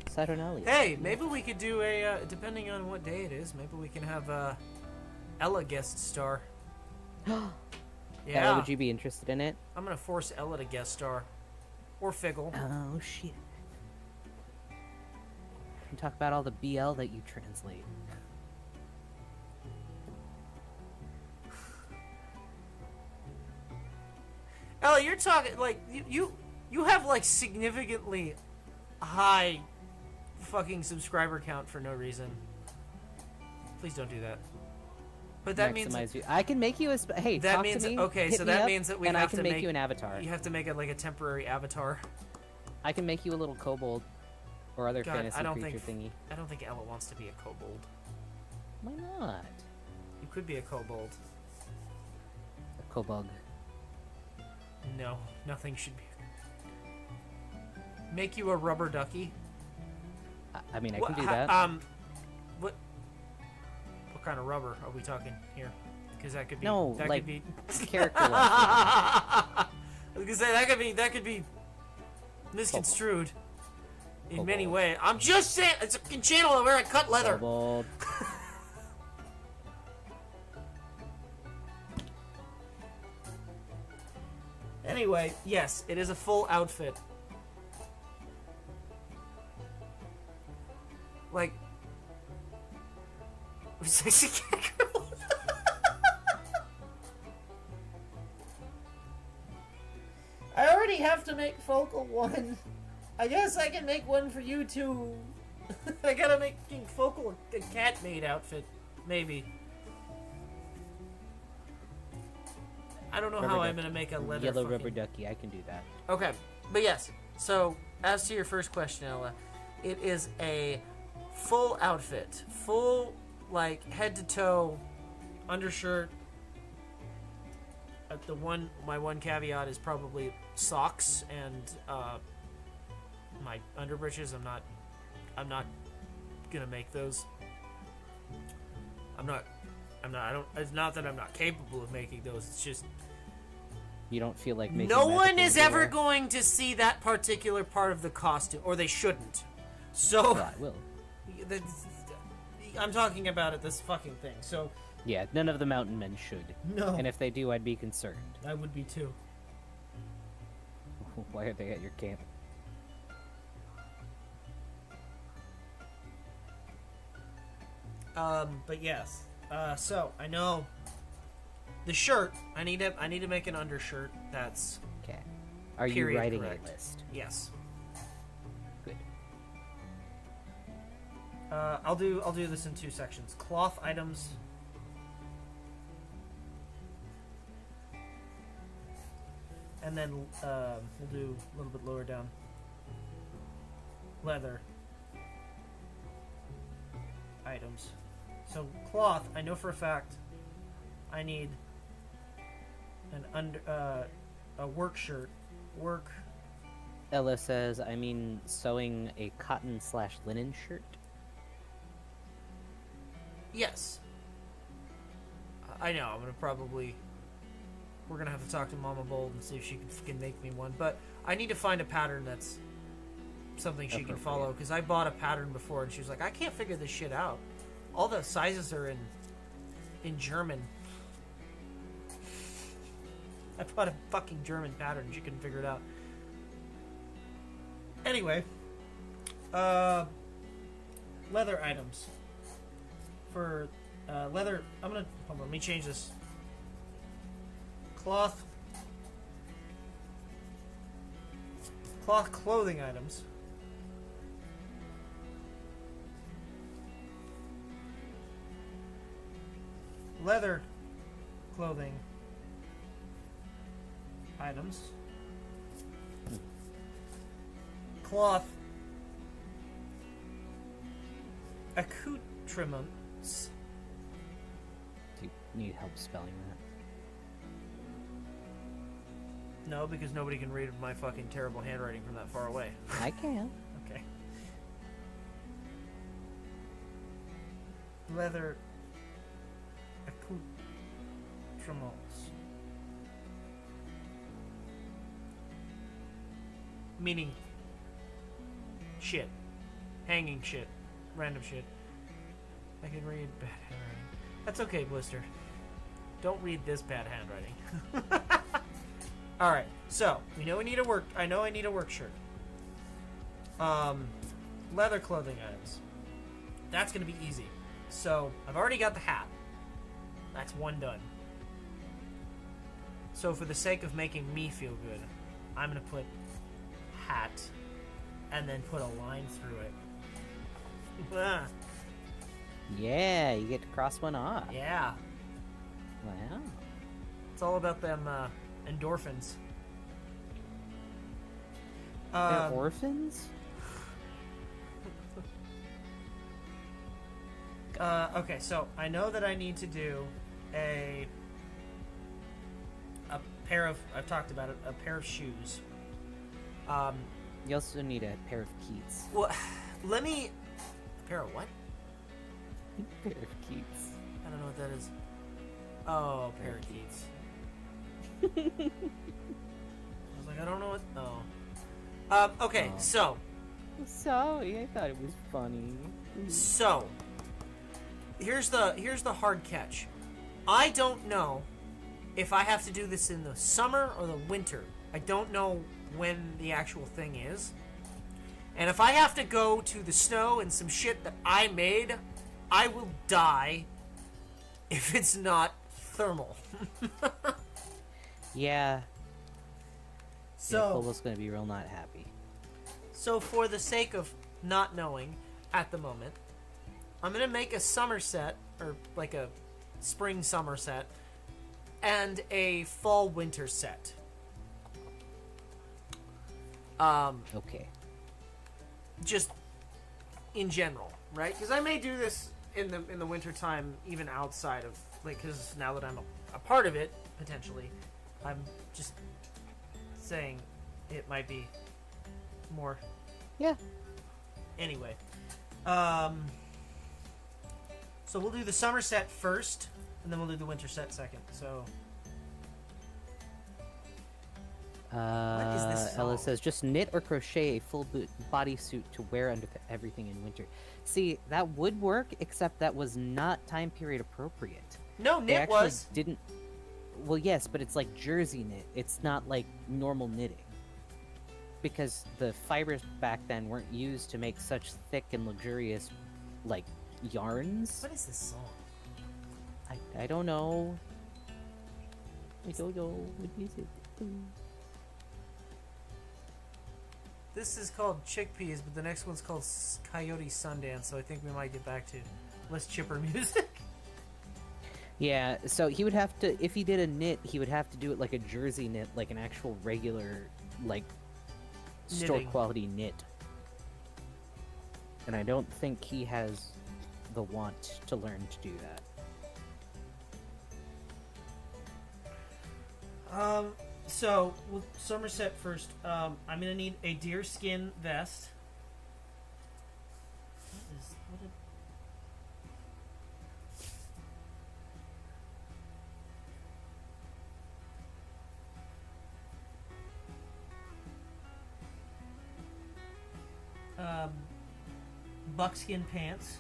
Saturnalia. Hey, maybe we could do a depending on what day it is. Maybe we can have Ella guest star. Ella, Yeah, would you be interested in it? I'm gonna force Ella to guest star, or Figgle. Oh shit. You talk about all the BL that you translate. Ella, you're talking like you have like significantly high fucking subscriber count for no reason. Please don't do that. But that means I can make you a hey. that talk means to me, okay. hit So me that up, means that we and have I can to make you an avatar. You have to make it like a temporary avatar. I can make you a little kobold or other God, fantasy I don't creature think thingy. I don't think Ella wants to be a kobold. Why not? You could be a kobold. A kobug. No, nothing should be. Make you a rubber ducky. I mean, I What- can do that. What kind of rubber are we talking here? Because that could be No, that like, could be character. I was gonna say that could be misconstrued in many Kobold. ways. I'm just saying it's a fucking channel where I cut leather. Kobold. Anyway, yes, it is a full outfit. Like sexy cat girl. I already have to make Focal one. I guess I can make one for you too. I gotta make Focal a cat maid outfit, maybe. I don't know how I'm gonna make a leather Yellow fucking... rubber ducky. I can do that. Okay, but yes. So as to your first question, Ella, it is a full outfit, full like head to toe, undershirt. My one caveat is probably socks and my underbreeches. I'm not gonna make those. It's not that I'm not capable of making those. It's just You don't feel like making no magical one is ever underwear? going to see that particular part of the costume, or they shouldn't. So Well, I will. I'm talking about it. This fucking thing. So Yeah, none of the mountain men should. no, And if they do, I'd be concerned. I would be too. Why are they at your camp? But yes. So I know the shirt. I need to make an undershirt. That's Okay. Are you Period, writing correct. a list? yes. Good. I'll do this in two sections. Cloth items. And then we'll do a little bit lower down. Leather items. So cloth, I know for a fact I need a work shirt. Work. Ella says, I mean, sewing a cotton/linen shirt. Yes. I know. I'm gonna probably. We're gonna have to talk to Mama Bold and see if she can make me one. But I need to find a pattern that's something she can follow. Because I bought a pattern before and she was like, I can't figure this shit out. All the sizes are in German. I bought a fucking German pattern and she couldn't figure it out. Anyway, leather items. For leather, hold on, let me change this. Cloth clothing items. Leather clothing items. Cloth accoutrements. Do you need help spelling that? No, because nobody can read my fucking terrible handwriting from that far away. I can. Okay. Leather accoutrements. Meaning shit. Hanging shit. Random shit. I can read bad handwriting. That's okay, Blister. Don't read this bad handwriting. Alright, so we know we need a work. I know I need a work shirt. Leather clothing items. That's gonna be easy. So I've already got the hat. That's one done. So for the sake of making me feel good, I'm gonna put hat and then put a line through it. Ah, Yeah, you get to cross one off. yeah. Wow. It's all about them endorphins. They're orphans? Okay, so I know that I need to do a pair of, I've talked about it, a pair of shoes. You also need a pair of keys. Well, let me, a pair of what? A pair of keys. I don't know what that is. Oh, parakeets. I was like, I don't know what. Oh. Okay, Oh. so Sorry, I thought it was funny. here's the hard catch. I don't know if I have to do this in the summer or the winter. I don't know when the actual thing is. And if I have to go to the snow and some shit that I made, I will die if it's not thermal. Yeah. So, Kobold's gonna be real not happy. so for the sake of not knowing at the moment, I'm gonna make a summer set, or like a spring summer set, and a fall winter set. Okay. Just in general, right? Because I may do this in the winter time, even outside of, like, because now that I'm a part of it potentially, I'm just saying it might be more. Yeah. Anyway, so we'll do the summer set first, and then we'll do the winter set second. So is this Ella song? says, just knit or crochet a full bodysuit to wear under everything in winter. See, that would work, except that was not time period appropriate. no, They knit actually was. didn't. Well, yes, but it's like jersey knit. It's not like normal knitting. Because the fibers back then weren't used to make such thick and luxurious, like, yarns. What is this song? I don't know. I don't know. What is it? This is called Chickpeas, but the next one's called Coyote Sundance, so I think we might get back to less chipper music. Yeah, so he would have to, if he did a knit, he would have to do it like a jersey knit, like an actual regular, like, store Knitting. quality knit. And I don't think he has the want to learn to do that. So, with Somerset first, I'm gonna need a deerskin vest. What did... Buckskin pants.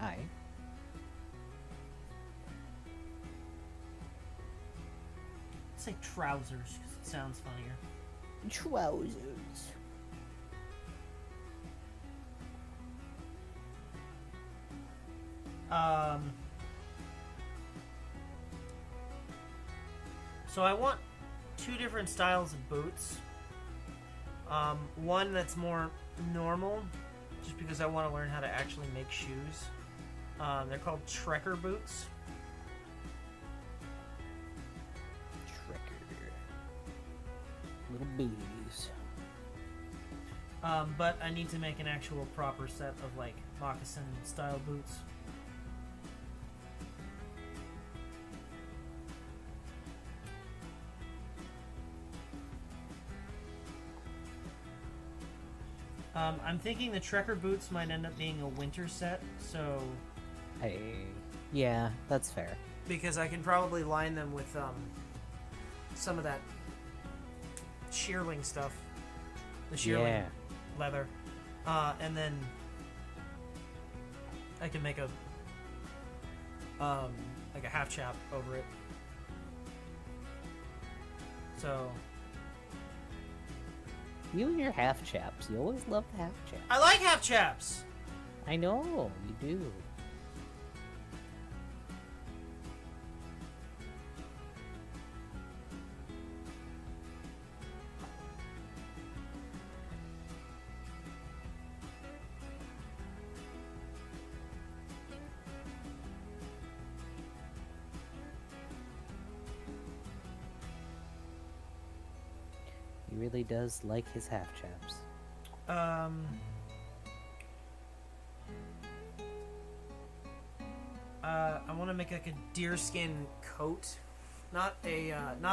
Aye. Say trousers, because it sounds funnier. Trousers. So I want two different styles of boots. One that's more normal, just because I want to learn how to actually make shoes. They're called Trekker boots. Trekker. Little booties. But I need to make an actual proper set of, like, moccasin style boots. I'm thinking the Trekker boots might end up being a winter set, so... Yeah, that's fair. Because I can probably line them with some of that shearling stuff. The shearling Yeah. leather. And then I can make a like a half chap over it. So You and your half chaps. You always love the half chaps. I like half chaps. I know, you do. really does like his half chaps. I want to make like a deerskin coat, not a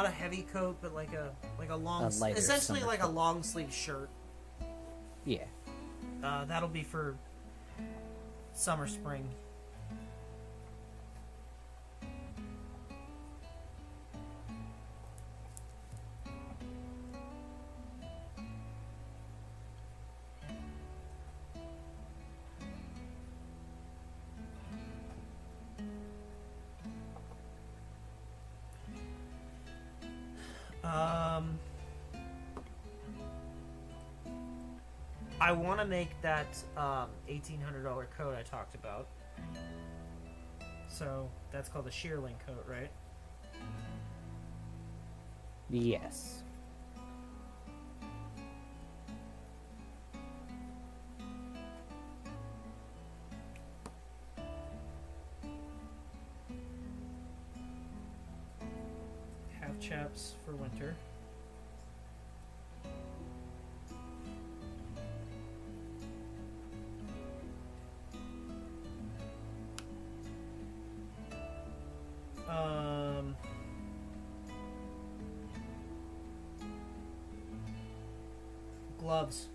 heavy coat, but like a long, lighter essentially summer like a coat. long sleeve shirt. Yeah. That'll be for summer, spring. I want to make that $1,800 coat I talked about. So that's called the shearling coat, right? Yes. Half chaps for winter. Gloves.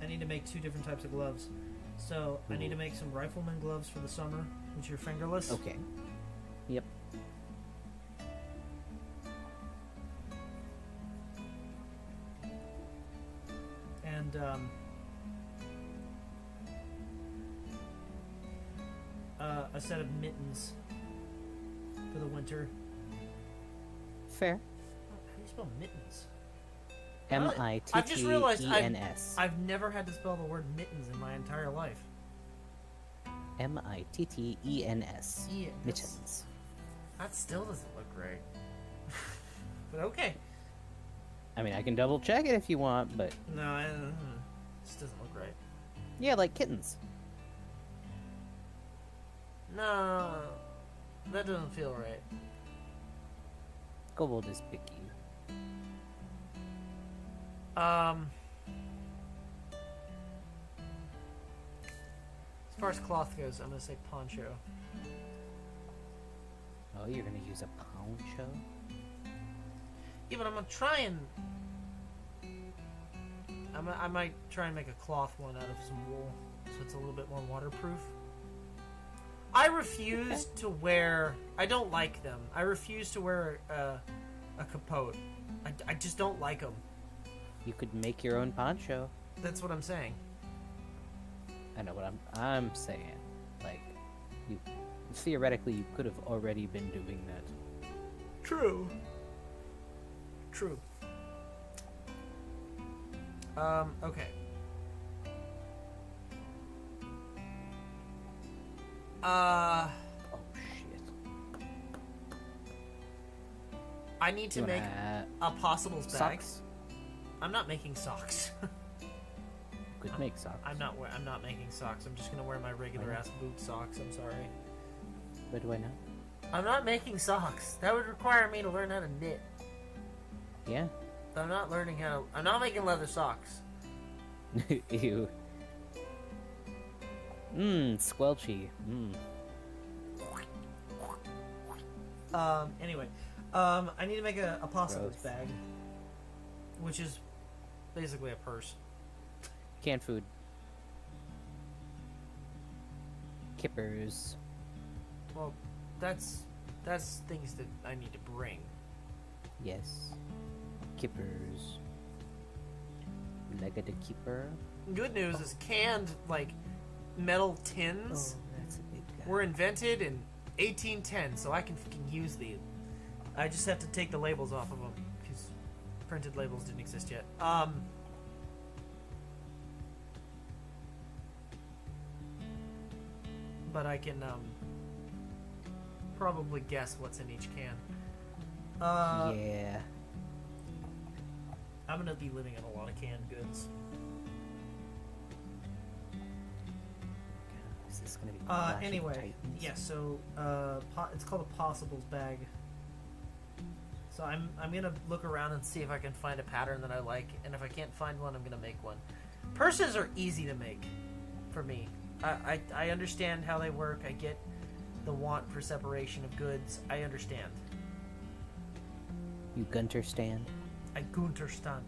I need to make 2 different types of gloves. So I need to make some rifleman gloves for the summer, which are fingerless. Okay. Yep. And a set of mittens for the winter. Fair. How do you spell mittens? M-I-T-T-E-N-S. I've just realized I've never had to spell the word mittens in my entire life. M-I-T-T-E-N-S. Yeah, Mittens. that still doesn't look right. But okay. I mean, I can double check it if you want, but No, this doesn't look right. yeah, like kittens. No, that doesn't feel right. Kobold is picky. As far as cloth goes, I'm gonna say poncho. Oh, you're gonna use a poncho? Yeah, but I'm gonna try and I might try and make a cloth one out of some wool, so it's a little bit more waterproof. I refuse to wear. I don't like them. I refuse to wear a capote. I just don't like them. You could make your own poncho. That's what I'm saying. I know what I'm saying. Like, you theoretically you could have already been doing that. True. True. Okay. Oh shit. I need to You make wanna- a possibles bag. socks? I'm not making socks. Could make socks. I'm not making socks. I'm just gonna wear my regular ass boot socks. I'm sorry. But do I know? I'm not making socks. That would require me to learn how to knit. Yeah. I'm not learning how. I'm not making leather socks. Ew. Squelchy. Anyway, I need to make a possibles Gross. bag, which is basically a purse. Canned food. Kippers. Well, that's things that I need to bring. Yes. Kippers. Leg of the keeper. Good news is canned like metal tins That's a big guy. were invented in 1810, so I can fucking use these. I just have to take the labels off of them because printed labels didn't exist yet. But I can probably guess what's in each can. Yeah. I'm gonna be living on a lot of canned goods. Is this gonna be Clash of Anyway, Titans? yeah. So it's called a possibles bag. So I'm gonna look around and see if I can find a pattern that I like, and if I can't find one, I'm gonna make one. Purses are easy to make for me. I understand how they work. I get the want for separation of goods. I understand. You Gunter stand? I Gunterstand.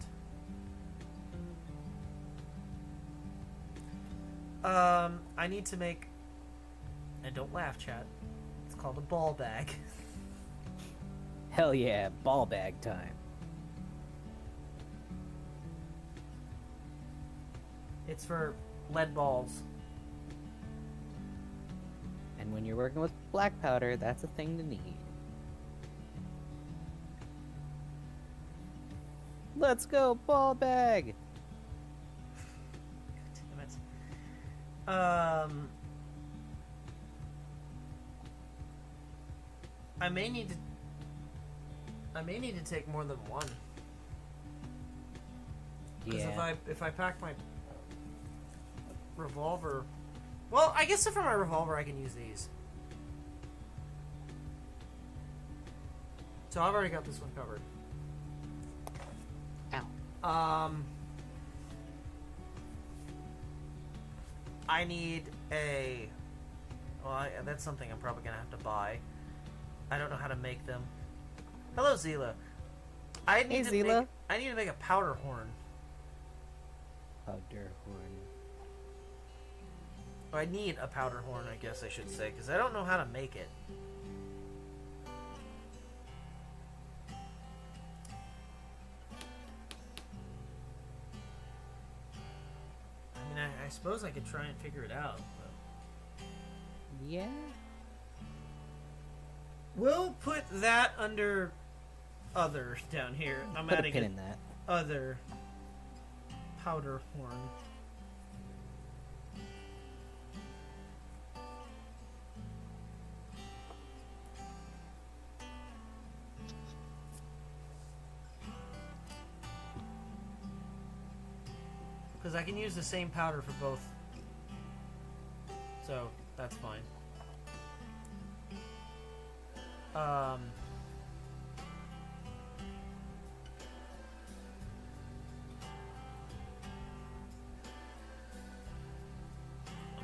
I need to make, and don't laugh, chat. It's called a ball bag. Hell yeah, ball bag time. It's for lead balls. And when you're working with black powder, that's a thing to need. Let's go, ball bag! Damn it. I may need to take more than one. Because Yeah. if I pack my revolver, well, I guess for my revolver I can use these. So I've already got this one covered. Ow. I need a. Well, that's something I'm probably gonna have to buy. I don't know how to make them. Hello, Zila. I need to Zila. make a powder horn. Powder horn. I need a powder horn, I guess I should say, because I don't know how to make it. I mean, I suppose I could try and figure it out, but... Yeah? We'll put that under other down here. I'm Put a adding pin in that. other powder horn. Because I can use the same powder for both. So, that's fine. I'm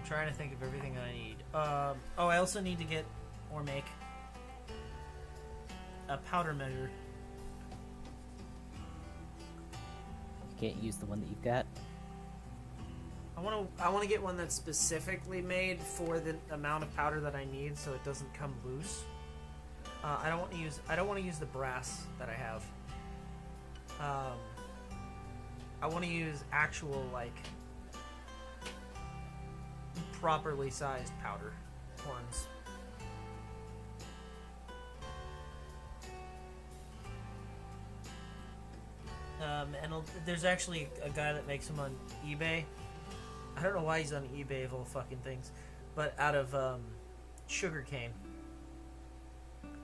trying to think of everything I need. Oh, I also need to get or make a powder measure. You can't use the one that you've got. I want to get one that's specifically made for the amount of powder that I need, so it doesn't come loose. I don't want to use the brass that I have. I want to use actual, like, properly sized powder horns. There's actually a guy that makes them on eBay. I don't know why he's on eBay of all fucking things, but out of sugar cane,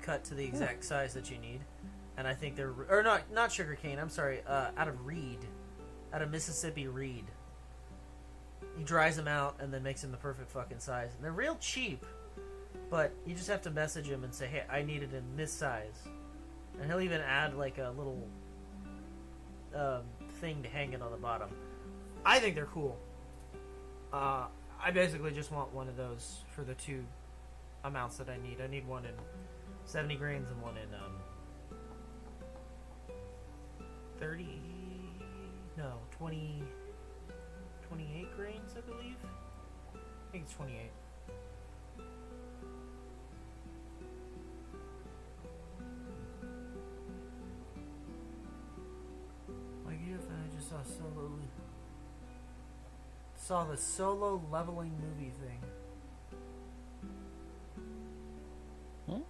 cut to the exact size that you need, and I think they're not sugar cane. I'm sorry, out of reed, out of Mississippi reed. He dries them out and then makes them the perfect fucking size, and they're real cheap. But you just have to message him and say, "Hey, I need it in this size," and he'll even add like a little thing to hang it on the bottom. I think they're cool. I basically just want one of those for the two amounts that I need. I need one in 70 grains and one in 28 grains, I believe. I think it's 28. Like if I just saw the solo leveling movie thing. Hmm?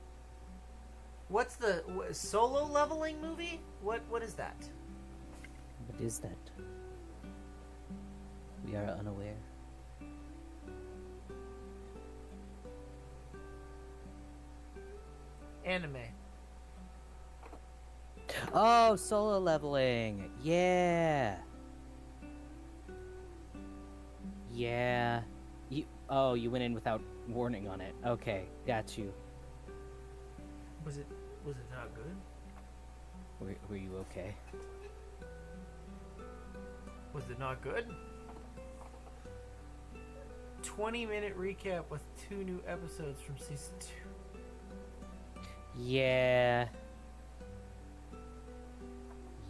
What's the solo leveling movie? What is that? What is that? We are unaware. Anime. Oh, solo leveling. Yeah. Yeah. You went in without warning on it. Okay, got you. Was it not good? Were you okay? Was it not good? 20-minute recap with 2 new episodes from season 2. Yeah.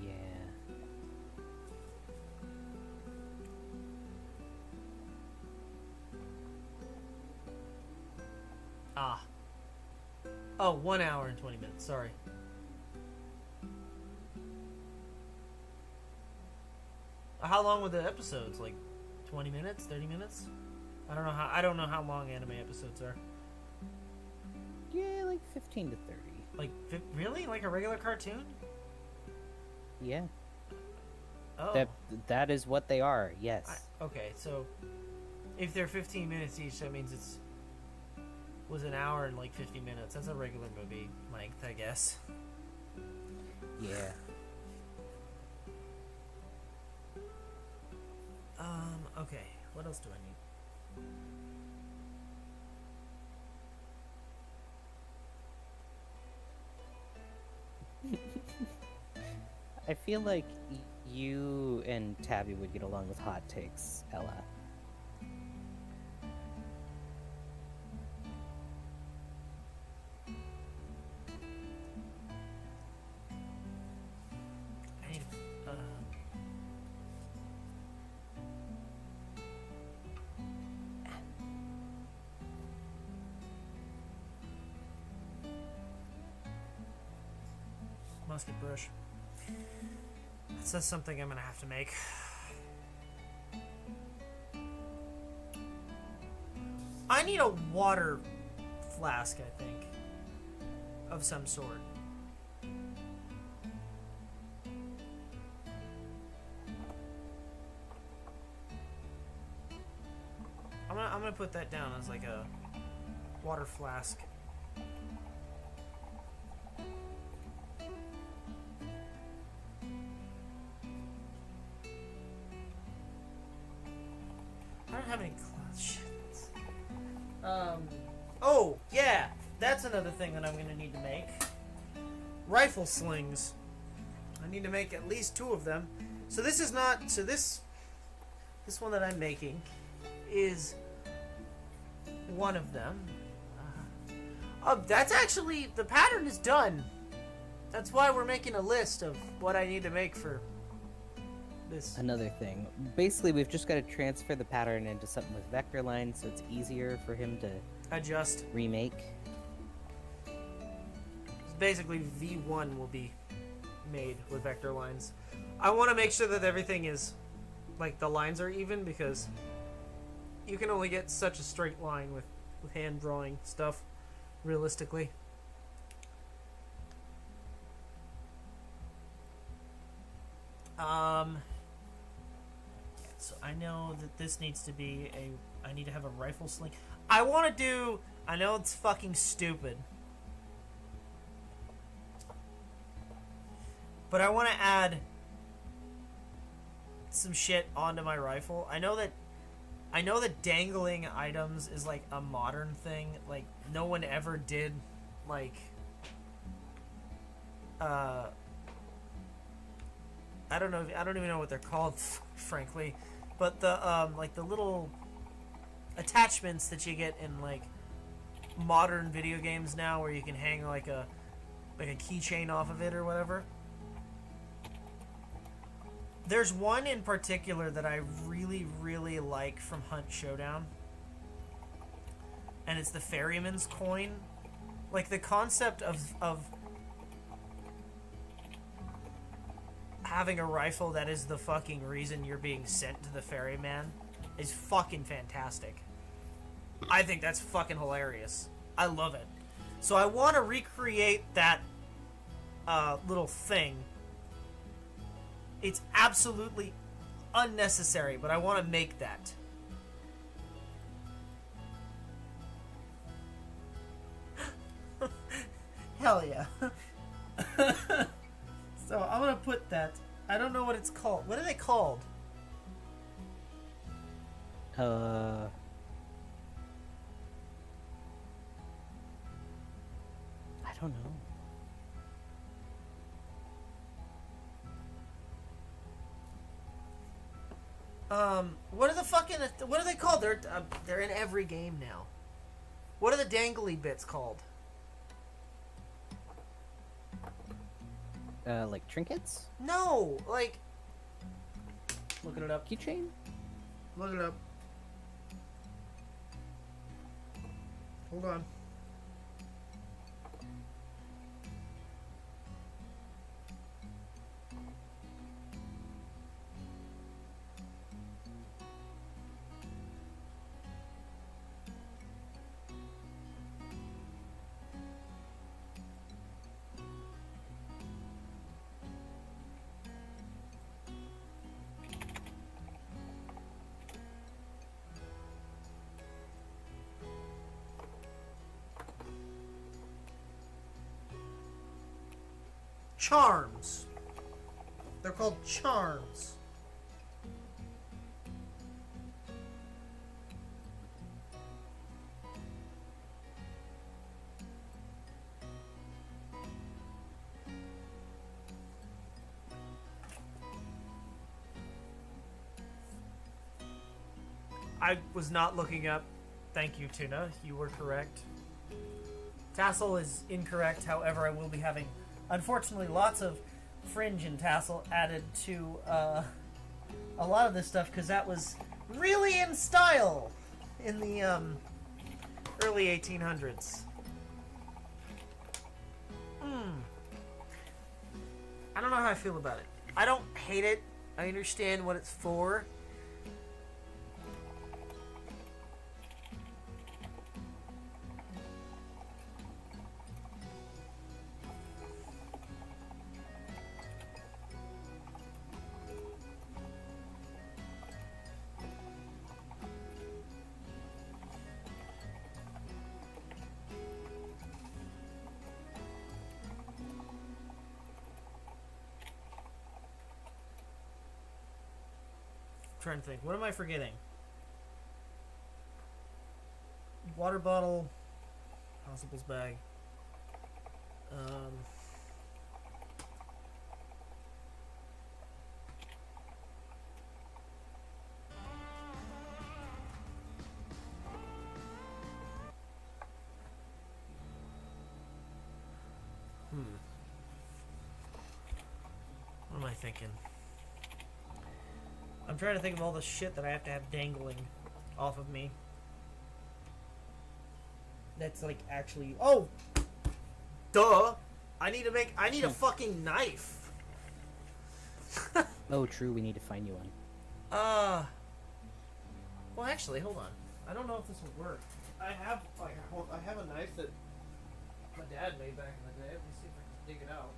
Yeah. Ah. Oh, 1 hour and 20 minutes. Sorry. How long were the episodes? Like 20 minutes, 30 minutes? I don't know how long anime episodes are. Yeah, like 15 to 30. Like really? Like a regular cartoon? Yeah. Oh. That is what they are. Yes. Okay, so if they're 15 minutes each, that means was an hour and like 50 minutes. That's a regular movie length, I guess. Yeah. Okay. What else do I need? I feel like you and Tabby would get along with hot takes, Ella. I need musket brush. That's something I'm gonna have to make. I need a water flask, I think, of some sort. I'm gonna put that down as like a water flask. I don't have any clothes. Shit. Oh, yeah. That's another thing that I'm going to need to make. Rifle slings. I need to make at least 2 of them. So this is not... So this one that I'm making is one of them. That's actually... The pattern is done. That's why we're making a list of what I need to make for... this. Another thing. Basically, we've just got to transfer the pattern into something with vector lines so it's easier for him to Adjust. remake. Basically, V1 will be made with vector lines. I want to make sure that everything is, like, the lines are even, because you can only get such a straight line with hand drawing stuff, realistically. So I know that this needs to be I need to have a rifle sling. I want to do... I know it's fucking stupid. But I want to add some shit onto my rifle. I know that dangling items is like a modern thing. Like no one ever did like I don't even know what they're called, frankly. But the like the little attachments that you get in like modern video games now, where you can hang like a keychain off of it or whatever. There's one in particular that I really, really like from Hunt Showdown. And it's the Ferryman's Coin. Like, the concept of having a rifle that is the fucking reason you're being sent to the ferryman is fucking fantastic. I think that's fucking hilarious. I love it. So I want to recreate that little thing. It's absolutely unnecessary, but I want to make that. Hell yeah. So I'm going to put that. I don't know what it's called. What are they called? I don't know. What are the fucking... What are they called? They're in every game now. What are the dangly bits called? Like trinkets? No! Like... Looking it up. Keychain? Look it up. Hold on. Charms. They're called charms. I was not looking up. Thank you, Tuna. You were correct. Tassel is incorrect. However, I will be having, unfortunately, lots of fringe and tassel added to a lot of this stuff because that was really in style in the early 1800s. I don't know how I feel about it. I don't hate it. I understand what it's for. Trying to think. What am I forgetting? Water bottle, possibles bag. What am I thinking? I'm trying to think of all the shit that I have to have dangling off of me. That's like actually... Oh! Duh! I need a fucking knife! Oh, true, we need to find you one. Well, actually, hold on. I don't know if this would work. I have a knife that my dad made back in the day. Let me see if I can dig it out.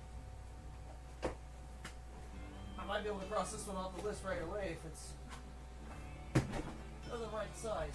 I might be able to cross this one off the list right away if it's the right size.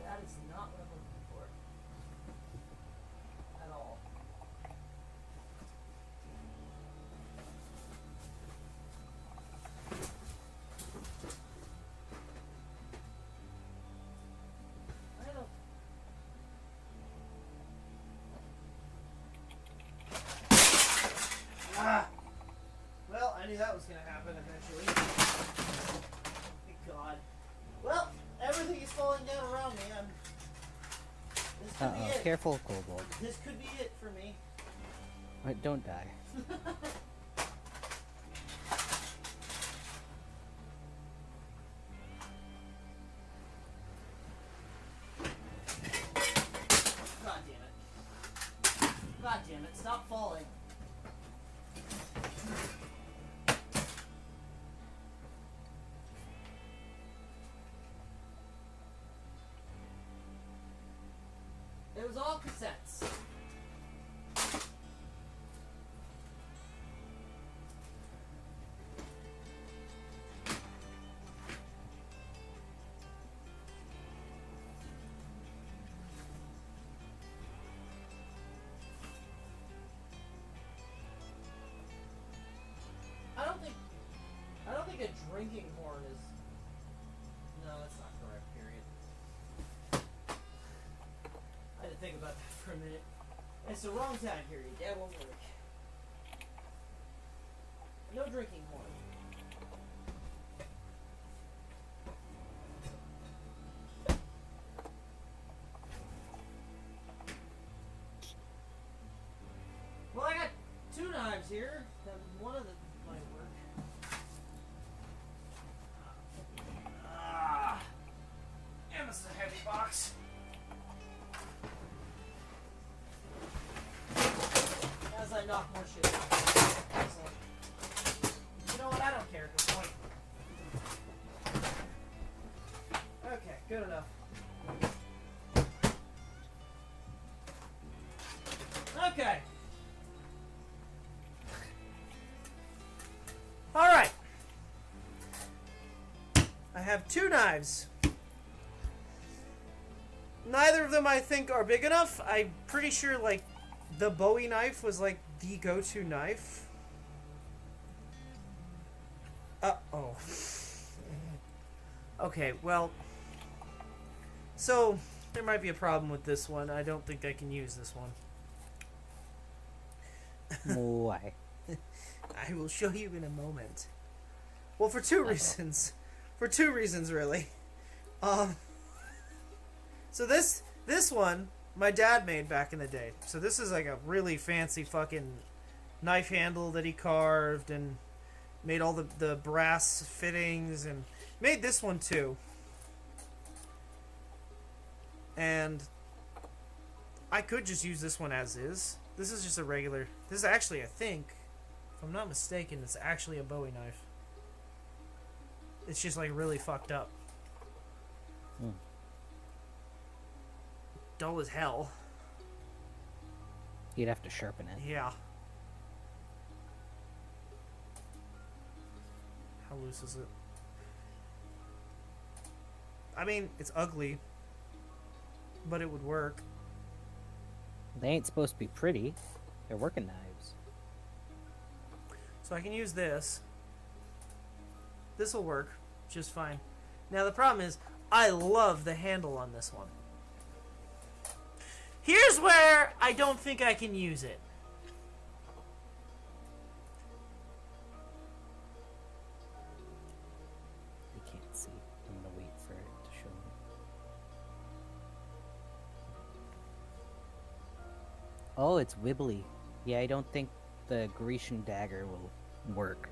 That is not what I'm looking for at all. I don't. Well, I knew that was going to happen eventually. Thank God. Well, everything is falling down around me. This could be it. Careful, Kobold. This could be it for me. Wait, don't die. God damn it. God damn it. Stop falling. It was all cassettes. drinking horn is... No, that's not correct, period. I had to think about that for a minute. It's the wrong time period. That won't work. No drinking horn. Well, I got 2 knives here. One of them might work. Damn, this is a heavy box. As I knock more shit out. Excellent. You know what? I don't care at this point. Okay, good enough. Okay. Alright. I have 2 knives. Neither of them I think are big enough. I'm pretty sure like the Bowie knife was like the go-to knife. Uh-oh. Okay, well. So, there might be a problem with this one. I don't think I can use this one. Why? I will show you in a moment. Well, for 2 reasons. For 2 reasons, really. So this one, my dad made back in the day. So this is like a really fancy fucking knife handle that he carved and made all the brass fittings and made this one too. And I could just use this one as is. This is just a regular... This is actually, I think, if I'm not mistaken, it's actually a Bowie knife. It's just like really fucked up. Dull as hell. You'd have to sharpen it. Yeah. How loose is it? I mean, it's ugly, but it would work. They ain't supposed to be pretty. They're working knives. So I can use this. This will work just fine. Now the problem is, I love the handle on this one. Here's where I don't think I can use it. You can't see. I'm gonna wait for it to show me. Oh, it's wibbly. Yeah, I don't think the Grecian dagger will work.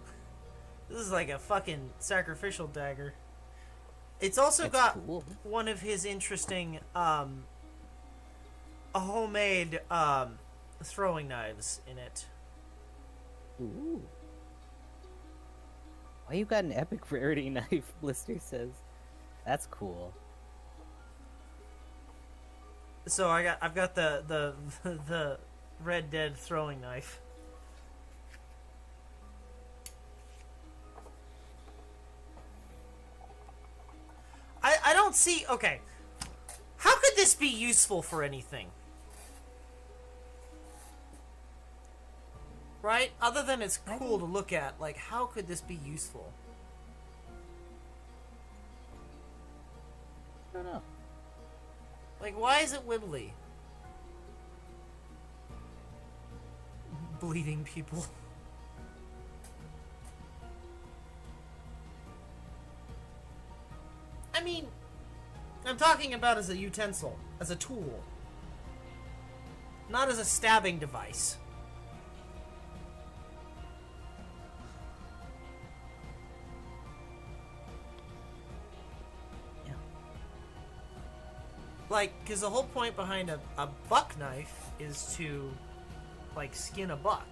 This is like a fucking sacrificial dagger. It's also That's got cool. one of his interesting, a homemade, throwing knives in it. Ooh. Why you got an epic rarity knife, Blister says. That's cool. So I've got the the Red Dead throwing knife. I don't see... Okay. How could this be useful for anything? Right? Other than it's cool to look at, like, how could this be useful? I don't know. Like, why is it wibbly? Bleeding people. I mean, I'm talking about as a utensil, as a tool. Not as a stabbing device. Yeah. Like, because the whole point behind a buck knife is to, like, skin a buck.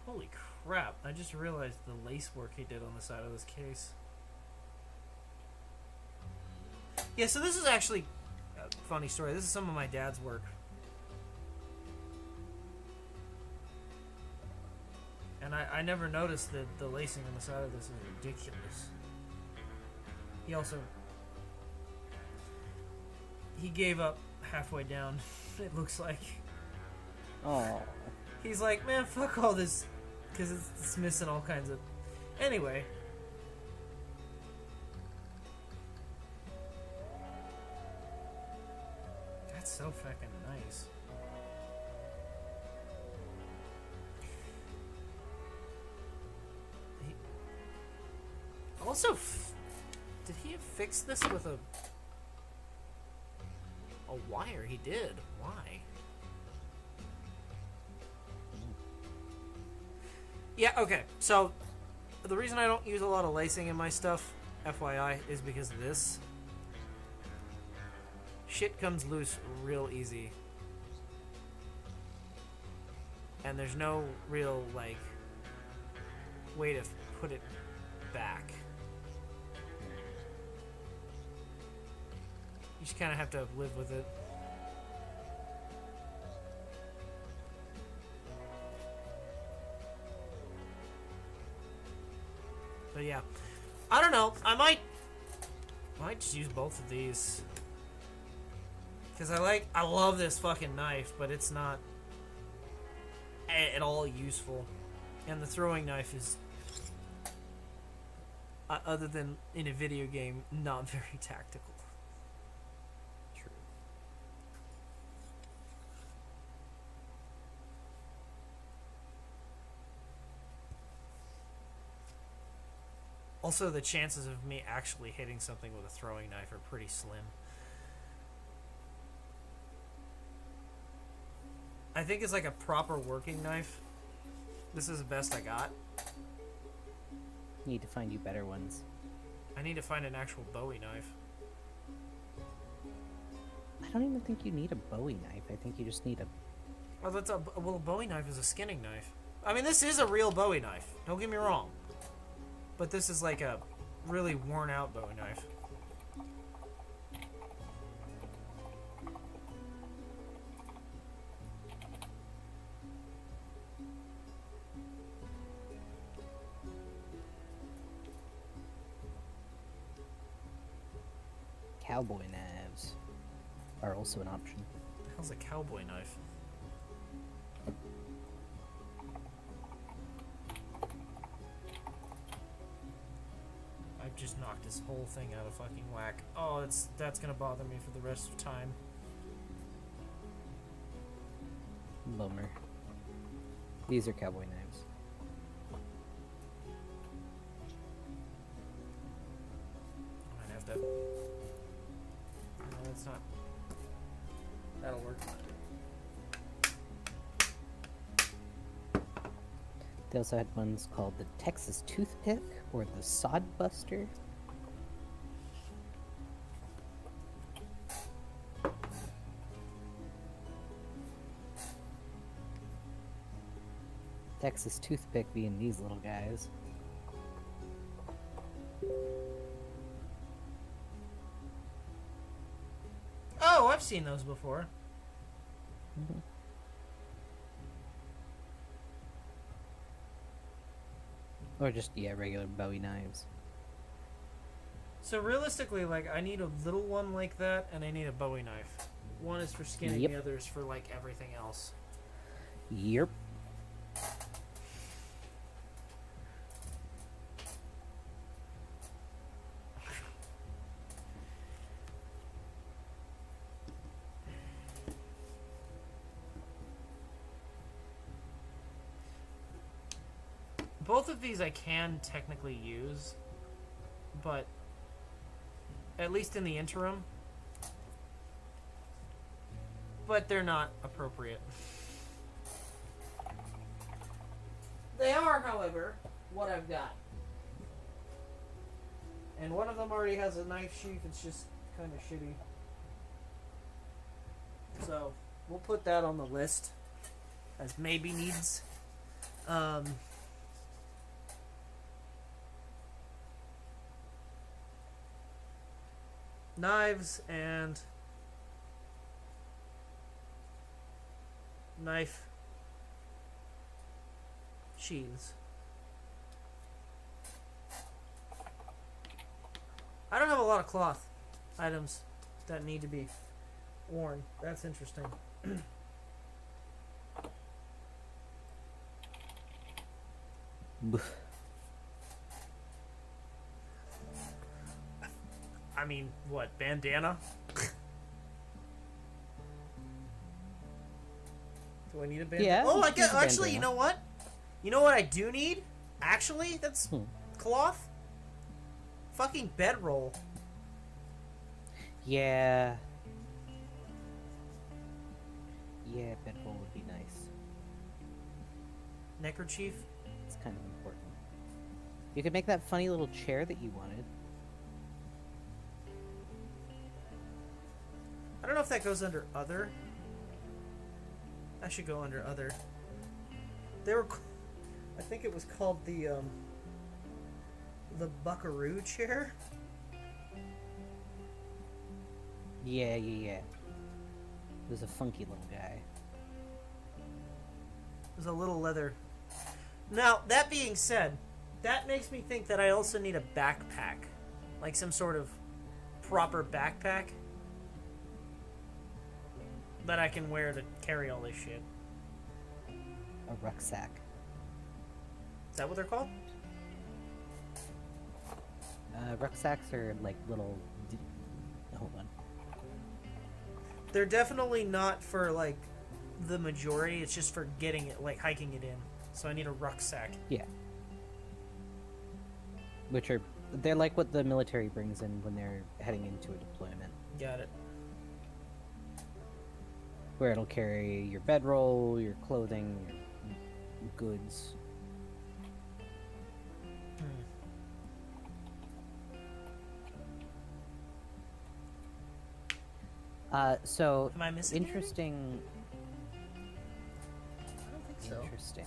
Holy crap, I just realized the lace work he did on the side of this case. Yeah, so this is actually a funny story. This is some of my dad's work. And I never noticed that the lacing on the side of this is ridiculous. He also... He gave up halfway down, it looks like. Oh. He's like, man, fuck all this, because it's missing all kinds of... Anyway. That's so fucking nice. Also, did he fix this with a wire? He did. Why? Yeah, okay. So, the reason I don't use a lot of lacing in my stuff, FYI, is because of this. Shit comes loose real easy. And there's no real, like, way to put it back. You just kind of have to live with it. But yeah, I don't know. I might just use both of these because I love this fucking knife, but it's not at all useful. And the throwing knife is, other than in a video game, not very tactical. True. Also, the chances of me actually hitting something with a throwing knife are pretty slim. I think it's like a proper working knife. This is the best I got. Need to find you better ones. I need to find an actual Bowie knife. I don't even think you need a Bowie knife. I think you just need a... Oh, well, a Bowie knife is a skinning knife. I mean, this is a real Bowie knife. Don't get me wrong. But this is like a really worn out Bowie knife. Cowboy knives are also an option. What the hell's a cowboy knife? I've just knocked this whole thing out of fucking whack. Oh, that's gonna bother me for the rest of time. Bummer. These are cowboy knives. I might have to... No, that's not... That'll work. They also had ones called the Texas Toothpick or the Sod Buster. Texas Toothpick being these little guys. Oh, I've seen those before. Mhm. Or just, yeah, regular Bowie knives. So realistically, like, I need a little one like that, and I need a Bowie knife. One is for skinning, Yep. the other is for, like, everything else. Yep. Both of these I can technically use, but at least in the interim. But they're not appropriate. They are, however, what I've got. And one of them already has a knife sheath, it's just kind of shitty. So, we'll put that on the list as maybe needs. Knives and knife sheaths. I don't have a lot of cloth items that need to be worn. That's interesting. I mean, what, bandana? Do I need a bandana? Yeah, Oh, I use guess, a actually, you bandana. know what? You know what I do need? Actually, that's cloth. Fucking bedroll. Yeah. Yeah, bedroll would be nice. Neckerchief. It's kind of important. You could make that funny little chair that you wanted. I don't know if that goes under other. That should go under other. They were, I think it was called the Buckaroo chair. Yeah. It was a funky little guy. It was a little leather. Now, that being said, that makes me think that I also need a backpack. Like some sort of proper backpack that I can wear to carry all this shit. A rucksack. Is that what they're called? Rucksacks are like little... Hold on. They're definitely not for, like, the majority. It's just for getting it, like, hiking it in. So I need a rucksack. Yeah. Which are... They're like what the military brings in when they're heading into a deployment. Got it. Where it'll carry your bedroll, your clothing, your goods. So... Am I missing anything? Interesting... I don't think so. Interesting.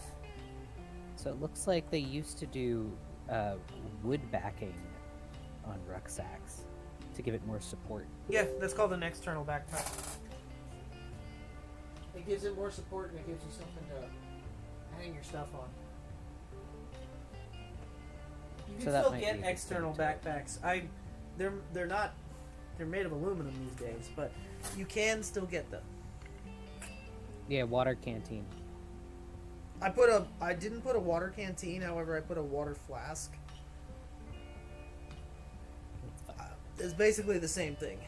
So it looks like they used to do wood backing on rucksacks to give it more support. Yeah, that's called an external backpack. It gives it more support and it gives you something to hang your stuff on. You can So that still might get be a good external thing to- backpacks. They're not, they're made of aluminum these days, but you can still get them. Yeah, water canteen. I didn't put a water canteen, however I put a water flask. That's fine. It's basically the same thing.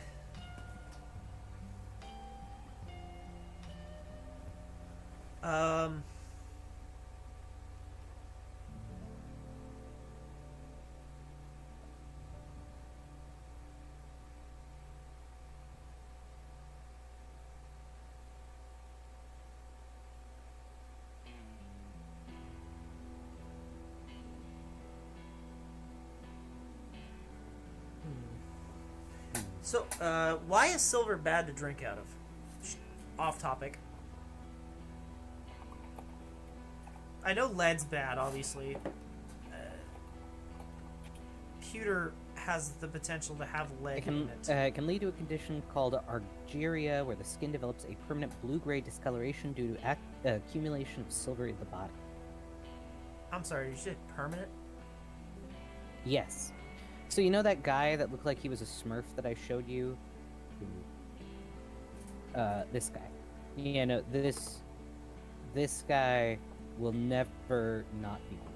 So, why is silver bad to drink out of? Off topic. I know lead's bad, obviously. Pewter has the potential to have lead in it. It can lead to a condition called argyria, where the skin develops a permanent blue-gray discoloration due to accumulation of silver in the body. I'm sorry, did you say permanent? Yes. So you know that guy that looked like he was a Smurf that I showed you? This guy. Yeah, no, this guy will never not be blue.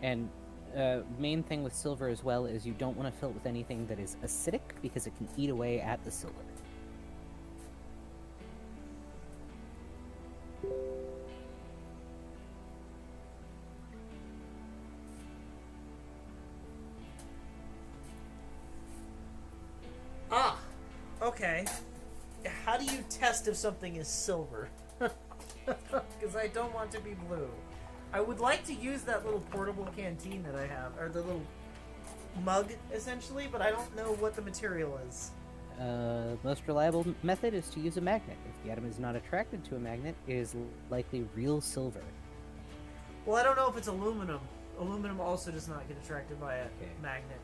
And main thing with silver as well is you don't want to fill it with anything that is acidic because it can eat away at the silver. Ah, okay. How do you test if something is silver? Because I don't want to be blue. I would like to use that little portable canteen that I have, or the little mug, essentially, but I don't know what the material is. Most reliable method is to use a magnet. If the item is not attracted to a magnet, it is likely real silver. Well, I don't know if it's aluminum. Aluminum also does not get attracted by a magnet.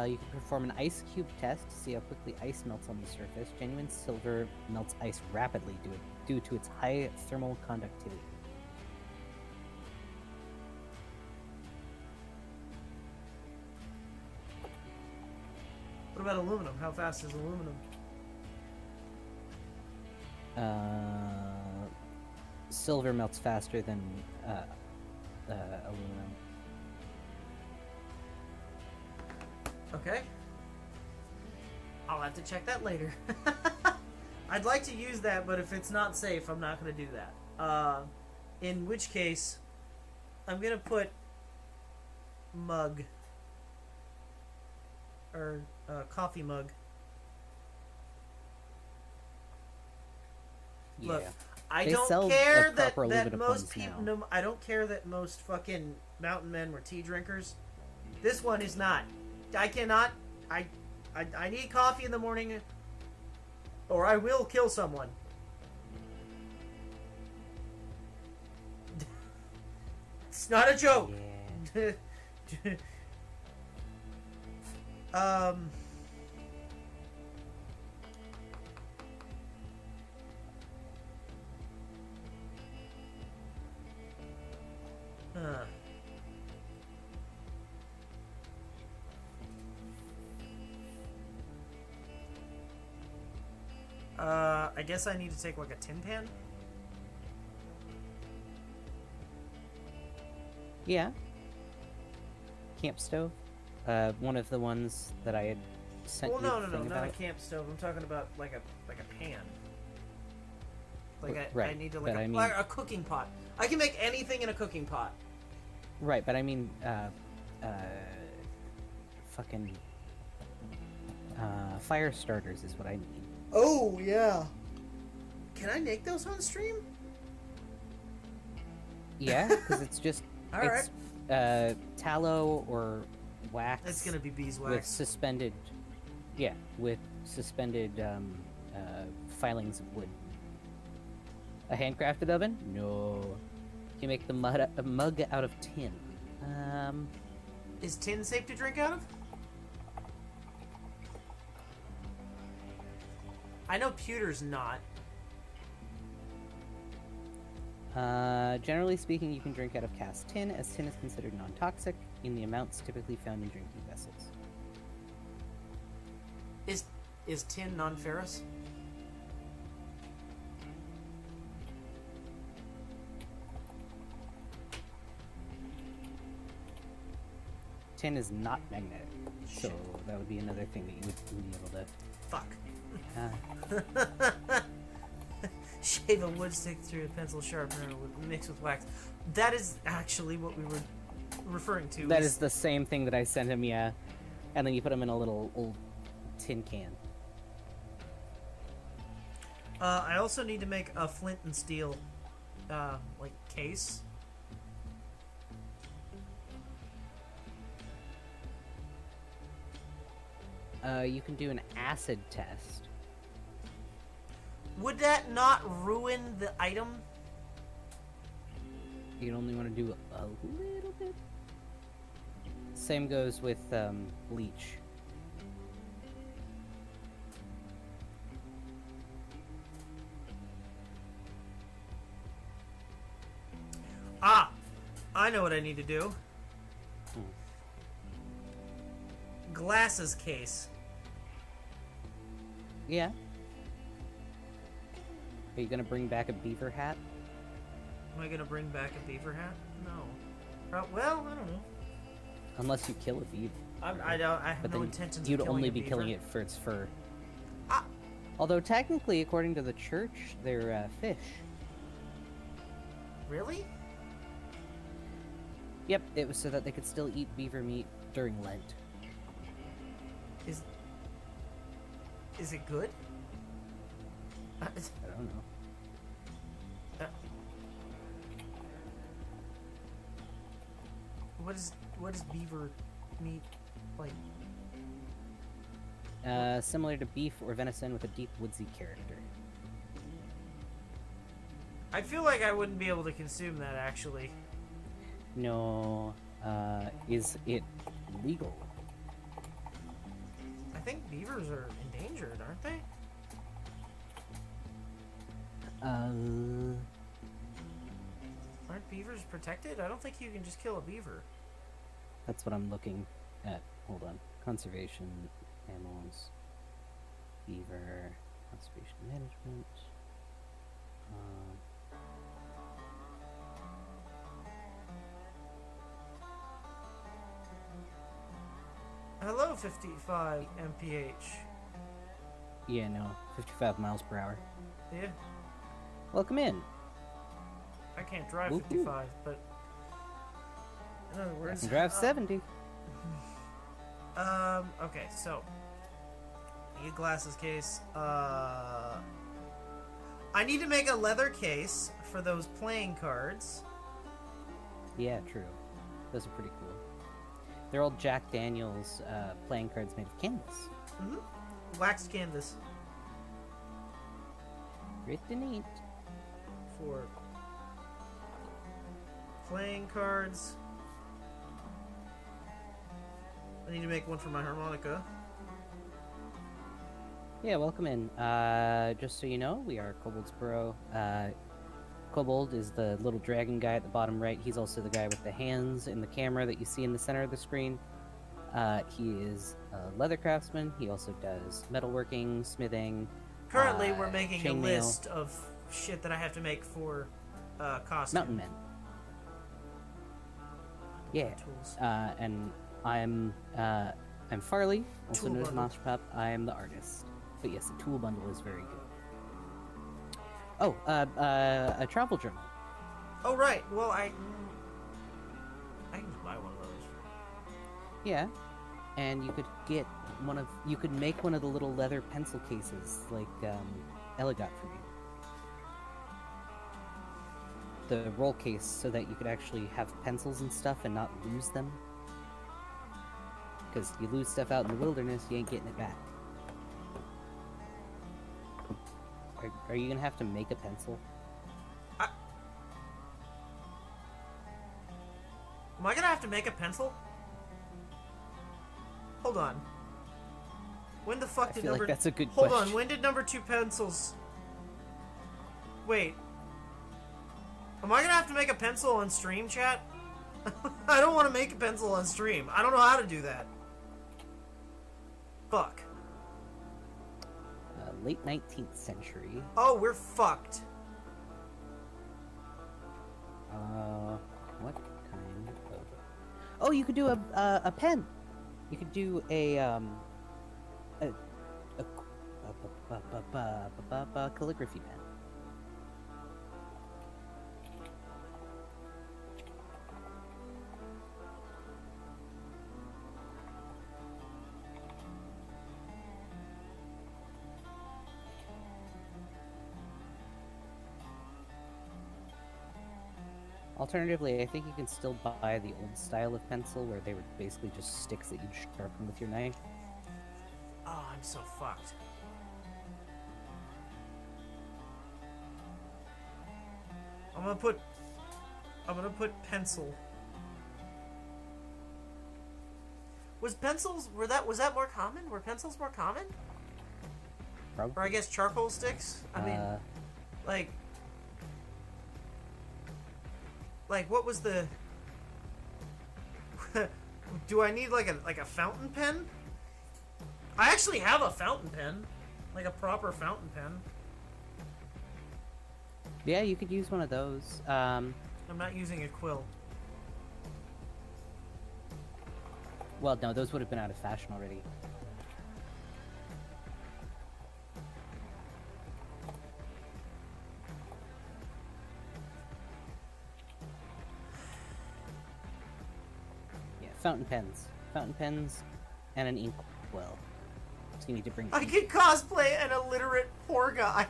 You can perform an ice cube test to see how quickly ice melts on the surface. Genuine silver melts ice rapidly due to its high thermal conductivity. What about aluminum? How fast is aluminum? Silver melts faster than aluminum. Okay. I'll have to check that later. I'd like to use that, but if it's not safe, I'm not going to do that. In which case, I'm going to put mug. Or coffee mug. Yeah. Look, I They don't sell care the that, proper that aluminum most ones people. now. No, I don't care that most fucking mountain men were tea drinkers. This one is not. I cannot. I need coffee in the morning, or I will kill someone. It's not a joke. Yeah. I guess I need to take like a tin pan. Yeah. Camp stove. One of the ones that I had sent Well, you no, the no, no, thing not a about. camp stove. I'm talking about like a pan. Like I Right, need to but I mean- like a cooking pot. I can make anything in a cooking pot. Right, but I mean, fucking fire starters is what I need. Oh yeah. Can I make those on stream? Yeah, because it's just All it's tallow or wax. It's gonna be beeswax. with suspended, with suspended filings of wood. A handcrafted oven? No. You make the mug out of tin. Is tin safe to drink out of? I know pewter's not. Generally speaking, you can drink out of cast tin, as tin is considered non-toxic in the amounts typically found in drinking vessels. Is tin non-ferrous? Tin is not magnetic, so Shit. that would be another thing that you would be able to. Fuck. Shave a wood stick through a pencil sharpener mixed with wax. That is actually what we were referring to. That is the same thing that I sent him, yeah. And then you put them in a little old tin can. I also need to make a flint and steel, like case. You can do an acid test. Would that not ruin the item? You'd only want to do a little bit. Same goes with bleach. Ah! I know what I need to do. Glasses case. Yeah. Are you gonna bring back a beaver hat? Am I gonna bring back a beaver hat? No. Well, I don't know. Unless you kill a beaver. I have But no then intentions you'd of killing only a be beaver. killing it for its fur. Ah! Although technically, according to the church, they're fish. Really? Yep, it was so that they could still eat beaver meat during Lent. Is it good? I don't know. What is beaver meat like? Similar to beef or venison with a deep woodsy character. I feel like I wouldn't be able to consume that, actually. No. Is it legal? I think beavers are endangered, aren't they? Aren't beavers protected? I don't think you can just kill a beaver. That's what I'm looking at. Hold on. Conservation, animals, beaver, conservation management. Hello, 55 mph. Yeah, no. 55 miles per hour. Yeah, Welcome in. I can't drive Woo-hoo. 55, but in other I words, can drive 70. Okay, so need a glasses case. I need to make a leather case for those playing cards. Yeah, true. Those are pretty cool. They're all Jack Daniels playing cards made of canvas. Waxed canvas Pretty neat. for playing cards. I need to make one for my harmonica. Yeah, welcome in. Just so you know, we are Kobold's Burrow. Kobold is the little dragon guy at the bottom right. He's also the guy with the hands in the camera that you see in the center of the screen. He is a leather craftsman. He also does metalworking, smithing. Currently, we're making a chainmail. list of shit that I have to make for costume. Mountain men. Yeah. Tools. And I'm Farley, also Tool known as bundle. Monster Pup. I am the artist. But yes, the tool bundle is very good. Oh, a travel journal. Oh, right. Well, I can just buy one of those. Yeah, and you could get you could make one of the little leather pencil cases like Ella got for you. The roll case, so that you could actually have pencils and stuff and not lose them. Because you lose stuff out in the wilderness, you ain't getting it back. Are you gonna have to make a pencil? Am I gonna have to make a pencil? Hold on. When the fuck I did feel number? like that's a good Hold question. on. When did number 2 pencils? Wait. Am I gonna have to make a pencil on stream, chat? I don't want to make a pencil on stream. I don't know how to do that. Fuck. Late 19th century. Oh, we're fucked. What kind of? Oh, you could do a pen. You could do a calligraphy pen. Alternatively, I think you can still buy the old style of pencil where they were basically just sticks that you'd sharpen with your knife. Oh, I'm so fucked. I'm gonna put pencil. Was that more common? Were pencils more common? Probably. Or I guess charcoal sticks? I mean, like what was the do I need like a fountain pen? I actually have a fountain pen. Like a proper fountain pen. Yeah, you could use one of those. I'm not using a quill. Well, no, those would have been out of fashion already. Yeah, fountain pens, and an ink well. So you need to bring. I can cosplay an illiterate poor guy.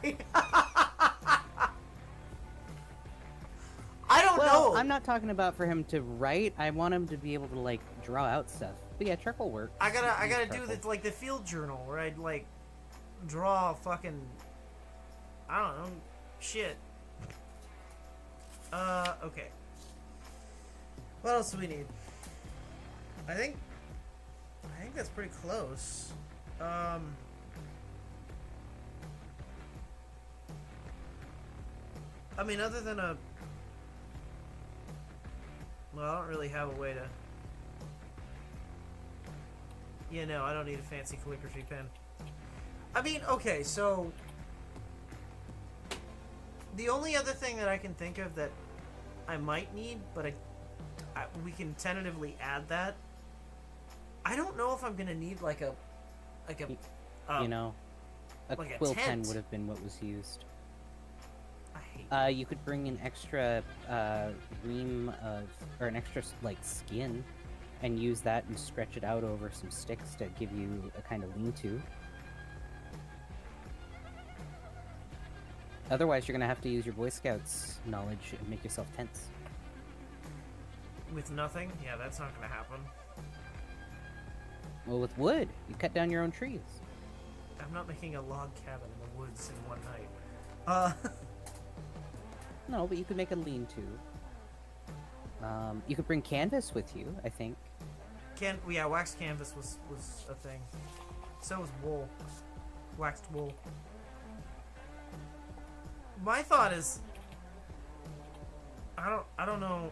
I don't Well, know. I'm not talking about for him to write. I want him to be able to like draw out stuff. But yeah, charcoal works. I gotta Use do charcoal. the like the field journal where I'd like draw fucking I don't know shit. Okay. What else do we need? I think that's pretty close. I mean, other than a... Well, I don't really have a way to... Yeah, no, I don't need a fancy calligraphy pen. I mean, okay, so... The only other thing that I can think of that I might need, but we can tentatively add that. I don't know if I'm gonna need like a You know, a like a quill pen tent. would have been what was used. I hate You could bring an extra ream of, or an extra like skin, and use that and stretch it out over some sticks to give you a kind of lean-to. Otherwise, you're gonna have to use your Boy Scouts knowledge and make yourself tents. with nothing. Yeah, that's not gonna happen. Well, with wood, you cut down your own trees. I'm not making a log cabin in the woods in one night. No, but you could make a lean-to. You could bring canvas with you, I think. Yeah, waxed canvas was a thing. So was wool. Waxed wool. My thought is, I don't know.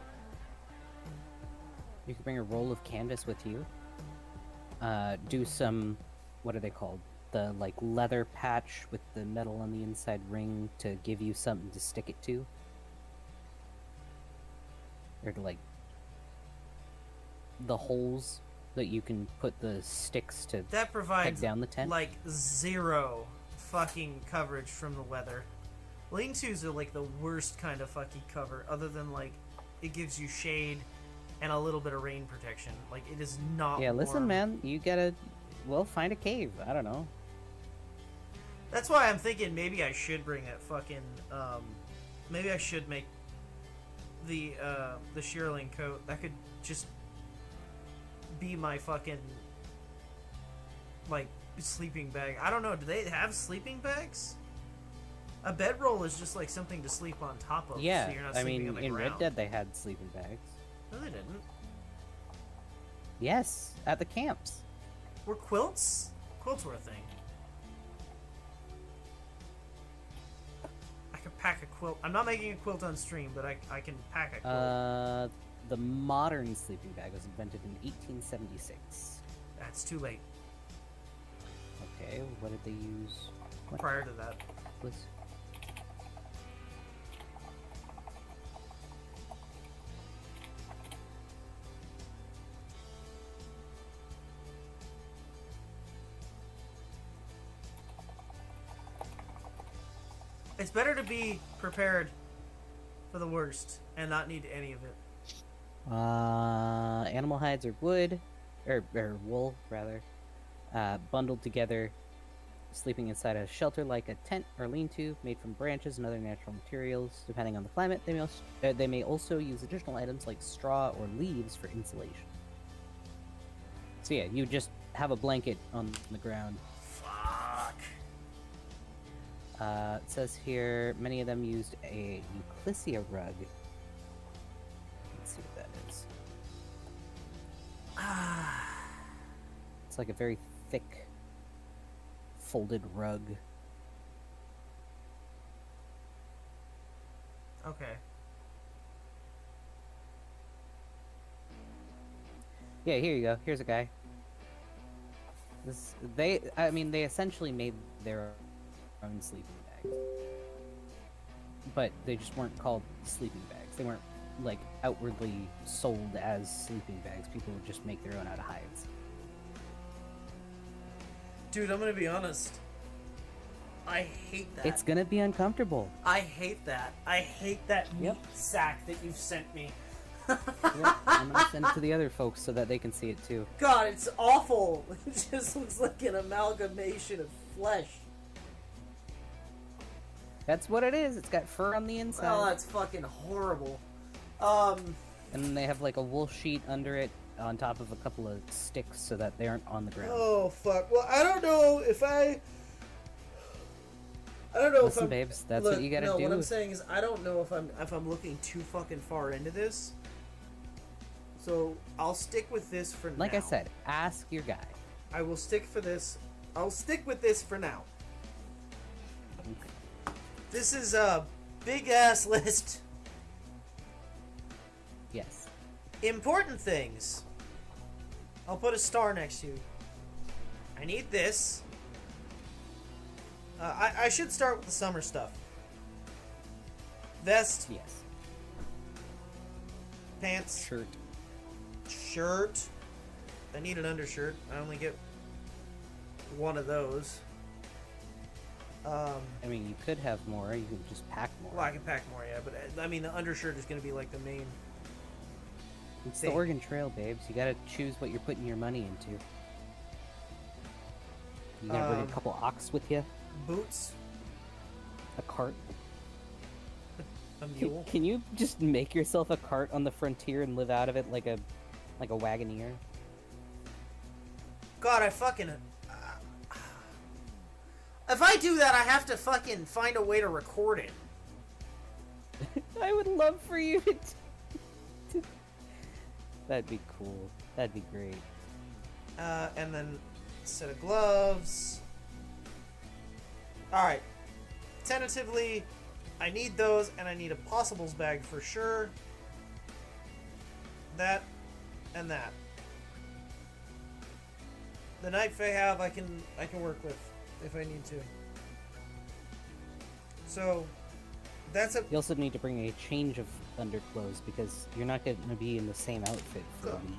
You could bring a roll of canvas with you. Do some, what are they called? The like leather patch with the metal on the inside ring to give you something to stick it to. Or to like the holes that you can put the sticks to That peg provides down the tent. like zero fucking coverage from the weather. Lean-tos are like the worst kind of fucking cover, other than like it gives you shade and a little bit of rain protection. Like it is not. Yeah, listen, warm. man, you gotta, well, find a cave. I don't know. That's why I'm thinking maybe I should bring that fucking. Maybe I should make the shearling coat. That could just be my fucking like sleeping bag. I don't know. Do they have sleeping bags? A bedroll is just like something to sleep on top of. Yeah, so you're not I sleeping mean, on the in ground. Red Dead they had sleeping bags. No, they didn't. Yes, at the camps. Were quilts? Quilts were a thing. I could pack a quilt. I'm not making a quilt on stream, but I can pack a quilt. The modern sleeping bag was invented in 1876. That's too late. Okay, what did they use? What Prior to that. was? It's better to be prepared for the worst and not need any of it. Animal hides or wood, or wool rather, bundled together, sleeping inside a shelter like a tent or lean-to made from branches and other natural materials. Depending on the climate, they may also use additional items like straw or leaves for insulation. So yeah, you just have a blanket on the ground. Fuck. It says here, many of them used a Euclisia rug. Let's see what that is. It's like a very thick, folded rug. Okay. Yeah, here you go. Here's a guy. They essentially made their own sleeping bags. But they just weren't called sleeping bags. They weren't, like, outwardly sold as sleeping bags. People would just make their own out of hides. Dude, I'm gonna be honest. I hate that. It's gonna be uncomfortable. I hate that. I hate that meat Yep. sack that you've sent me. Yep, I'm gonna send it to the other folks so that they can see it too. God, it's awful. It just looks like an amalgamation of flesh. That's what it is. It's got fur on the inside. Oh, that's fucking horrible. And then they have like a wool sheet under it on top of a couple of sticks so that they aren't on the ground. Oh fuck. Well, I don't know if I don't know Listen, if I'm, babes, that's look, what you gotta no, do. what I'm saying is I don't know if I'm looking too fucking far into this. So I'll stick with this for now. Like I said, ask your guy. I will stick for this. I'll stick with this for now. This is a big ass list. Yes. Important things. I'll put a star next to. I need this. I should start with the summer stuff. Vest, Yes. pants, Shirt. I need an undershirt. I only get one of those. I mean, you could have more. You could just pack more. Well, I can pack more, yeah, but I mean, the undershirt is going to be like the main. It's the thing. Oregon Trail, babes. You gotta choose what you're putting your money into. You gonna bring a couple ox with you? Boots, A cart? a mule. Can you just make yourself a cart on the frontier and live out of it like a wagoneer? God, I fucking. If I do that, I have to fucking find a way to record it. I would love for you to... That'd be cool. That'd be great. And then a set of gloves. Alright. Tentatively, I need those, and I need a possibles bag for sure. That, and that. The knife I have, I can work with if I need to. So, that's a... You also need to bring a change of underclothes because you're not going to be in the same outfit for a week.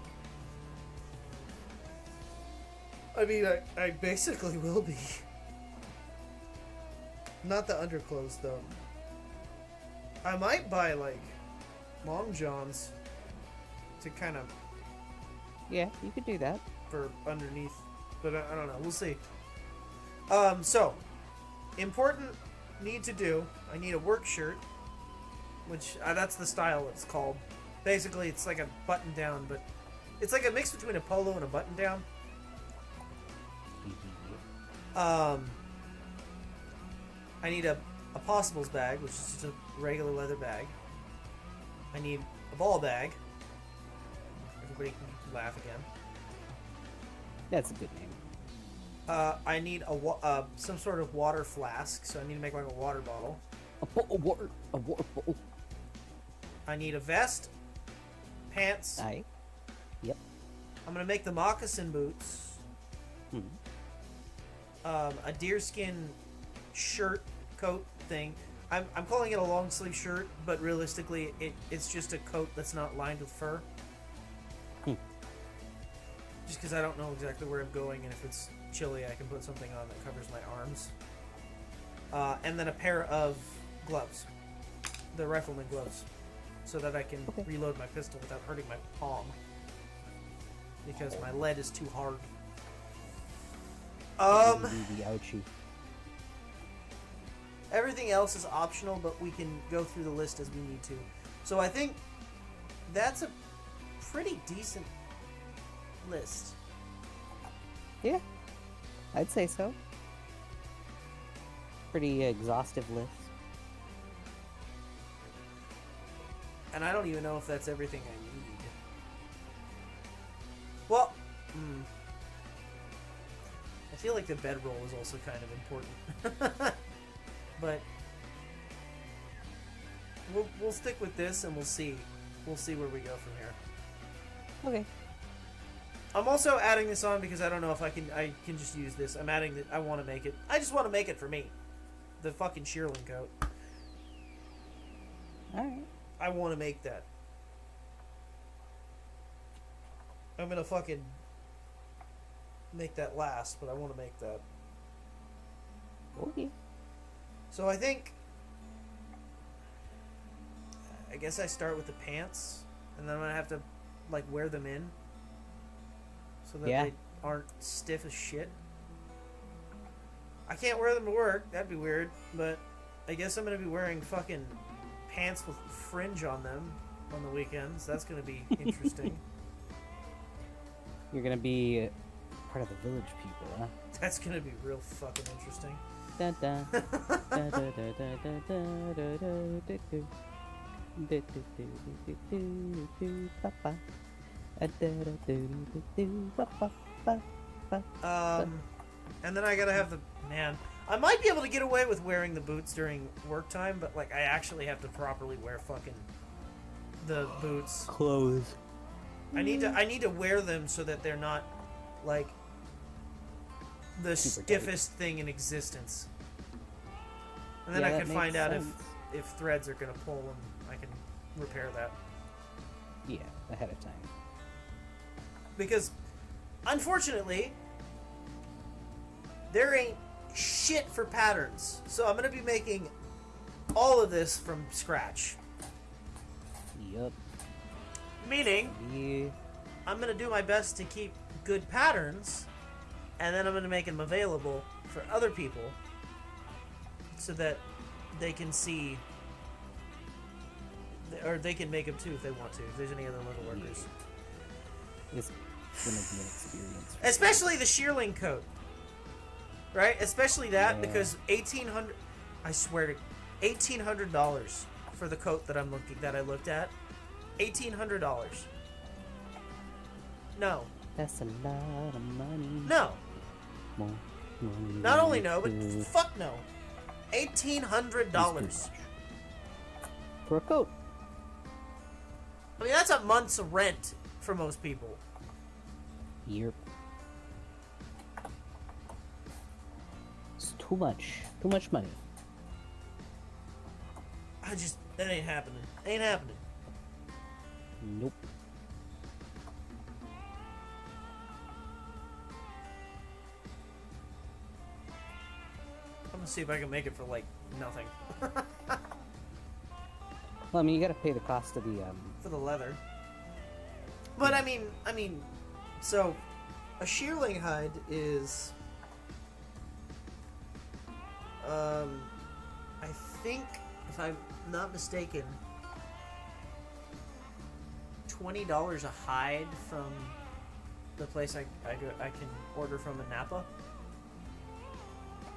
I mean, I basically will be. Not the underclothes, though. I might buy, like, long johns to kind of... Yeah, you could do that. for underneath, but I don't know. We'll see. So, important need to do. I need a work shirt, which that's the style it's called. Basically, it's like a button down, but it's like a mix between a polo and a button down. I need a possibles bag, which is just a regular leather bag. I need a ball bag. Everybody can laugh again. That's a good name. I need some sort of water flask, so I need to make like a water bottle. A water bowl. I need a vest, pants. Aye. Yep. I'm gonna make the moccasin boots. Hmm. A deerskin shirt coat thing. I'm calling it a long sleeve shirt, but realistically, it's just a coat that's not lined with fur. Just because I don't know exactly where I'm going, and if it's chilly, I can put something on that covers my arms. And then a pair of gloves, the rifleman gloves, so that I can reload my pistol without hurting my palm, because my lead is too hard. The ouchie. Everything else is optional, but we can go through the list as we need to. So I think that's a pretty decent list. Yeah, I'd say so. Pretty exhaustive list. And I don't even know if that's everything I need. Well, I feel like the bedroll is also kind of important. But we'll stick with this, and we'll see where we go from here. Okay. I'm also adding this on because I don't know if I can just use this. I'm adding that I want to make it. I just want to make it for me. The fucking shearling coat. Alright. I want to make that. I'm gonna fucking make that last, but I want to make that. Okay. So I think, I guess I start with the pants, and then I'm gonna have to like wear them in, so that they aren't stiff as shit. I can't wear them to work. That'd be weird. But I guess I'm gonna be wearing fucking pants with fringe on them on the weekends. That's gonna be interesting. You're gonna be part of the village people, huh? That's gonna be real fucking interesting. Dun, dun. Dun, dun, dun, dun, dun, dun, dun, dun, dun, dun, dun. Du, du, du, du, du, du, ba, ba. Du, du, du, du, du, ba, ba, ba, ba. And then I gotta have the man. I might be able to get away with wearing the boots during work time, but like I actually have to properly wear fucking the boots. Clothes. I need to wear them so that they're not like the Super stiffest thing in existence. And then Yeah, I that can makes find out sense. if threads are gonna pull and I can repair that. Yeah, ahead of time. Because unfortunately there ain't shit for patterns. So I'm gonna be making all of this from scratch. Yup. Meaning Yeah. I'm gonna do my best to keep good patterns, and then I'm gonna make them available for other people, so that they can see, or they can make them too if they want to. If there's any other leather workers, It's gonna be an experience. especially the shearling coat, right? Especially that Yeah. because $1,800. I swear to $1,800 for the coat that I looked at. $1,800. No. That's a lot of money. No. More money Not only than no, but you fuck no. $1,800. for a coat. I mean, that's a month's rent for most people. Yep. It's too much. Too much money. That ain't happening. Ain't happening. Nope. I'm gonna see if I can make it for like nothing. Well, I mean, you gotta pay the cost of the For the leather. But I mean, so a shearling hide is, I think if I'm not mistaken, $20 a hide from the place I can order from in Napa.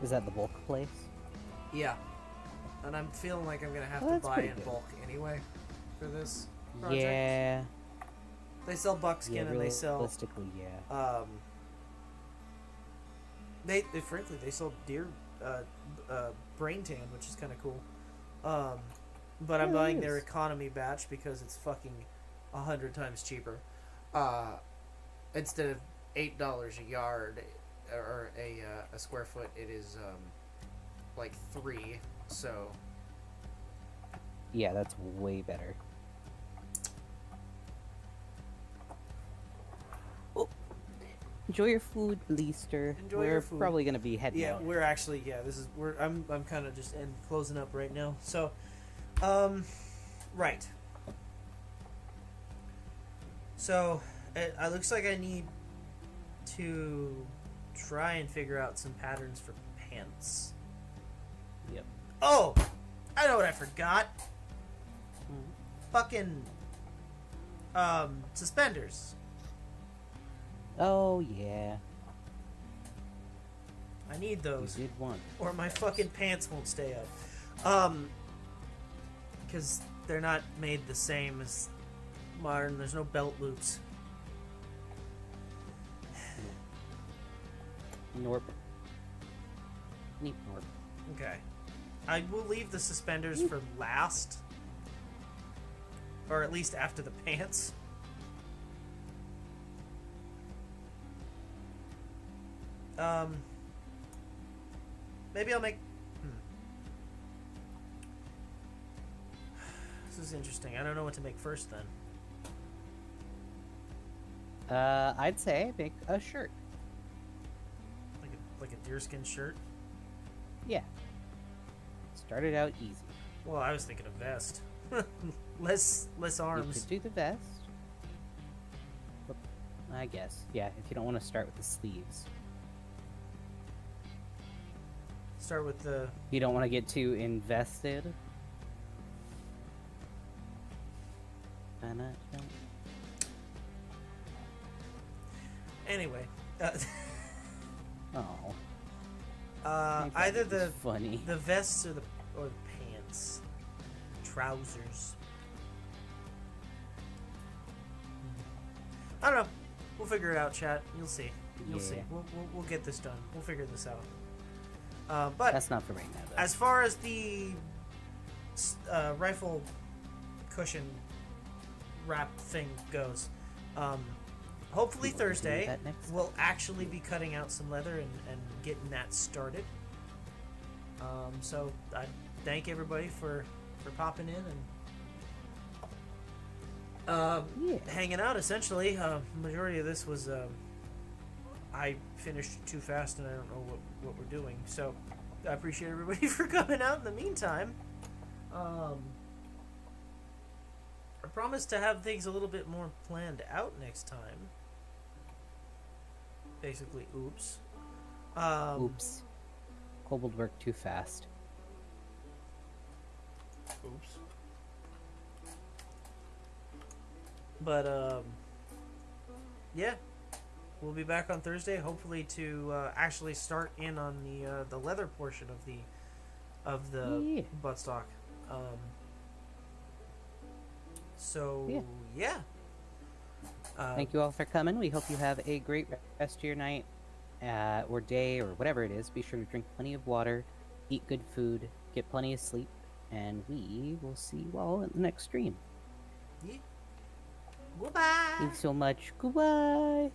Is that the bulk place? Yeah. And I'm feeling like I'm gonna have Well, to that's buy pretty in good. bulk anyway for this project. Yeah. They sell buckskin Yeah, and they sell realistically, yeah. they frankly they sell deer brain tan, which is kind of cool. But I'm Yeah, it buying their is. economy batch because it's fucking 100 times cheaper. Instead of $8 a yard or a square foot, it is like 3. So Yeah, that's way better. Oh. Enjoy your food, Leaster. Enjoy We're your food. probably gonna be heading yeah, out. we're actually I'm kind of just closing up right now. So, right. So it looks like I need to try and figure out some patterns for pants. Yep. Oh, I know what I forgot. Fucking suspenders. Oh yeah, I need you those. did one. Or my fucking pants won't stay up. Because they're not made the same as modern. There's no belt loops. Norp. Neat Norp. Okay. I will leave the suspenders for last. Or at least after the pants. Maybe I'll make... This is interesting. I don't know what to make first then. I'd say make a shirt. Like a deerskin shirt? Yeah. Started out easy. Well, I was thinking a vest. less You arms. could do the vest. But I guess. Yeah, if you don't want to start with the sleeves. Start with the... You don't want to get too invested. Uh, Oh, either the funny. the vests or the pants, trousers. I don't know. We'll figure it out, chat. You'll see. You'll see. Yeah. We'll get this done. We'll figure this out. But That's not for right now, though. as far as the rifle cushion wrap thing goes, hopefully You want to do Thursday that next we'll actually be cutting out some leather and getting that started. So I thank everybody for popping in and hanging out. Essentially, majority of this was I finished too fast and I don't know what we're doing. So I appreciate everybody for coming out in the meantime. I promise to have things a little bit more planned out next time. Basically, oops. Oops. Kobold worked too fast. Oops. But, yeah. We'll be back on Thursday, hopefully to actually start in on the leather portion of the buttstock. So, yeah. Thank you all for coming. We hope you have a great rest of your night or day or whatever it is. Be sure to drink plenty of water, eat good food, get plenty of sleep, and we will see you all in the next stream. Yeah. Goodbye. Thanks so much. Goodbye.